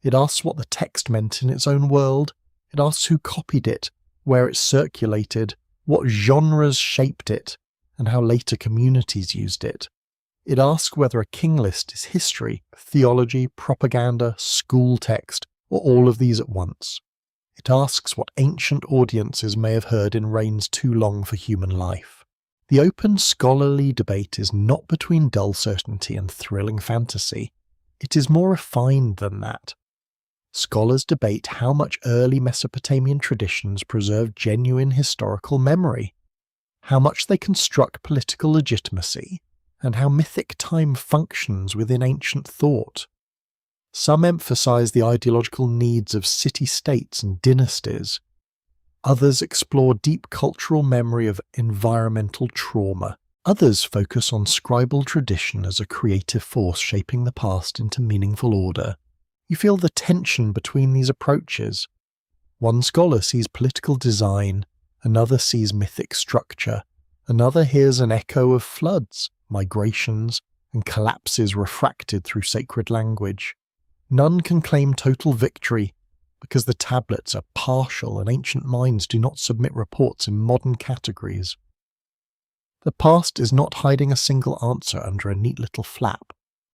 It asks what the text meant in its own world. It asks who copied it, where it circulated, what genres shaped it, and how later communities used it. It asks whether a king list is history, theology, propaganda, school text, or all of these at once. It asks what ancient audiences may have heard in reigns too long for human life. The open scholarly debate is not between dull certainty and thrilling fantasy. It is more refined than that. Scholars debate how much early Mesopotamian traditions preserve genuine historical memory, how much they construct political legitimacy, and how mythic time functions within ancient thought. Some emphasize the ideological needs of city-states and dynasties. Others explore deep cultural memory of environmental trauma. Others focus on scribal tradition as a creative force shaping the past into meaningful order. You feel the tension between these approaches. One scholar sees political design, another sees mythic structure, another hears an echo of floods, migrations, and collapses refracted through sacred language. None can claim total victory, because the tablets are partial and ancient minds do not submit reports in modern categories. The past is not hiding a single answer under a neat little flap.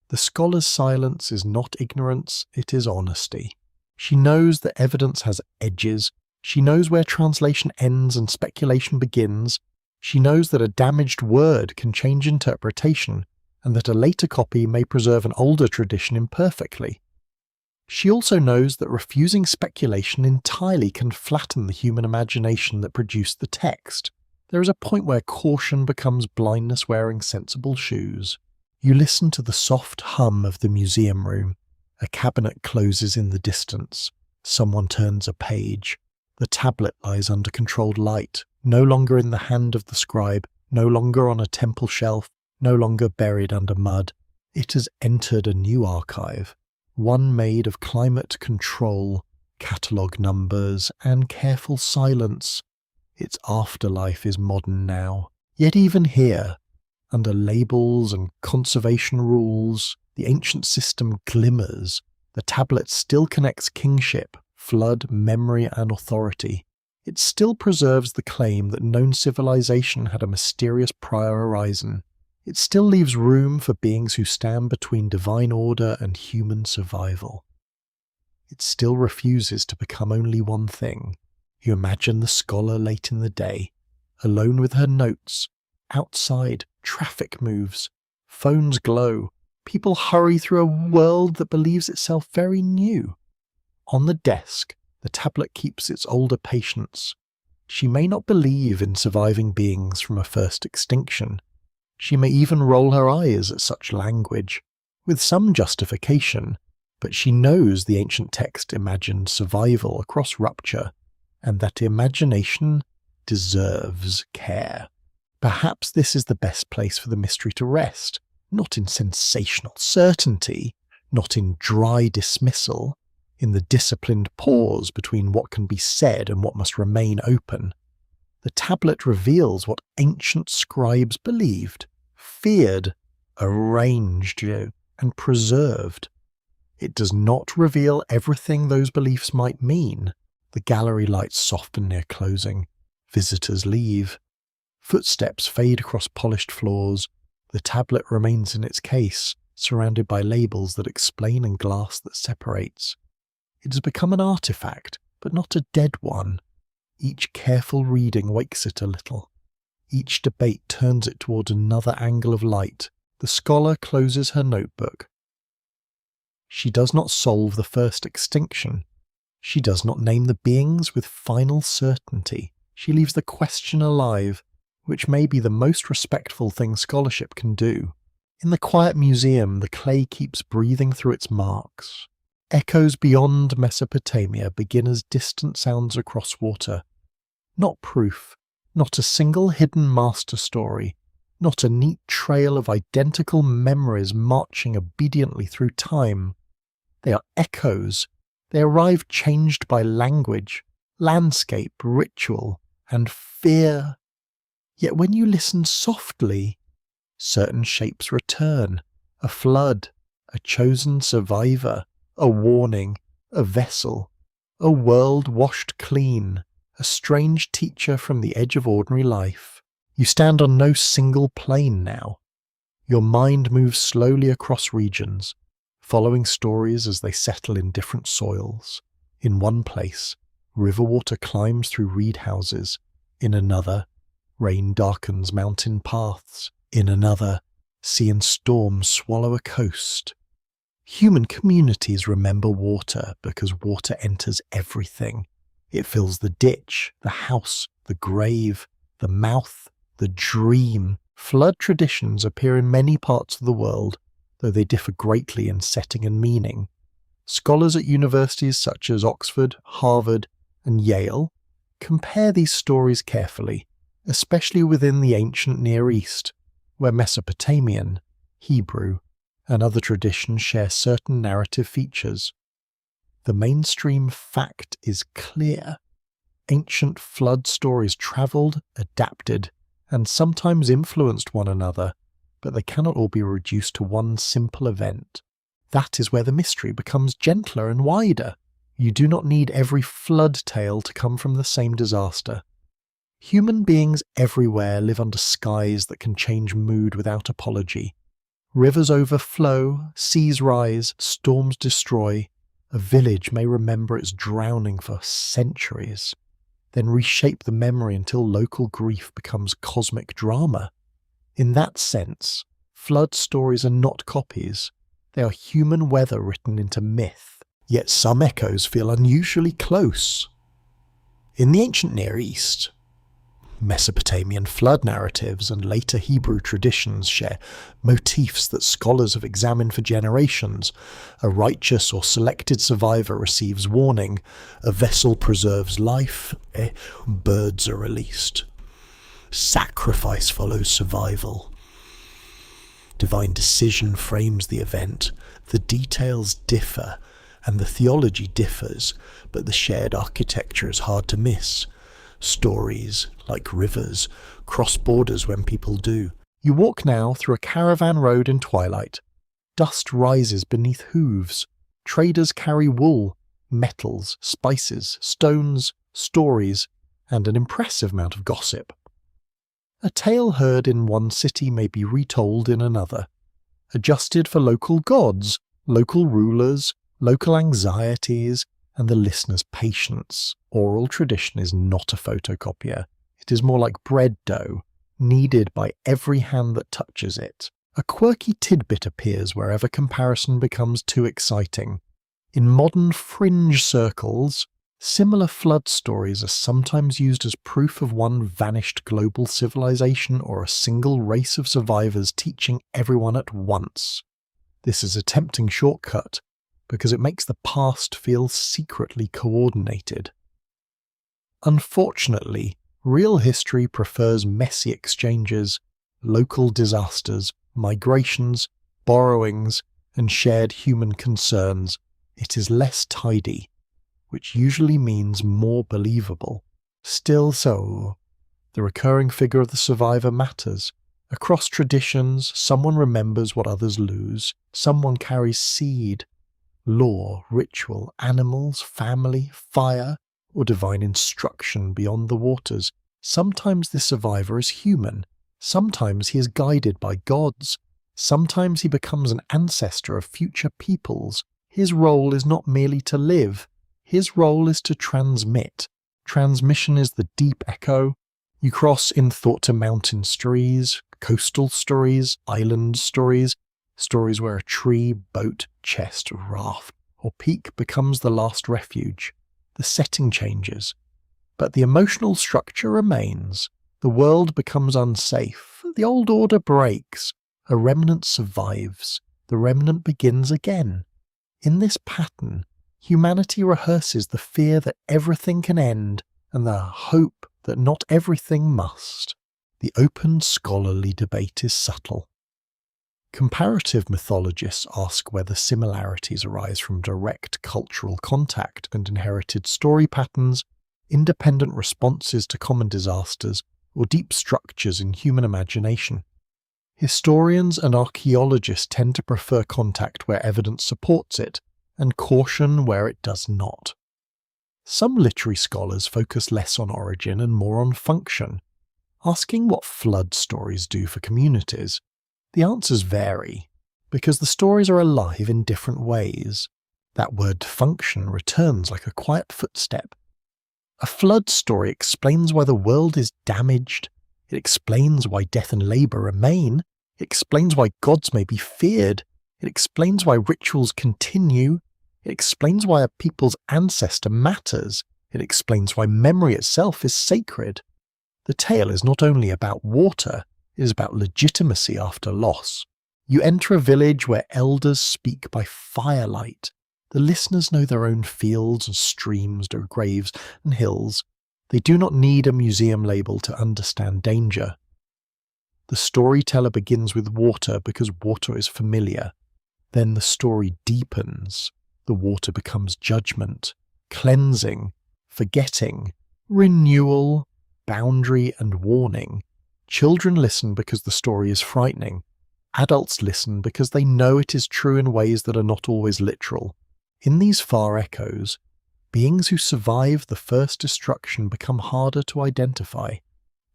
The scholar's silence is not ignorance, it is honesty. She knows that evidence has edges. She knows where translation ends and speculation begins. She knows that a damaged word can change interpretation, and that a later copy may preserve an older tradition imperfectly. She also knows that refusing speculation entirely can flatten the human imagination that produced the text. There is a point where caution becomes blindness wearing sensible shoes. You listen to the soft hum of the museum room. A cabinet closes in the distance. Someone turns a page. The tablet lies under controlled light, no longer in the hand of the scribe, no longer on a temple shelf, no longer buried under mud. It has entered a new archive, one made of climate control, catalogue numbers, and careful silence. Its afterlife is modern now. Yet even here, under labels and conservation rules, the ancient system glimmers. The tablet still connects kingship, flood, memory, and authority. It still preserves the claim that known civilization had a mysterious prior horizon. It still leaves room for beings who stand between divine order and human survival. It still refuses to become only one thing. You imagine the scholar late in the day, alone with her notes. Outside, traffic moves, phones glow, people hurry through a world that believes itself very new. On the desk, the tablet keeps its older patience. She may not believe in surviving beings from a first extinction. She may even roll her eyes at such language, with some justification, but she knows the ancient text imagined survival across rupture, and that imagination deserves care. Perhaps this is the best place for the mystery to rest, not in sensational certainty, not in dry dismissal, in the disciplined pause between what can be said and what must remain open. The tablet reveals what ancient scribes believed, feared, arranged, and preserved. It does not reveal everything those beliefs might mean. The gallery lights soften near closing. Visitors leave. Footsteps fade across polished floors. The tablet remains in its case, surrounded by labels that explain and glass that separates. It has become an artifact, but not a dead one. Each careful reading wakes it a little. Each debate turns it toward another angle of light. The scholar closes her notebook. She does not solve the first extinction. She does not name the beings with final certainty. She leaves the question alive, which may be the most respectful thing scholarship can do. In the quiet museum, the clay keeps breathing through its marks. Echoes beyond Mesopotamia begin as distant sounds across water. Not proof, not a single hidden master story, not a neat trail of identical memories marching obediently through time. They are echoes. They arrive changed by language, landscape, ritual, and fear. Yet when you listen softly, certain shapes return. A flood, a chosen survivor, a warning, a vessel, a world washed clean, a strange teacher from the edge of ordinary life. You stand on no single plane now. Your mind moves slowly across regions, following stories as they settle in different soils. In one place, river water climbs through reed houses. In another, rain darkens mountain paths. In another, sea and storm swallow a coast. Human communities remember water because water enters everything. It fills the ditch, the house, the grave, the mouth, the dream. Flood traditions appear in many parts of the world, though they differ greatly in setting and meaning. Scholars at universities such as Oxford, Harvard, and Yale compare these stories carefully, especially within the ancient Near East, where Mesopotamian, Hebrew, and other traditions share certain narrative features. The mainstream fact is clear. Ancient flood stories travelled, adapted, and sometimes influenced one another, but they cannot all be reduced to one simple event. That is where the mystery becomes gentler and wider. You do not need every flood tale to come from the same disaster. Human beings everywhere live under skies that can change mood without apology. Rivers overflow, seas rise, storms destroy. A village may remember its drowning for centuries, then reshape the memory until local grief becomes cosmic drama. In that sense, flood stories are not copies. They are human weather written into myth, yet some echoes feel unusually close. In the ancient Near East, Mesopotamian flood narratives and later Hebrew traditions share motifs that scholars have examined for generations. A righteous or selected survivor receives warning, a vessel preserves life, birds are released. Sacrifice follows survival. Divine decision frames the event. The details differ, and the theology differs, but the shared architecture is hard to miss. Stories, like rivers, cross borders when people do. You walk now through a caravan road in twilight. Dust rises beneath hooves. Traders carry wool, metals, spices, stones, stories, and an impressive amount of gossip. A tale heard in one city may be retold in another, adjusted for local gods, local rulers, local anxieties, and the listener's patience. Oral tradition is not a photocopier. It is more like bread dough, kneaded by every hand that touches it. A quirky tidbit appears wherever comparison becomes too exciting. In modern fringe circles, similar flood stories are sometimes used as proof of one vanished global civilization or a single race of survivors teaching everyone at once. This is a tempting shortcut, because it makes the past feel secretly coordinated. Unfortunately, real history prefers messy exchanges, local disasters, migrations, borrowings, and shared human concerns. It is less tidy, which usually means more believable. Still so, the recurring figure of the survivor matters. Across traditions, someone remembers what others lose. Someone carries seed, law, ritual, animals, family, fire, or divine instruction beyond the waters. Sometimes this survivor is human. Sometimes he is guided by gods. Sometimes he becomes an ancestor of future peoples. His role is not merely to live. His role is to transmit. Transmission is the deep echo. You cross in thought to mountain stories, coastal stories, island stories, stories where a tree, boat, chest, raft, or peak becomes the last refuge. The setting changes, but the emotional structure remains. The world becomes unsafe. The old order breaks. A remnant survives. The remnant begins again. In this pattern, humanity rehearses the fear that everything can end and the hope that not everything must. The open scholarly debate is subtle. Comparative mythologists ask whether similarities arise from direct cultural contact and inherited story patterns, independent responses to common disasters, or deep structures in human imagination. Historians and archaeologists tend to prefer contact where evidence supports it, and caution where it does not. Some literary scholars focus less on origin and more on function, asking what flood stories do for communities. The answers vary, because the stories are alive in different ways. That word function returns like a quiet footstep. A flood story explains why the world is damaged. It explains why death and labour remain. It explains why gods may be feared. It explains why rituals continue. It explains why a people's ancestor matters. It explains why memory itself is sacred. The tale is not only about water, it is about legitimacy after loss. You enter a village where elders speak by firelight. The listeners know their own fields and streams, their graves and hills. They do not need a museum label to understand danger. The storyteller begins with water because water is familiar. Then the story deepens. The water becomes judgment, cleansing, forgetting, renewal, boundary, and warning. Children listen because the story is frightening. Adults listen because they know it is true in ways that are not always literal. In these far echoes, Beings who survive the first destruction become harder to identify.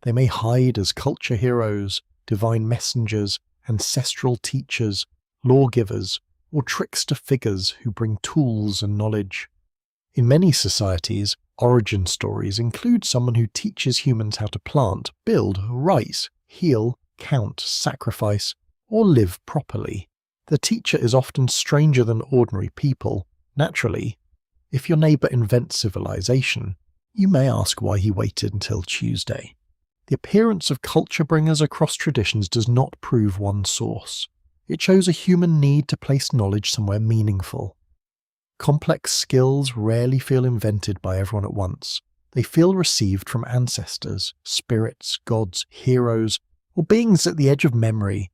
They may hide as culture heroes, divine messengers, ancestral teachers, lawgivers, or trickster figures who bring tools and knowledge. In many societies, origin stories include someone who teaches humans how to plant, build, write, heal, count, sacrifice, or live properly. The teacher is often stranger than ordinary people. Naturally, if your neighbour invents civilization, you may ask why he waited until Tuesday. The appearance of culture bringers across traditions does not prove one source. It shows a human need to place knowledge somewhere meaningful. Complex skills rarely feel invented by everyone at once. They feel received from ancestors, spirits, gods, heroes, or beings at the edge of memory.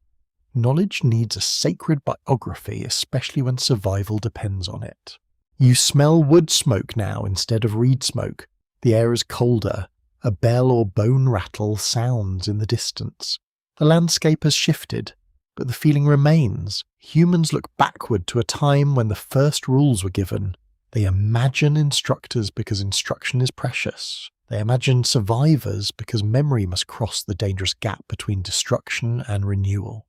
Knowledge needs a sacred biography, especially when survival depends on it. You smell wood smoke now instead of reed smoke. The air is colder. A bell or bone rattle sounds in the distance. The landscape has shifted, but the feeling remains. Humans look backward to a time when the first rules were given. They imagine instructors because instruction is precious. They imagine survivors because memory must cross the dangerous gap between destruction and renewal.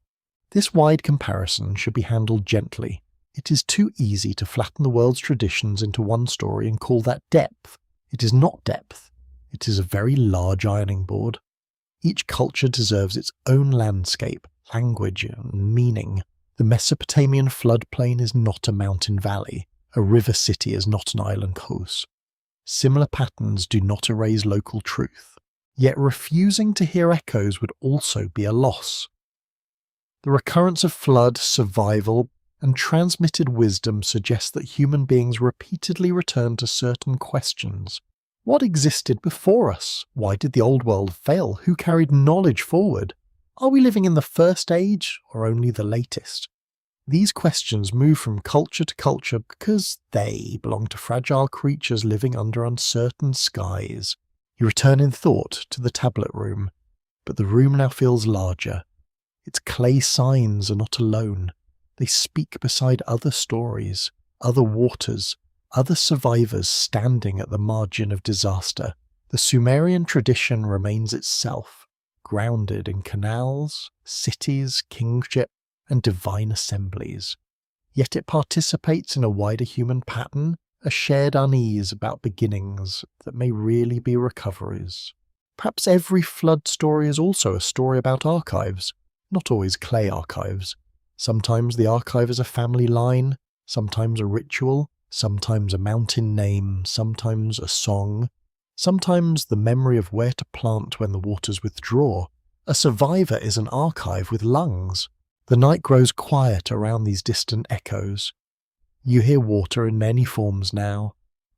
This wide comparison should be handled gently. It is too easy to flatten the world's traditions into one story and call that depth. It is not depth. It is a very large ironing board. Each culture deserves its own landscape, language, and meaning. The Mesopotamian floodplain is not a mountain valley. A river city is not an island coast. Similar patterns do not erase local truth. Yet refusing to hear echoes would also be a loss. The recurrence of flood, survival, and transmitted wisdom suggests that human beings repeatedly return to certain questions. What existed before us? Why did the old world fail? Who carried knowledge forward? Are we living in the first age or only the latest? These questions move from culture to culture because they belong to fragile creatures living under uncertain skies. You return in thought to the tablet room, but the room now feels larger. Its clay signs are not alone. They speak beside other stories, other waters, other survivors standing at the margin of disaster. The Sumerian tradition remains itself, grounded in canals, cities, kingship, and divine assemblies. Yet it participates in a wider human pattern, a shared unease about beginnings that may really be recoveries. Perhaps every flood story is also a story about archives, not always clay archives. Sometimes the archive is a family line, sometimes a ritual, sometimes a mountain name, sometimes a song, sometimes the memory of where to plant when the waters withdraw. A survivor is an archive with lungs. The night grows quiet around these distant echoes. You hear water in many forms now.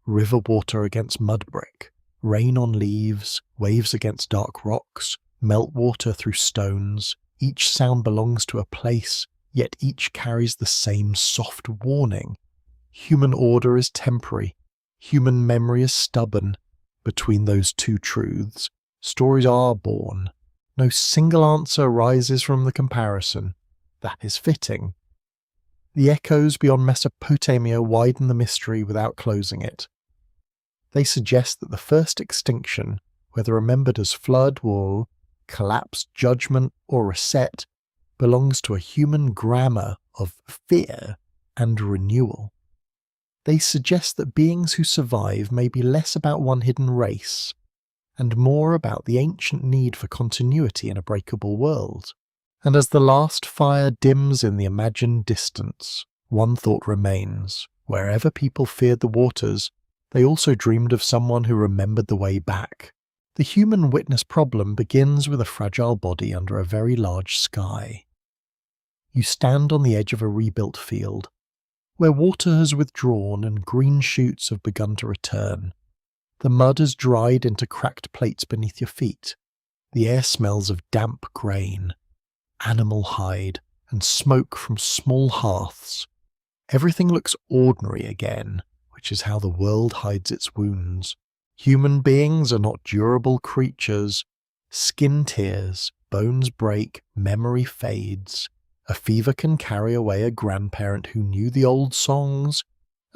River water against mud brick, rain on leaves, waves against dark rocks, meltwater through stones. Each sound belongs to a place, yet each carries the same soft warning. Human order is temporary. Human memory is stubborn. Between those two truths, stories are born. No single answer arises from the comparison. That is fitting. The echoes beyond Mesopotamia widen the mystery without closing it. They suggest that the first extinction, whether remembered as flood, war, collapse, judgment, or reset, belongs to a human grammar of fear and renewal. They suggest that beings who survive may be less about one hidden race, and more about the ancient need for continuity in a breakable world. And as the last fire dims in the imagined distance, one thought remains. Wherever people feared the waters, they also dreamed of someone who remembered the way back. The human witness problem begins with a fragile body under a very large sky. You stand on the edge of a rebuilt field, where water has withdrawn and green shoots have begun to return. The mud has dried into cracked plates beneath your feet. The air smells of damp grain, animal hide, and smoke from small hearths. Everything looks ordinary again, which is how the world hides its wounds. Human beings are not durable creatures. Skin tears, bones break, memory fades. A fever can carry away a grandparent who knew the old songs.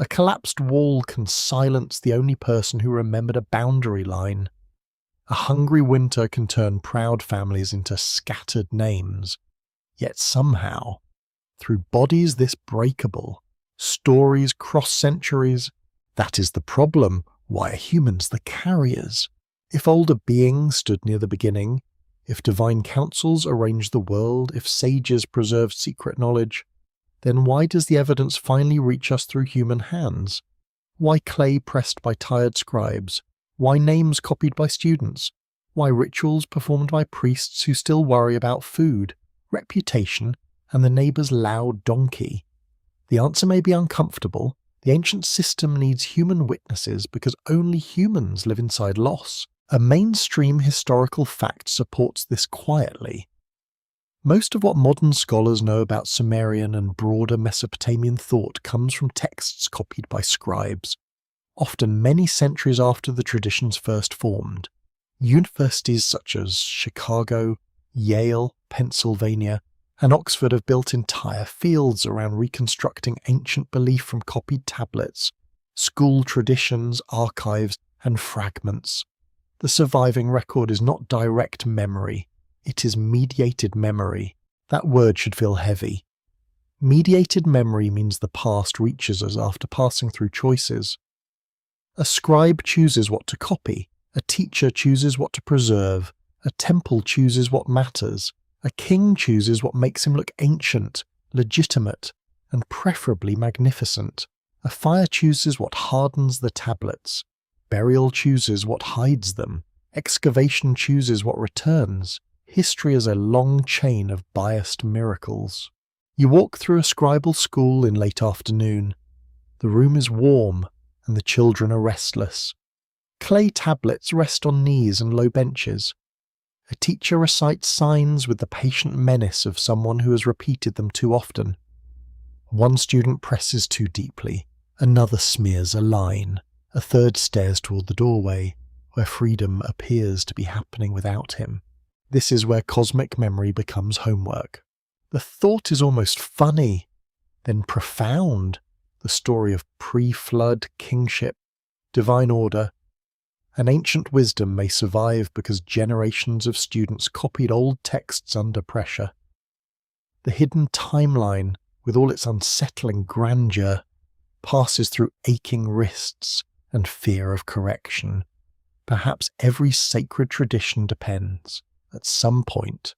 A collapsed wall can silence the only person who remembered a boundary line. A hungry winter can turn proud families into scattered names. Yet somehow, through bodies this breakable, stories cross centuries. That is the problem. Why are humans the carriers? If older beings stood near the beginning, if divine councils arranged the world, if sages preserved secret knowledge, then why does the evidence finally reach us through human hands? Why clay pressed by tired scribes? Why names copied by students? Why rituals performed by priests who still worry about food, reputation, and the neighbour's loud donkey? The answer may be uncomfortable. The ancient system needs human witnesses because only humans live inside loss. A mainstream historical fact supports this quietly. Most of what modern scholars know about Sumerian and broader Mesopotamian thought comes from texts copied by scribes, often many centuries after the traditions first formed. Universities such as Chicago, Yale, Pennsylvania, and Oxford have built entire fields around reconstructing ancient belief from copied tablets, school traditions, archives, and fragments. The surviving record is not direct memory, it is mediated memory. That word should feel heavy. Mediated memory means the past reaches us after passing through choices. A scribe chooses what to copy, a teacher chooses what to preserve, a temple chooses what matters, a king chooses what makes him look ancient, legitimate, and preferably magnificent. A fire chooses what hardens the tablets. Burial chooses what hides them. Excavation chooses what returns. History is a long chain of biased miracles. You walk through a scribal school in late afternoon. The room is warm, and the children are restless. Clay tablets rest on knees and low benches. A teacher recites signs with the patient menace of someone who has repeated them too often. One student presses too deeply, another smears a line, a third stares toward the doorway, where freedom appears to be happening without him. This is where cosmic memory becomes homework. The thought is almost funny, then profound. The story of pre-flood kingship, divine order, and ancient wisdom may survive because generations of students copied old texts under pressure. The hidden timeline, with all its unsettling grandeur, passes through aching wrists and fear of correction. Perhaps every sacred tradition depends, at some point,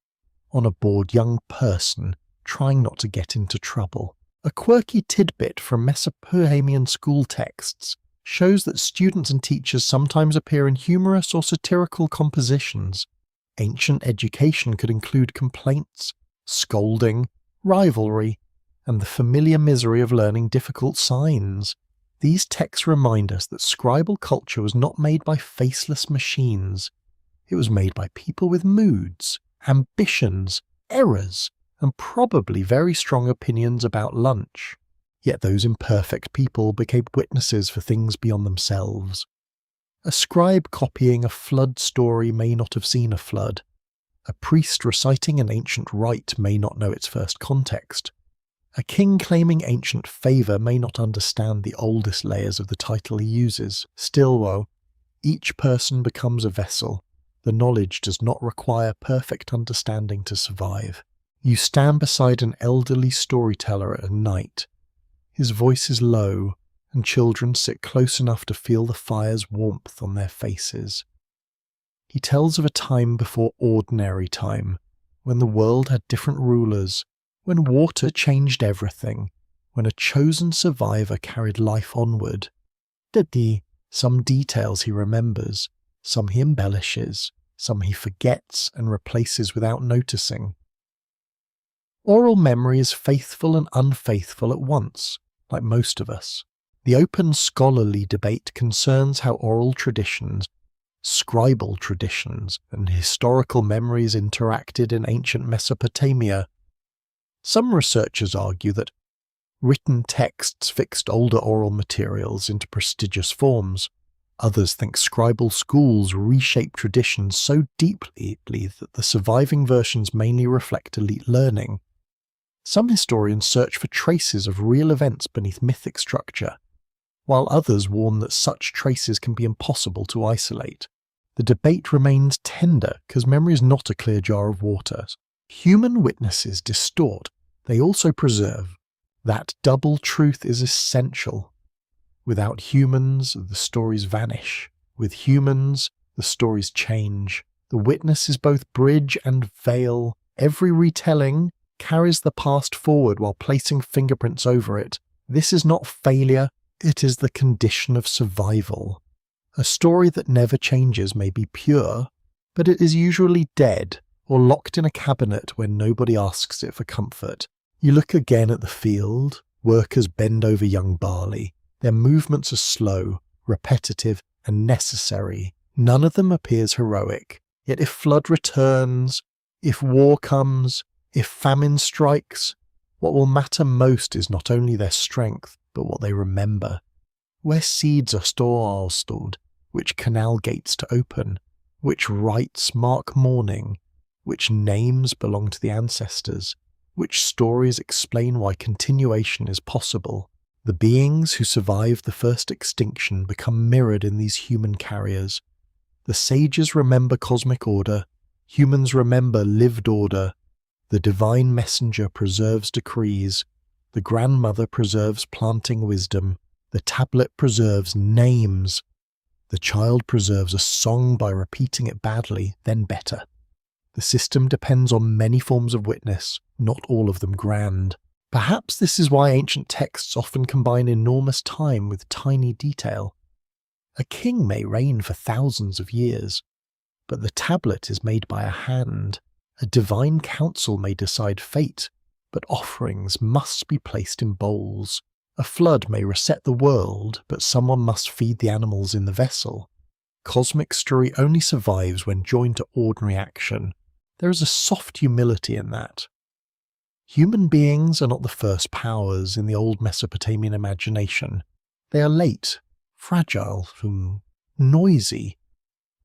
on a bored young person trying not to get into trouble. A quirky tidbit from Mesopotamian school texts shows that students and teachers sometimes appear in humorous or satirical compositions. Ancient education could include complaints, scolding, rivalry, and the familiar misery of learning difficult signs. These texts remind us that scribal culture was not made by faceless machines. It was made by people with moods, ambitions, errors, and probably very strong opinions about lunch. Yet those imperfect people became witnesses for things beyond themselves. A scribe copying a flood story may not have seen a flood. A priest reciting an ancient rite may not know its first context. A king claiming ancient favour may not understand the oldest layers of the title he uses. Still, though, each person becomes a vessel. The knowledge does not require perfect understanding to survive. You stand beside an elderly storyteller at night. His voice is low, and children sit close enough to feel the fire's warmth on their faces. He tells of a time before ordinary time, when the world had different rulers, when water changed everything, when a chosen survivor carried life onward. Some details he remembers, some he embellishes, some he forgets and replaces without noticing. Oral memory is faithful and unfaithful at once, like most of us. The open scholarly debate concerns how oral traditions, scribal traditions, and historical memories interacted in ancient Mesopotamia. Some researchers argue that written texts fixed older oral materials into prestigious forms. Others think scribal schools reshape traditions so deeply that the surviving versions mainly reflect elite learning. Some historians search for traces of real events beneath mythic structure. while others warn that such traces can be impossible to isolate. The debate remains tender because memory is not a clear jar of water. Human witnesses distort, they also preserve. That double truth is essential. Without humans, the stories vanish. With humans, the stories change. The witness is both bridge and veil. Every retelling carries the past forward while placing fingerprints over it. This is not failure, it is the condition of survival. A story that never changes may be pure, but it is usually dead or locked in a cabinet where nobody asks it for comfort. You look again at the field, workers bend over young barley. Their movements are slow, repetitive, and necessary. None of them appears heroic. Yet if flood returns, if war comes, if famine strikes, what will matter most is not only their strength, but what they remember. Where seeds are stored, which canal gates to open, which rites mark mourning, which names belong to the ancestors, which stories explain why continuation is possible. The beings who survived the first extinction become mirrored in these human carriers. The sages remember cosmic order, humans remember lived order. The divine messenger preserves decrees, the grandmother preserves planting wisdom, the tablet preserves names, the child preserves a song by repeating it badly, then better. The system depends on many forms of witness, not all of them grand. Perhaps this is why ancient texts often combine enormous time with tiny detail. A king may reign for thousands of years, but the tablet is made by a hand. A divine council may decide fate, but offerings must be placed in bowls. A flood may reset the world, but someone must feed the animals in the vessel. Cosmic story only survives when joined to ordinary action. There is a soft humility in that. Human beings are not the first powers in the old Mesopotamian imagination. They are late, fragile, noisy,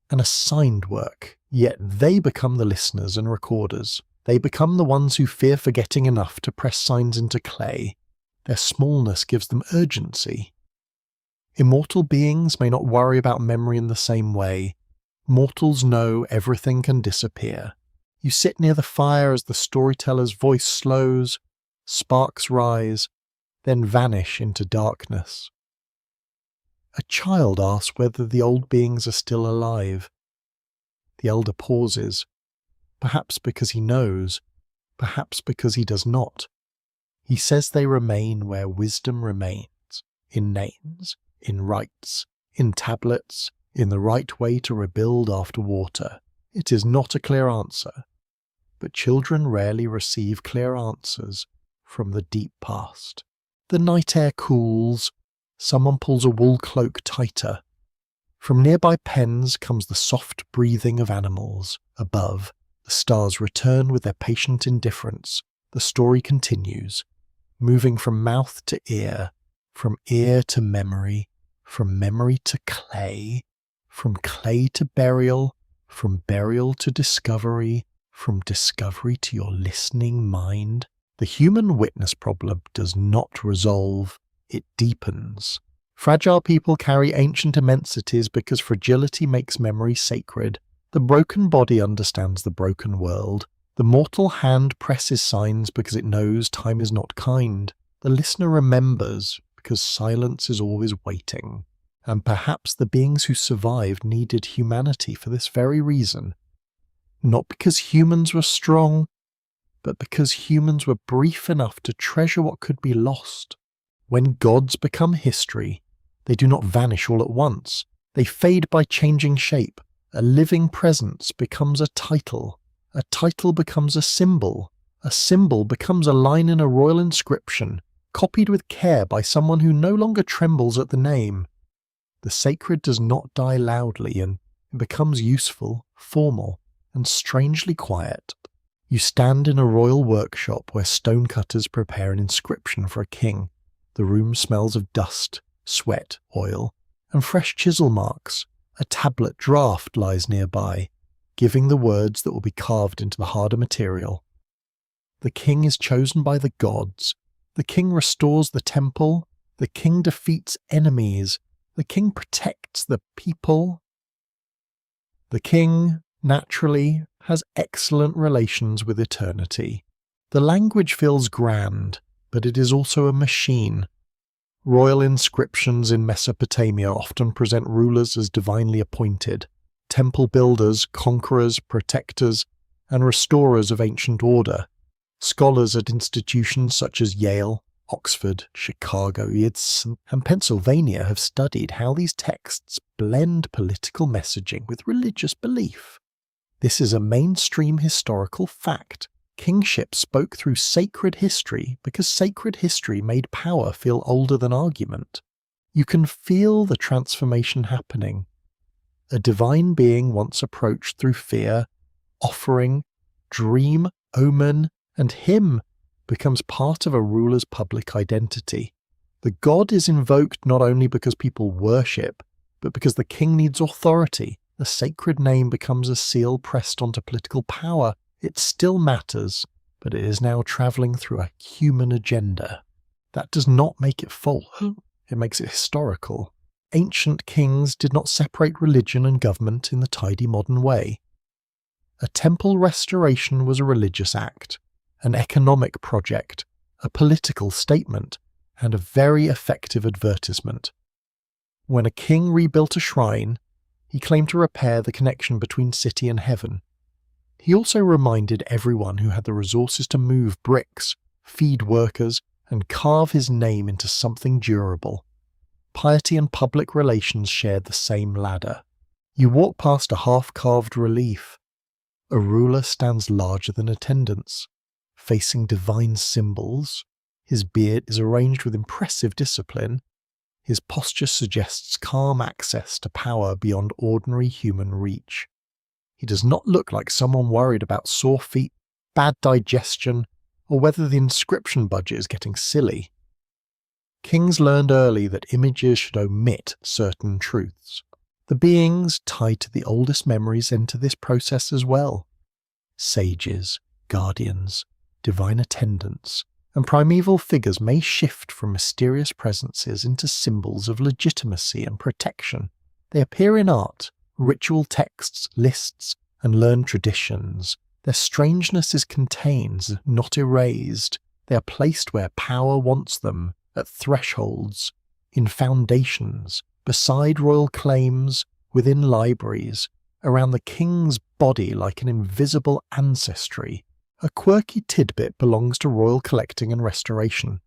and assigned work. Yet they become the listeners and recorders. They become the ones who fear forgetting enough to press signs into clay. Their smallness gives them urgency. Immortal beings may not worry about memory in the same way. Mortals know everything can disappear. You sit near the fire as the storyteller's voice slows, sparks rise, then vanish into darkness. A child asks whether the old beings are still alive. The elder pauses, perhaps because he knows, perhaps because he does not. He says they remain where wisdom remains, in names, in rites, in tablets, in the right way to rebuild after water. It is not a clear answer, but children rarely receive clear answers from the deep past. The night air cools, someone pulls a wool cloak tighter. From nearby pens comes the soft breathing of animals. Above, the stars return with their patient indifference. The story continues, moving from mouth to ear, from ear to memory, from memory to clay, from clay to burial, from burial to discovery, from discovery to your listening mind. The human witness problem does not resolve, it deepens. Fragile people carry ancient immensities because fragility makes memory sacred. The broken body understands the broken world. The mortal hand presses signs because it knows time is not kind. The listener remembers because silence is always waiting. And perhaps the beings who survived needed humanity for this very reason. Not because humans were strong, but because humans were brief enough to treasure what could be lost. When gods become history, they do not vanish all at once. They fade by changing shape. A living presence becomes a title becomes a symbol becomes a line in a royal inscription, copied with care by someone who no longer trembles at the name. The sacred does not die loudly, and it becomes useful, formal, and strangely quiet. You stand in a royal workshop where stonecutters prepare an inscription for a king. The room smells of dust, sweat, oil, and fresh chisel marks. A tablet draft lies nearby, giving the words that will be carved into the harder material. The king is chosen by the gods. The king restores the temple, The king defeats enemies. The king protects the people. The king, naturally, has excellent relations with eternity. The language feels grand, but it is also a machine. Royal inscriptions in Mesopotamia often present rulers as divinely appointed, temple builders, conquerors, protectors, and restorers of ancient order. Scholars at institutions such as Yale, Oxford, Chicago, and Pennsylvania have studied how these texts blend political messaging with religious belief. This is a mainstream historical fact. Kingship spoke through sacred history because sacred history made power feel older than argument. You can feel the transformation happening. A divine being once approached through fear, offering, dream, omen, and hymn becomes part of a ruler's public identity. The god is invoked not only because people worship, but because the king needs authority. The sacred name becomes a seal pressed onto political power. It still matters, but it is now travelling through a human agenda. That does not make it false. It makes it historical. Ancient kings did not separate religion and government in the tidy modern way. A temple restoration was a religious act, an economic project, a political statement, and a very effective advertisement. When a king rebuilt a shrine, he claimed to repair the connection between city and heaven. He also reminded everyone who had the resources to move bricks, feed workers, and carve his name into something durable. Piety and public relations shared the same ladder. You walk past a half-carved relief. A ruler stands larger than attendants, facing divine symbols. His beard is arranged with impressive discipline. His posture suggests calm access to power beyond ordinary human reach. He does not look like someone worried about sore feet, bad digestion, or whether the inscription budget is getting silly. Kings learned early that images should omit certain truths. The beings tied to the oldest memories enter this process as well. Sages, guardians, divine attendants, and primeval figures may shift from mysterious presences into symbols of legitimacy and protection. They appear in art, ritual texts, lists, and learned traditions. Their strangeness is contained, not erased. They are placed where power wants them, at thresholds, in foundations, beside royal claims, within libraries, around the king's body like an invisible ancestry. A quirky tidbit belongs to royal collecting and restoration.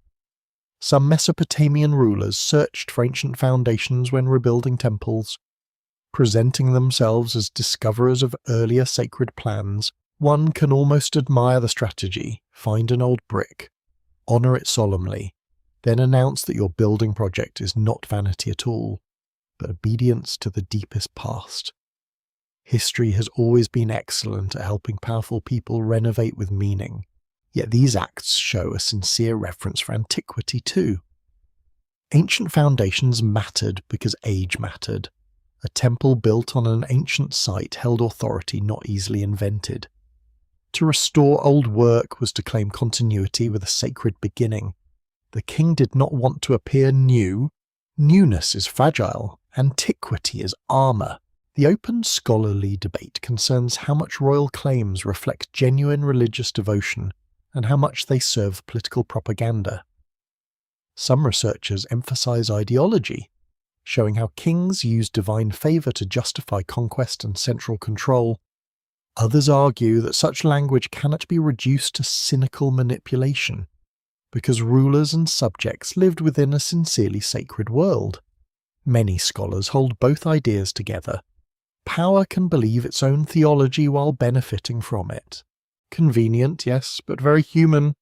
Some Mesopotamian rulers searched for ancient foundations when rebuilding temples. Presenting themselves as discoverers of earlier sacred plans, one can almost admire the strategy. Find an old brick, honour it solemnly, then announce that your building project is not vanity at all, but obedience to the deepest past. History has always been excellent at helping powerful people renovate with meaning, yet these acts show a sincere reverence for antiquity too. Ancient foundations mattered because age mattered. A temple built on an ancient site held authority not easily invented. To restore old work was to claim continuity with a sacred beginning. The king did not want to appear new. Newness is fragile. Antiquity is armour. The open scholarly debate concerns how much royal claims reflect genuine religious devotion and how much they serve political propaganda. Some researchers emphasize ideology, showing how kings used divine favour to justify conquest and central control. Others argue that such language cannot be reduced to cynical manipulation, because rulers and subjects lived within a sincerely sacred world. Many scholars hold both ideas together. Power can believe its own theology while benefiting from it. Convenient, yes, but very human.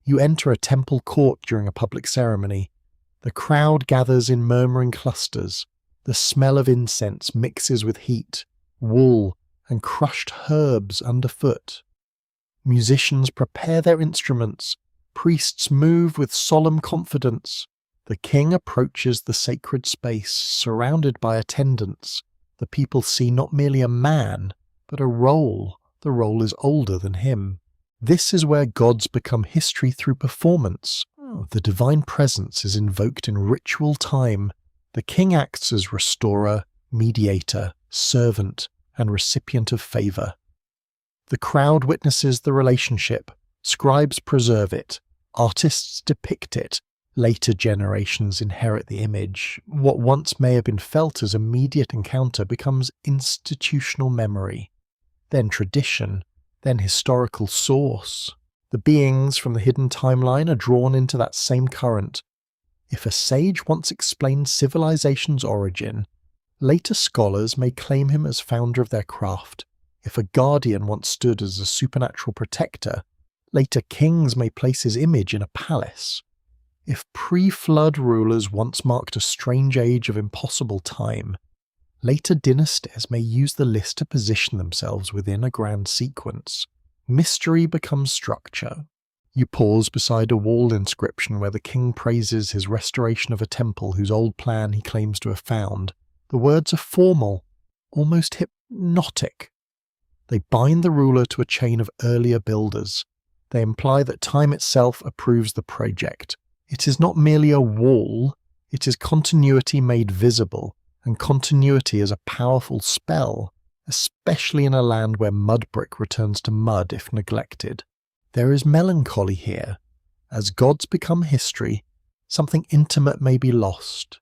You enter a temple court during a public ceremony. The crowd gathers in murmuring clusters. The smell of incense mixes with heat, wool, and crushed herbs underfoot. Musicians prepare their instruments. Priests move with solemn confidence. The king approaches the sacred space, surrounded by attendants. The people see not merely a man, but a role. The role is older than him. This is where gods become history through performance. The divine presence is invoked in ritual time. The king acts as restorer, mediator, servant, and recipient of favour. The crowd witnesses the relationship, scribes preserve it, artists depict it, later generations inherit the image. What once may have been felt as immediate encounter becomes institutional memory, then tradition, then historical source. The beings from the hidden timeline are drawn into that same current. If a sage once explained civilization's origin, later scholars may claim him as founder of their craft. If a guardian once stood as a supernatural protector, later kings may place his image in a palace. If pre-flood rulers once marked a strange age of impossible time, later dynasties may use the list to position themselves within a grand sequence. Mystery becomes structure. You pause beside a wall inscription where the king praises his restoration of a temple whose old plan he claims to have found. The words are formal, almost hypnotic. They bind the ruler to a chain of earlier builders. They imply that time itself approves the project. It is not merely a wall, it is continuity made visible, and continuity is a powerful spell, especially in a land where mud brick returns to mud if neglected. There is melancholy here. As gods become history, something intimate may be lost.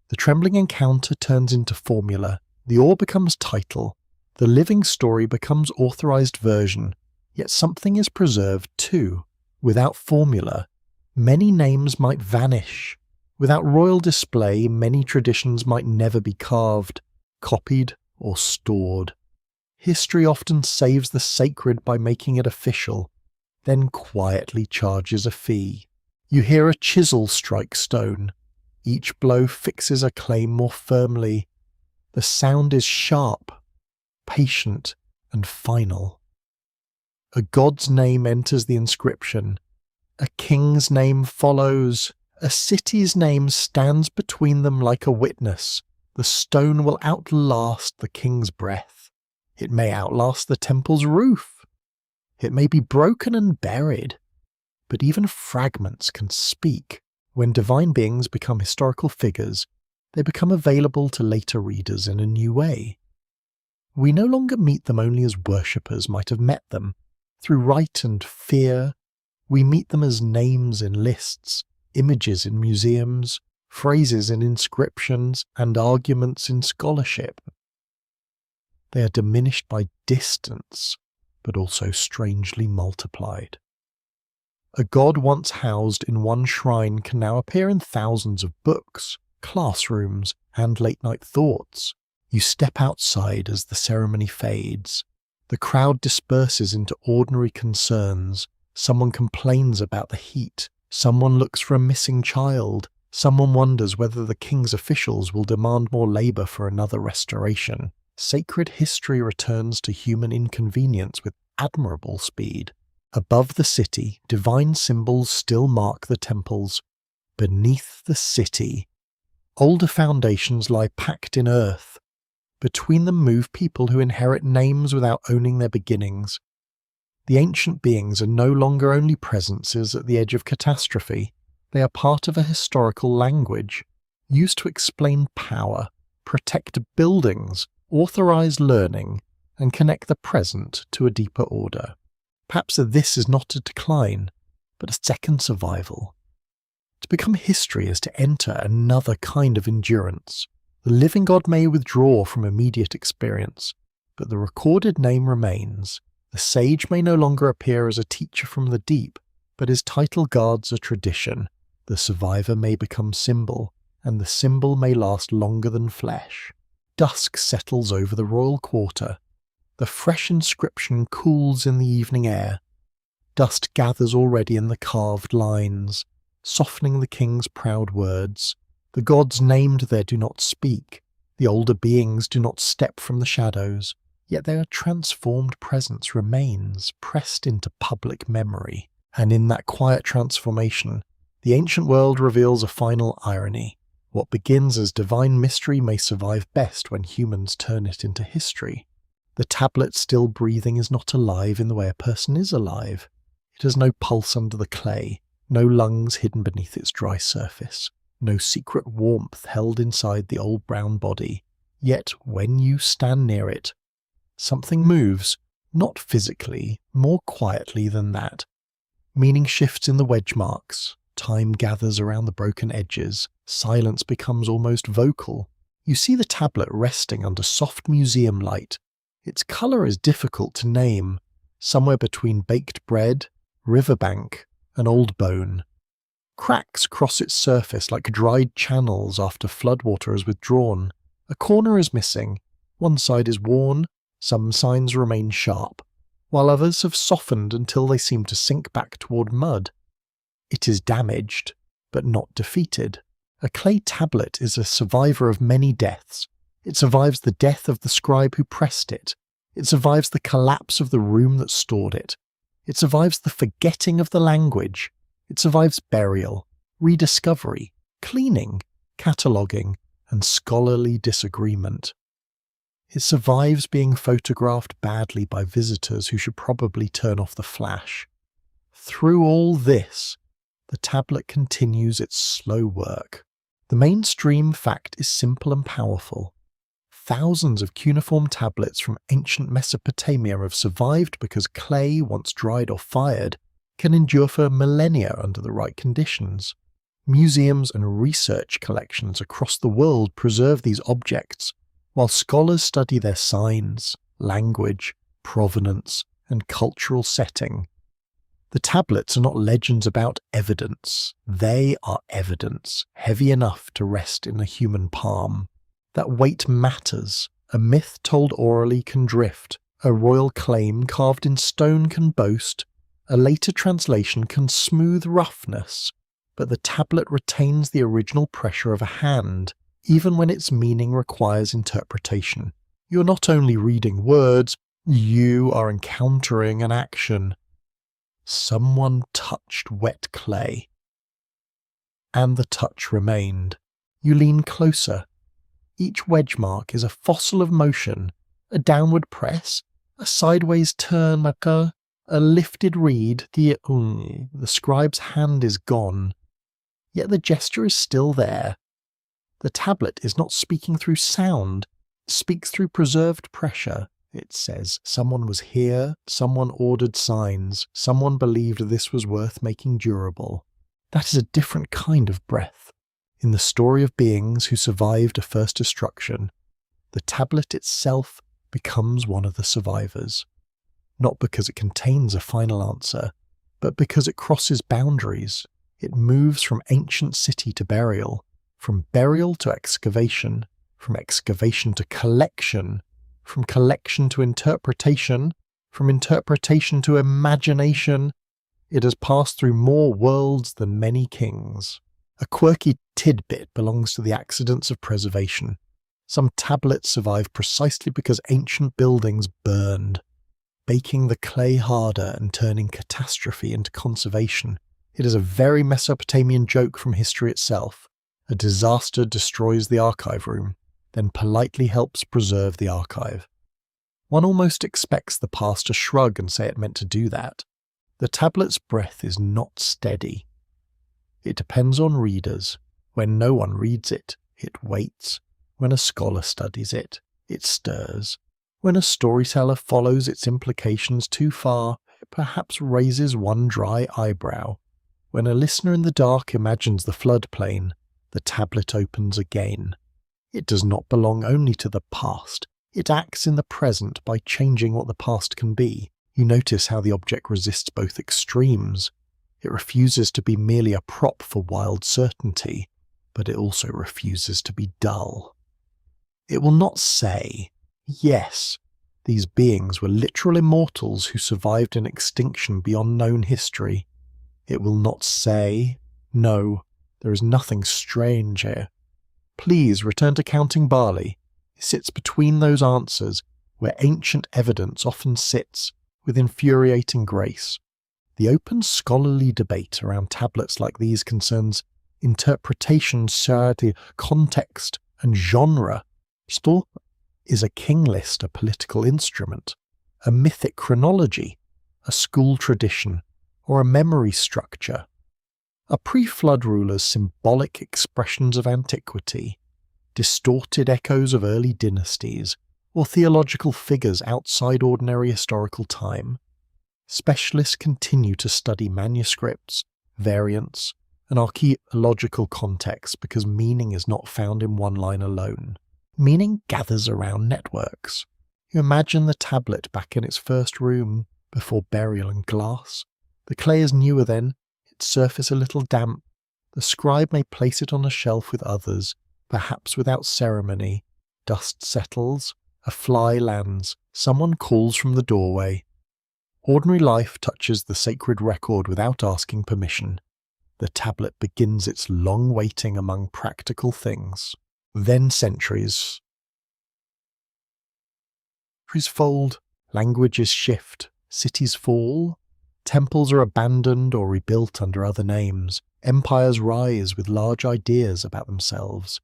The trembling encounter turns into formula, the ore becomes title, the living story becomes authorized version, yet something is preserved too. Without formula, many names might vanish. Without royal display, many traditions might never be carved, copied, or stored. History often saves the sacred by making it official, then quietly charges a fee. You hear a chisel strike stone. Each blow fixes a claim more firmly. The sound is sharp, patient, and final. A god's name enters the inscription. A king's name follows. A city's name stands between them like a witness. The stone will outlast the king's breath. It may outlast the temple's roof. It may be broken and buried. But even fragments can speak. When divine beings become historical figures, they become available to later readers in a new way. We no longer meet them only as worshippers might have met them. Through rite and fear, we meet them as names in lists, images in museums, phrases in inscriptions, and arguments in scholarship. They are diminished by distance, but also strangely multiplied. A god once housed in one shrine can now appear in thousands of books, classrooms, and late-night thoughts. You step outside as the ceremony fades. The crowd disperses into ordinary concerns. Someone complains about the heat. Someone looks for a missing child. Someone wonders whether the king's officials will demand more labour for another restoration. Sacred history returns to human inconvenience with admirable speed. Above the city, divine symbols still mark the temples. Beneath the city, older foundations lie packed in earth. Between them move people who inherit names without owning their beginnings. The ancient beings are no longer only presences at the edge of catastrophe. They are part of a historical language, used to explain power, protect buildings, authorize learning, and connect the present to a deeper order. Perhaps this is not a decline, but a second survival. To become history is to enter another kind of endurance. The living God may withdraw from immediate experience, but the recorded name remains. The sage may no longer appear as a teacher from the deep, but his title guards a tradition. The survivor may become symbol, and the symbol may last longer than flesh. Dusk settles over the royal quarter. The fresh inscription cools in the evening air. Dust gathers already in the carved lines, softening the king's proud words. The gods named there do not speak. The older beings do not step from the shadows, yet their transformed presence remains pressed into public memory. And in that quiet transformation, the ancient world reveals a final irony. What begins as divine mystery may survive best when humans turn it into history. The tablet still breathing is not alive in the way a person is alive. It has no pulse under the clay, no lungs hidden beneath its dry surface, no secret warmth held inside the old brown body. Yet when you stand near it, something moves, not physically, more quietly than that. Meaning shifts in the wedge marks, time gathers around the broken edges, silence becomes almost vocal. You see the tablet resting under soft museum light. Its colour is difficult to name, somewhere between baked bread, riverbank, and old bone. Cracks cross its surface like dried channels after floodwater has withdrawn. A corner is missing, one side is worn, some signs remain sharp, while others have softened until they seem to sink back toward mud. It is damaged, but not defeated. A clay tablet is a survivor of many deaths. It survives the death of the scribe who pressed it. It survives the collapse of the room that stored it. It survives the forgetting of the language. It survives burial, rediscovery, cleaning, cataloguing, and scholarly disagreement. It survives being photographed badly by visitors who should probably turn off the flash. Through all this, the tablet continues its slow work. The mainstream fact is simple and powerful. Thousands of cuneiform tablets from ancient Mesopotamia have survived because clay, once dried or fired, can endure for millennia under the right conditions. Museums and research collections across the world preserve these objects, while scholars study their signs, language, provenance, and cultural setting. The tablets are not legends about evidence. They are evidence, heavy enough to rest in a human palm. That weight matters. A myth told orally can drift. A royal claim carved in stone can boast. A later translation can smooth roughness. But the tablet retains the original pressure of a hand, even when its meaning requires interpretation. You're not only reading words, you are encountering an action. Someone touched wet clay. And the touch remained. You lean closer. Each wedge mark is a fossil of motion, a downward press, a sideways turn, a lifted reed. The scribe's hand is gone. Yet the gesture is still there. The tablet is not speaking through sound, it speaks through preserved pressure. It says, someone was here, someone ordered signs, someone believed this was worth making durable. That is a different kind of breath. In the story of beings who survived a first destruction, the tablet itself becomes one of the survivors. Not because it contains a final answer, but because it crosses boundaries. It moves from ancient city to burial, from burial to excavation, from excavation to collection, from collection to interpretation, from interpretation to imagination. It has passed through more worlds than many kings. A quirky tidbit belongs to the accidents of preservation. Some tablets survive precisely because ancient buildings burned, baking the clay harder and turning catastrophe into conservation. It is a very Mesopotamian joke from history itself. A disaster destroys the archive room, then politely helps preserve the archive. One almost expects the past to shrug and say it meant to do that. The tablet's breath is not steady. It depends on readers. When no one reads it, it waits. When a scholar studies it, it stirs. When a storyteller follows its implications too far, it perhaps raises one dry eyebrow. When a listener in the dark imagines the floodplain, the tablet opens again. It does not belong only to the past. It acts in the present by changing what the past can be. You notice how the object resists both extremes. It refuses to be merely a prop for wild certainty, but it also refuses to be dull. It will not say, yes, these beings were literal immortals who survived an extinction beyond known history. It will not say, no, there is nothing strange here. Please return to counting barley. It sits between those answers, where ancient evidence often sits, with infuriating grace. The open scholarly debate around tablets like these concerns interpretation, society, context, and genre. Still, is a king list a political instrument, a mythic chronology, a school tradition, or a memory structure? Are pre-flood rulers symbolic expressions of antiquity, distorted echoes of early dynasties, or theological figures outside ordinary historical time? Specialists continue to study manuscripts, variants, and archaeological context because meaning is not found in one line alone. Meaning gathers around networks. You imagine the tablet back in its first room, before burial and glass. The clay is newer then, its surface a little damp. The scribe may place it on a shelf with others, perhaps without ceremony. Dust settles, a fly lands, someone calls from the doorway. Ordinary life touches the sacred record without asking permission. The tablet begins its long waiting among practical things. Then centuries fold, languages shift, cities fall, temples are abandoned or rebuilt under other names, empires rise with large ideas about themselves,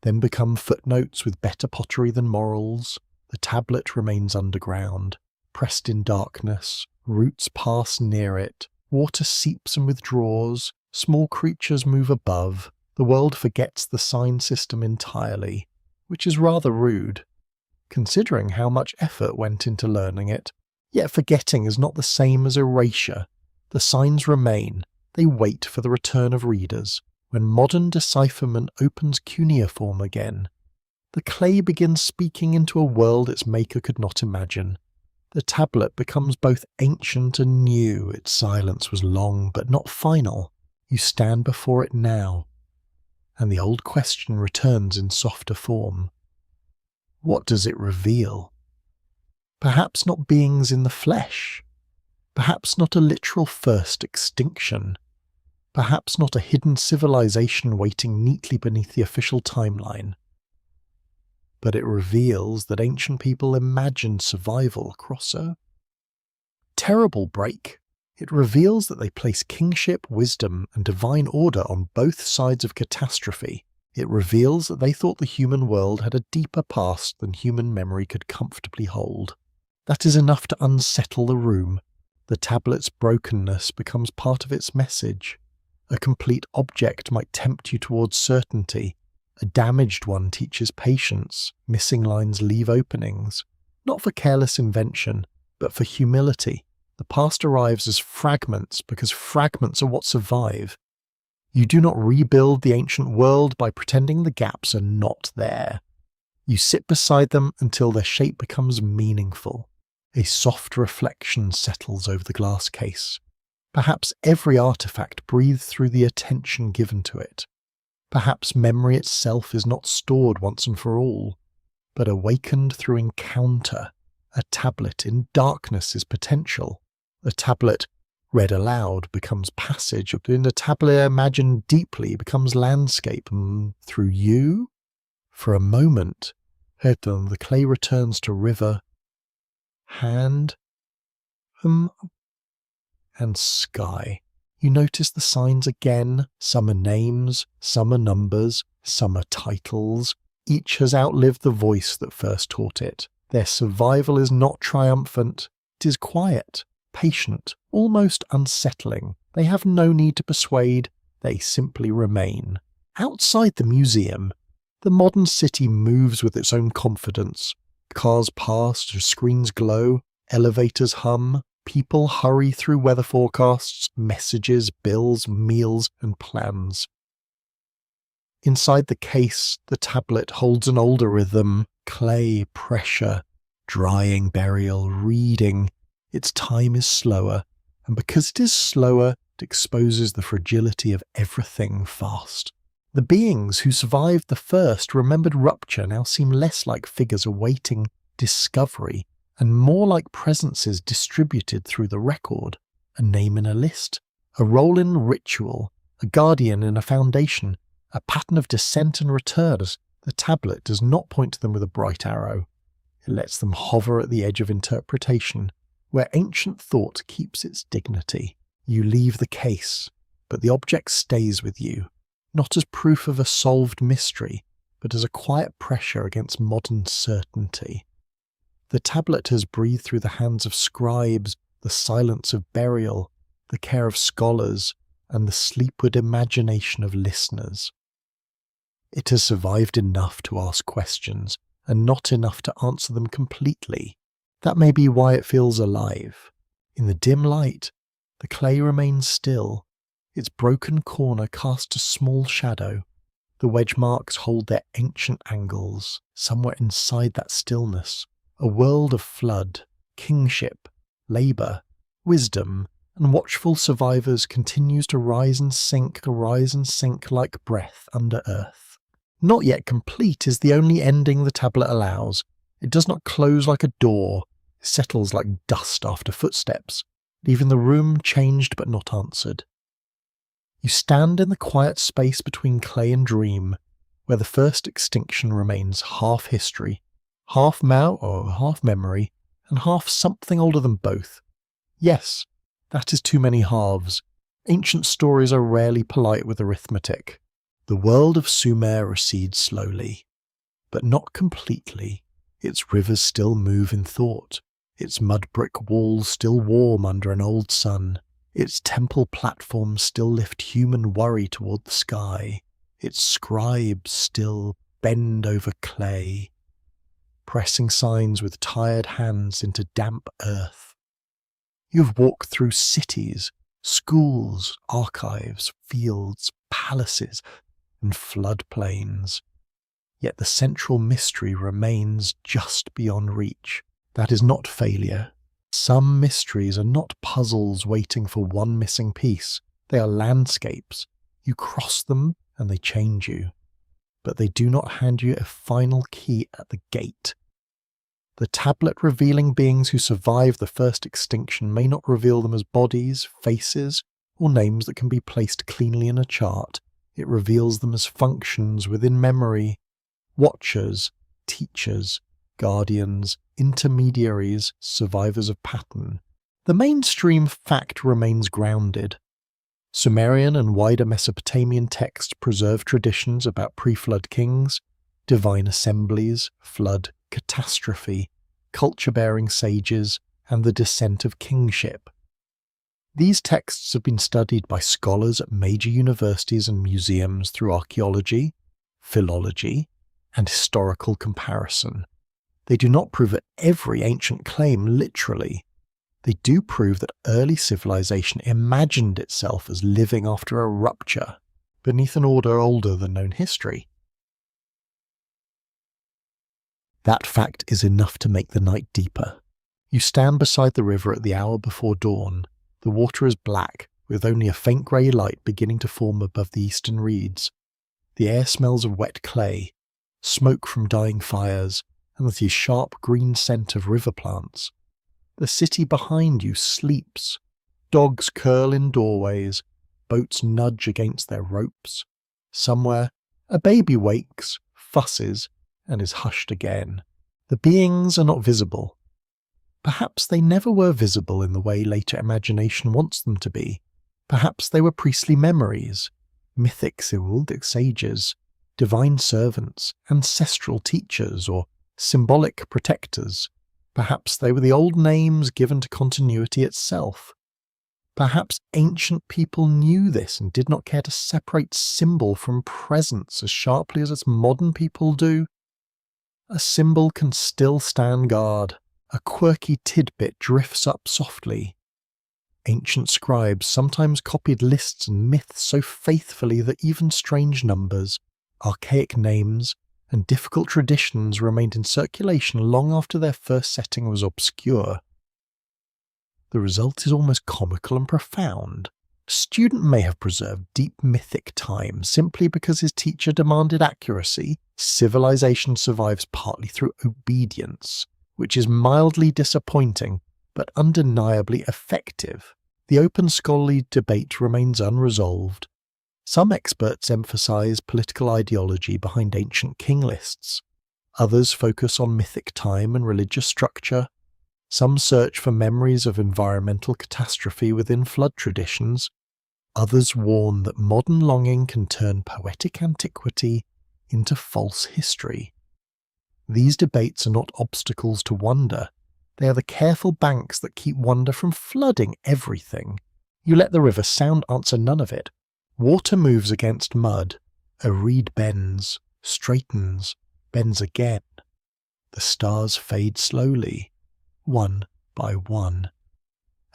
then become footnotes with better pottery than morals. The tablet remains underground, pressed in darkness, roots pass near it, water seeps and withdraws, small creatures move above, the world forgets the sign system entirely, which is rather rude, considering how much effort went into learning it. Yet forgetting is not the same as erasure. The signs remain, they wait for the return of readers. When modern decipherment opens cuneiform again, the clay begins speaking into a world its maker could not imagine. The tablet becomes both ancient and new. Its silence was long but not final. You stand before it now, and the old question returns in softer form. What does it reveal? Perhaps not beings in the flesh. Perhaps not a literal first extinction. Perhaps not a hidden civilization waiting neatly beneath the official timeline. But it reveals that ancient people imagined survival across a terrible break. It reveals that they place kingship, wisdom, and divine order on both sides of catastrophe. It reveals that they thought the human world had a deeper past than human memory could comfortably hold. That is enough to unsettle the room. The tablet's brokenness becomes part of its message. A complete object might tempt you towards certainty. A damaged one teaches patience. Missing lines leave openings, not for careless invention, but for humility. The past arrives as fragments because fragments are what survive. You do not rebuild the ancient world by pretending the gaps are not there. You sit beside them until their shape becomes meaningful. A soft reflection settles over the glass case. Perhaps every artifact breathed through the attention given to it. Perhaps memory itself is not stored once and for all, but awakened through encounter. A tablet in darkness is potential. A tablet read aloud becomes passage. In a tablet imagined deeply becomes landscape. And through you, for a moment, the clay returns to river, hand, and sky. You notice the signs again. Some are names, some are numbers, some are titles. Each has outlived the voice that first taught it. Their survival is not triumphant. It is quiet, patient, almost unsettling. They have no need to persuade. They simply remain. Outside the museum, the modern city moves with its own confidence. Cars pass, screens glow, elevators hum. People hurry through weather forecasts, messages, bills, meals, and plans. Inside the case, the tablet holds an older rhythm, clay, pressure, drying, burial, reading. Its time is slower, and because it is slower, it exposes the fragility of everything fast. The beings who survived the first remembered rupture now seem less like figures awaiting discovery, and more like presences distributed through the record, a name in a list, a role in ritual, a guardian in a foundation, a pattern of descent and return. The tablet does not point to them with a bright arrow. It lets them hover at the edge of interpretation, where ancient thought keeps its dignity. You leave the case, but the object stays with you, not as proof of a solved mystery, but as a quiet pressure against modern certainty. The tablet has breathed through the hands of scribes, the silence of burial, the care of scholars, and the sleepward imagination of listeners. It has survived enough to ask questions, and not enough to answer them completely. That may be why it feels alive. In the dim light, the clay remains still. Its broken corner casts a small shadow. The wedge marks hold their ancient angles. Somewhere inside that stillness, a world of flood, kingship, labour, wisdom, and watchful survivors continues to rise and sink like breath under earth. Not yet complete is the only ending the tablet allows. It does not close like a door, it settles like dust after footsteps, leaving the room changed but not answered. You stand in the quiet space between clay and dream, where the first extinction remains half history, half half memory, and half something older than both. Yes, that is too many halves. Ancient stories are rarely polite with arithmetic. The world of Sumer recedes slowly, but not completely. Its rivers still move in thought, its mud brick walls still warm under an old sun, its temple platforms still lift human worry toward the sky, its scribes still bend over clay, pressing signs with tired hands into damp earth. You have walked through cities, schools, archives, fields, palaces, and floodplains. Yet the central mystery remains just beyond reach. That is not failure. Some mysteries are not puzzles waiting for one missing piece. They are landscapes. You cross them and they change you. But they do not hand you a final key at the gate. The tablet revealing beings who survived the first extinction may not reveal them as bodies, faces, or names that can be placed cleanly in a chart. It reveals them as functions within memory, watchers, teachers, guardians, intermediaries, survivors of pattern. The mainstream fact remains grounded. Sumerian and wider Mesopotamian texts preserve traditions about pre-flood kings, divine assemblies, flood, catastrophe, culture-bearing sages, and the descent of kingship. These texts have been studied by scholars at major universities and museums through archaeology, philology, and historical comparison. They do not prove every ancient claim literally. They do prove that early civilization imagined itself as living after a rupture, beneath an order older than known history. That fact is enough to make the night deeper. You stand beside the river at the hour before dawn. The water is black, with only a faint grey light beginning to form above the eastern reeds. The air smells of wet clay, smoke from dying fires, and the sharp green scent of river plants. The city behind you sleeps. Dogs curl in doorways, boats nudge against their ropes. Somewhere, a baby wakes, fusses, and is hushed again. The beings are not visible. Perhaps they never were visible in the way later imagination wants them to be. Perhaps they were priestly memories, mythic sages, divine servants, ancestral teachers, or symbolic protectors. Perhaps they were the old names given to continuity itself. Perhaps ancient people knew this and did not care to separate symbol from presence as sharply as its modern people do. A symbol can still stand guard. A quirky tidbit drifts up softly. Ancient scribes sometimes copied lists and myths so faithfully that even strange numbers, archaic names, and difficult traditions remained in circulation long after their first setting was obscure. The result is almost comical and profound. A student may have preserved deep mythic time simply because his teacher demanded accuracy. Civilization survives partly through obedience, which is mildly disappointing but undeniably effective. The open scholarly debate remains unresolved. Some experts emphasize political ideology behind ancient king lists. Others focus on mythic time and religious structure. Some search for memories of environmental catastrophe within flood traditions. Others warn that modern longing can turn poetic antiquity into false history. These debates are not obstacles to wonder. They are the careful banks that keep wonder from flooding everything. You let the river sound answer none of it. Water moves against mud. A reed bends, straightens, bends again. The stars fade slowly, one by one.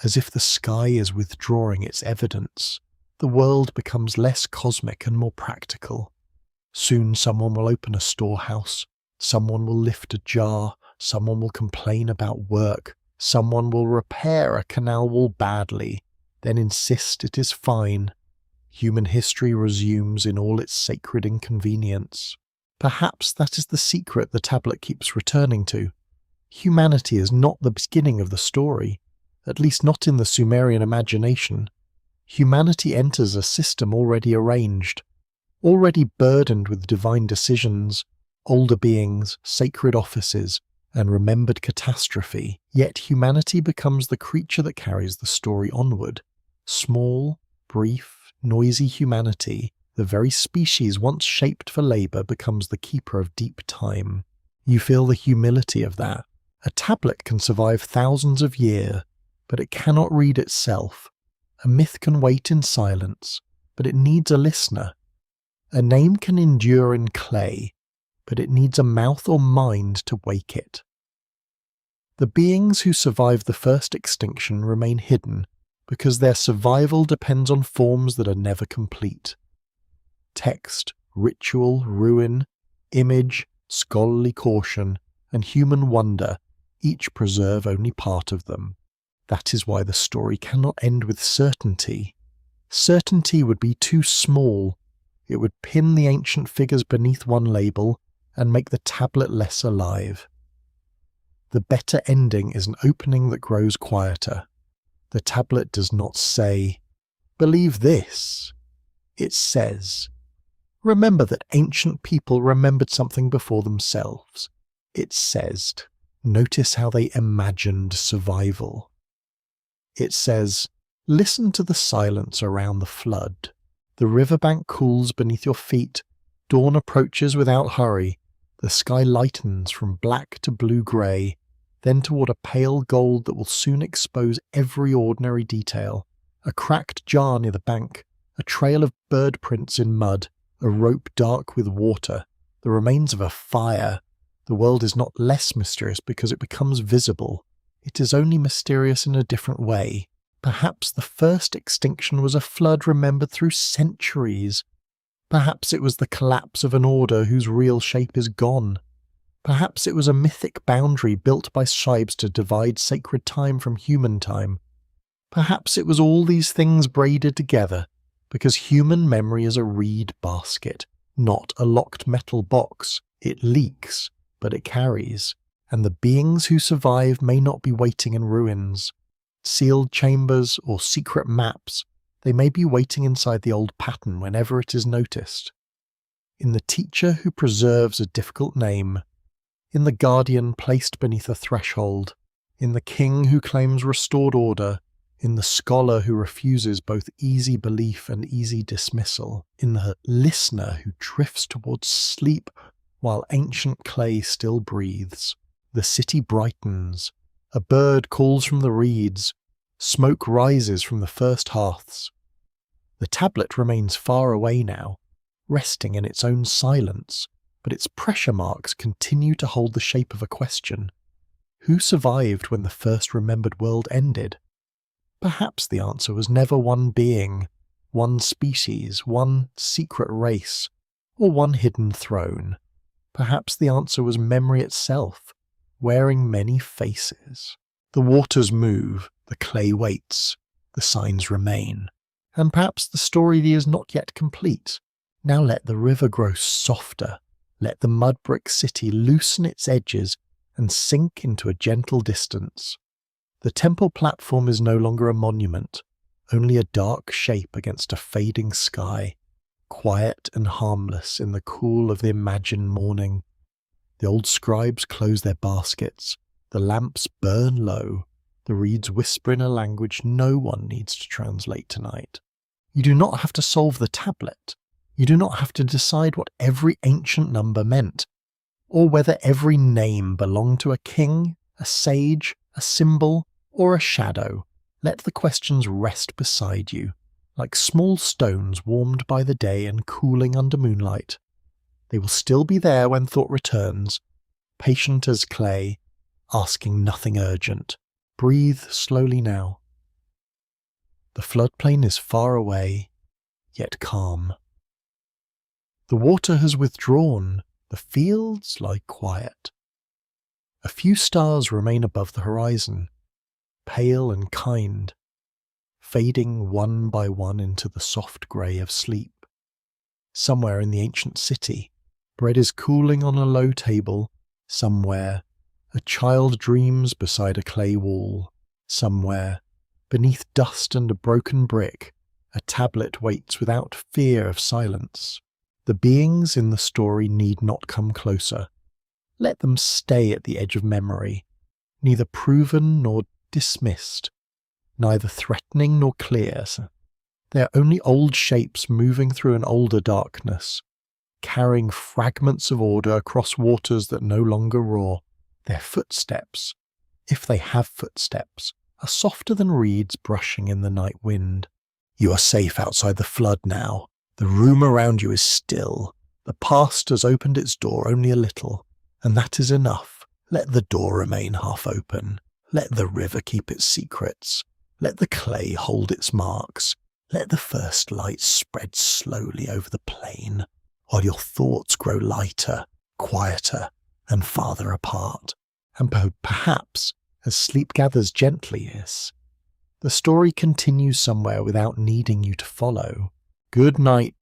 As if the sky is withdrawing its evidence, the world becomes less cosmic and more practical. Soon someone will open a storehouse, someone will lift a jar, someone will complain about work, someone will repair a canal wall badly, then insist it is fine. Human history resumes in all its sacred inconvenience. Perhaps that is the secret the tablet keeps returning to. Humanity is not the beginning of the story, at least not in the Sumerian imagination. Humanity enters a system already arranged, already burdened with divine decisions, older beings, sacred offices, and remembered catastrophe. Yet humanity becomes the creature that carries the story onward. Small, brief, noisy humanity, the very species once shaped for labour, becomes the keeper of deep time. You feel the humility of that. A tablet can survive thousands of years, but it cannot read itself. A myth can wait in silence, but it needs a listener. A name can endure in clay, but it needs a mouth or mind to wake it. The beings who survived the first extinction remain hidden because their survival depends on forms that are never complete. Text, ritual, ruin, image, scholarly caution, and human wonder each preserve only part of them. That is why the story cannot end with certainty. Certainty would be too small. It would pin the ancient figures beneath one label and make the tablet less alive. The better ending is an opening that grows quieter. The tablet does not say, "Believe this." It says, "Remember that ancient people remembered something before themselves." It says, "Notice how they imagined survival." It says, "Listen to the silence around the flood. The riverbank cools beneath your feet. Dawn approaches without hurry. The sky lightens from black to blue-grey, then toward a pale gold that will soon expose every ordinary detail. A cracked jar near the bank, a trail of bird prints in mud, a rope dark with water, the remains of a fire. The world is not less mysterious because it becomes visible. It is only mysterious in a different way. Perhaps the first extinction was a flood remembered through centuries. Perhaps it was the collapse of an order whose real shape is gone. Perhaps it was a mythic boundary built by tribes to divide sacred time from human time. Perhaps it was all these things braided together, because human memory is a reed basket, not a locked metal box. It leaks, but it carries, and the beings who survive may not be waiting in ruins, sealed chambers or secret maps. They may be waiting inside the old pattern whenever it is noticed. In the teacher who preserves a difficult name, in the guardian placed beneath a threshold, in the king who claims restored order, in the scholar who refuses both easy belief and easy dismissal, in the listener who drifts towards sleep while ancient clay still breathes. The city brightens, a bird calls from the reeds, smoke rises from the first hearths. The tablet remains far away now, resting in its own silence, but its pressure marks continue to hold the shape of a question. Who survived when the first remembered world ended? Perhaps the answer was never one being, one species, one secret race, or one hidden throne. Perhaps the answer was memory itself, wearing many faces. The waters move, the clay waits, the signs remain. And perhaps the story is not yet complete. Now let the river grow softer. Let the mud brick city loosen its edges and sink into a gentle distance. The temple platform is no longer a monument, only a dark shape against a fading sky, quiet and harmless in the cool of the imagined morning. The old scribes close their baskets, the lamps burn low, the reeds whisper in a language no one needs to translate tonight. You do not have to solve the tablet. You do not have to decide what every ancient number meant, or whether every name belonged to a king, a sage, a symbol, or a shadow. Let the questions rest beside you, like small stones warmed by the day and cooling under moonlight. They will still be there when thought returns, patient as clay, asking nothing urgent. Breathe slowly now. The floodplain is far away, yet calm. The water has withdrawn, the fields lie quiet. A few stars remain above the horizon, pale and kind, fading one by one into the soft grey of sleep. Somewhere in the ancient city, bread is cooling on a low table. Somewhere, a child dreams beside a clay wall. Somewhere, beneath dust and a broken brick, a tablet waits without fear of silence. The beings in the story need not come closer. Let them stay at the edge of memory, neither proven nor dismissed, neither threatening nor clear. They are only old shapes moving through an older darkness, carrying fragments of order across waters that no longer roar. Their footsteps, if they have footsteps, are softer than reeds brushing in the night wind. You are safe outside the flood now. The room around you is still. The past has opened its door only a little, and that is enough. Let the door remain half open. Let the river keep its secrets. Let the clay hold its marks. Let the first light spread slowly over the plain, while your thoughts grow lighter, quieter, and farther apart. And perhaps, as sleep gathers gently, the story continues somewhere without needing you to follow. Good night,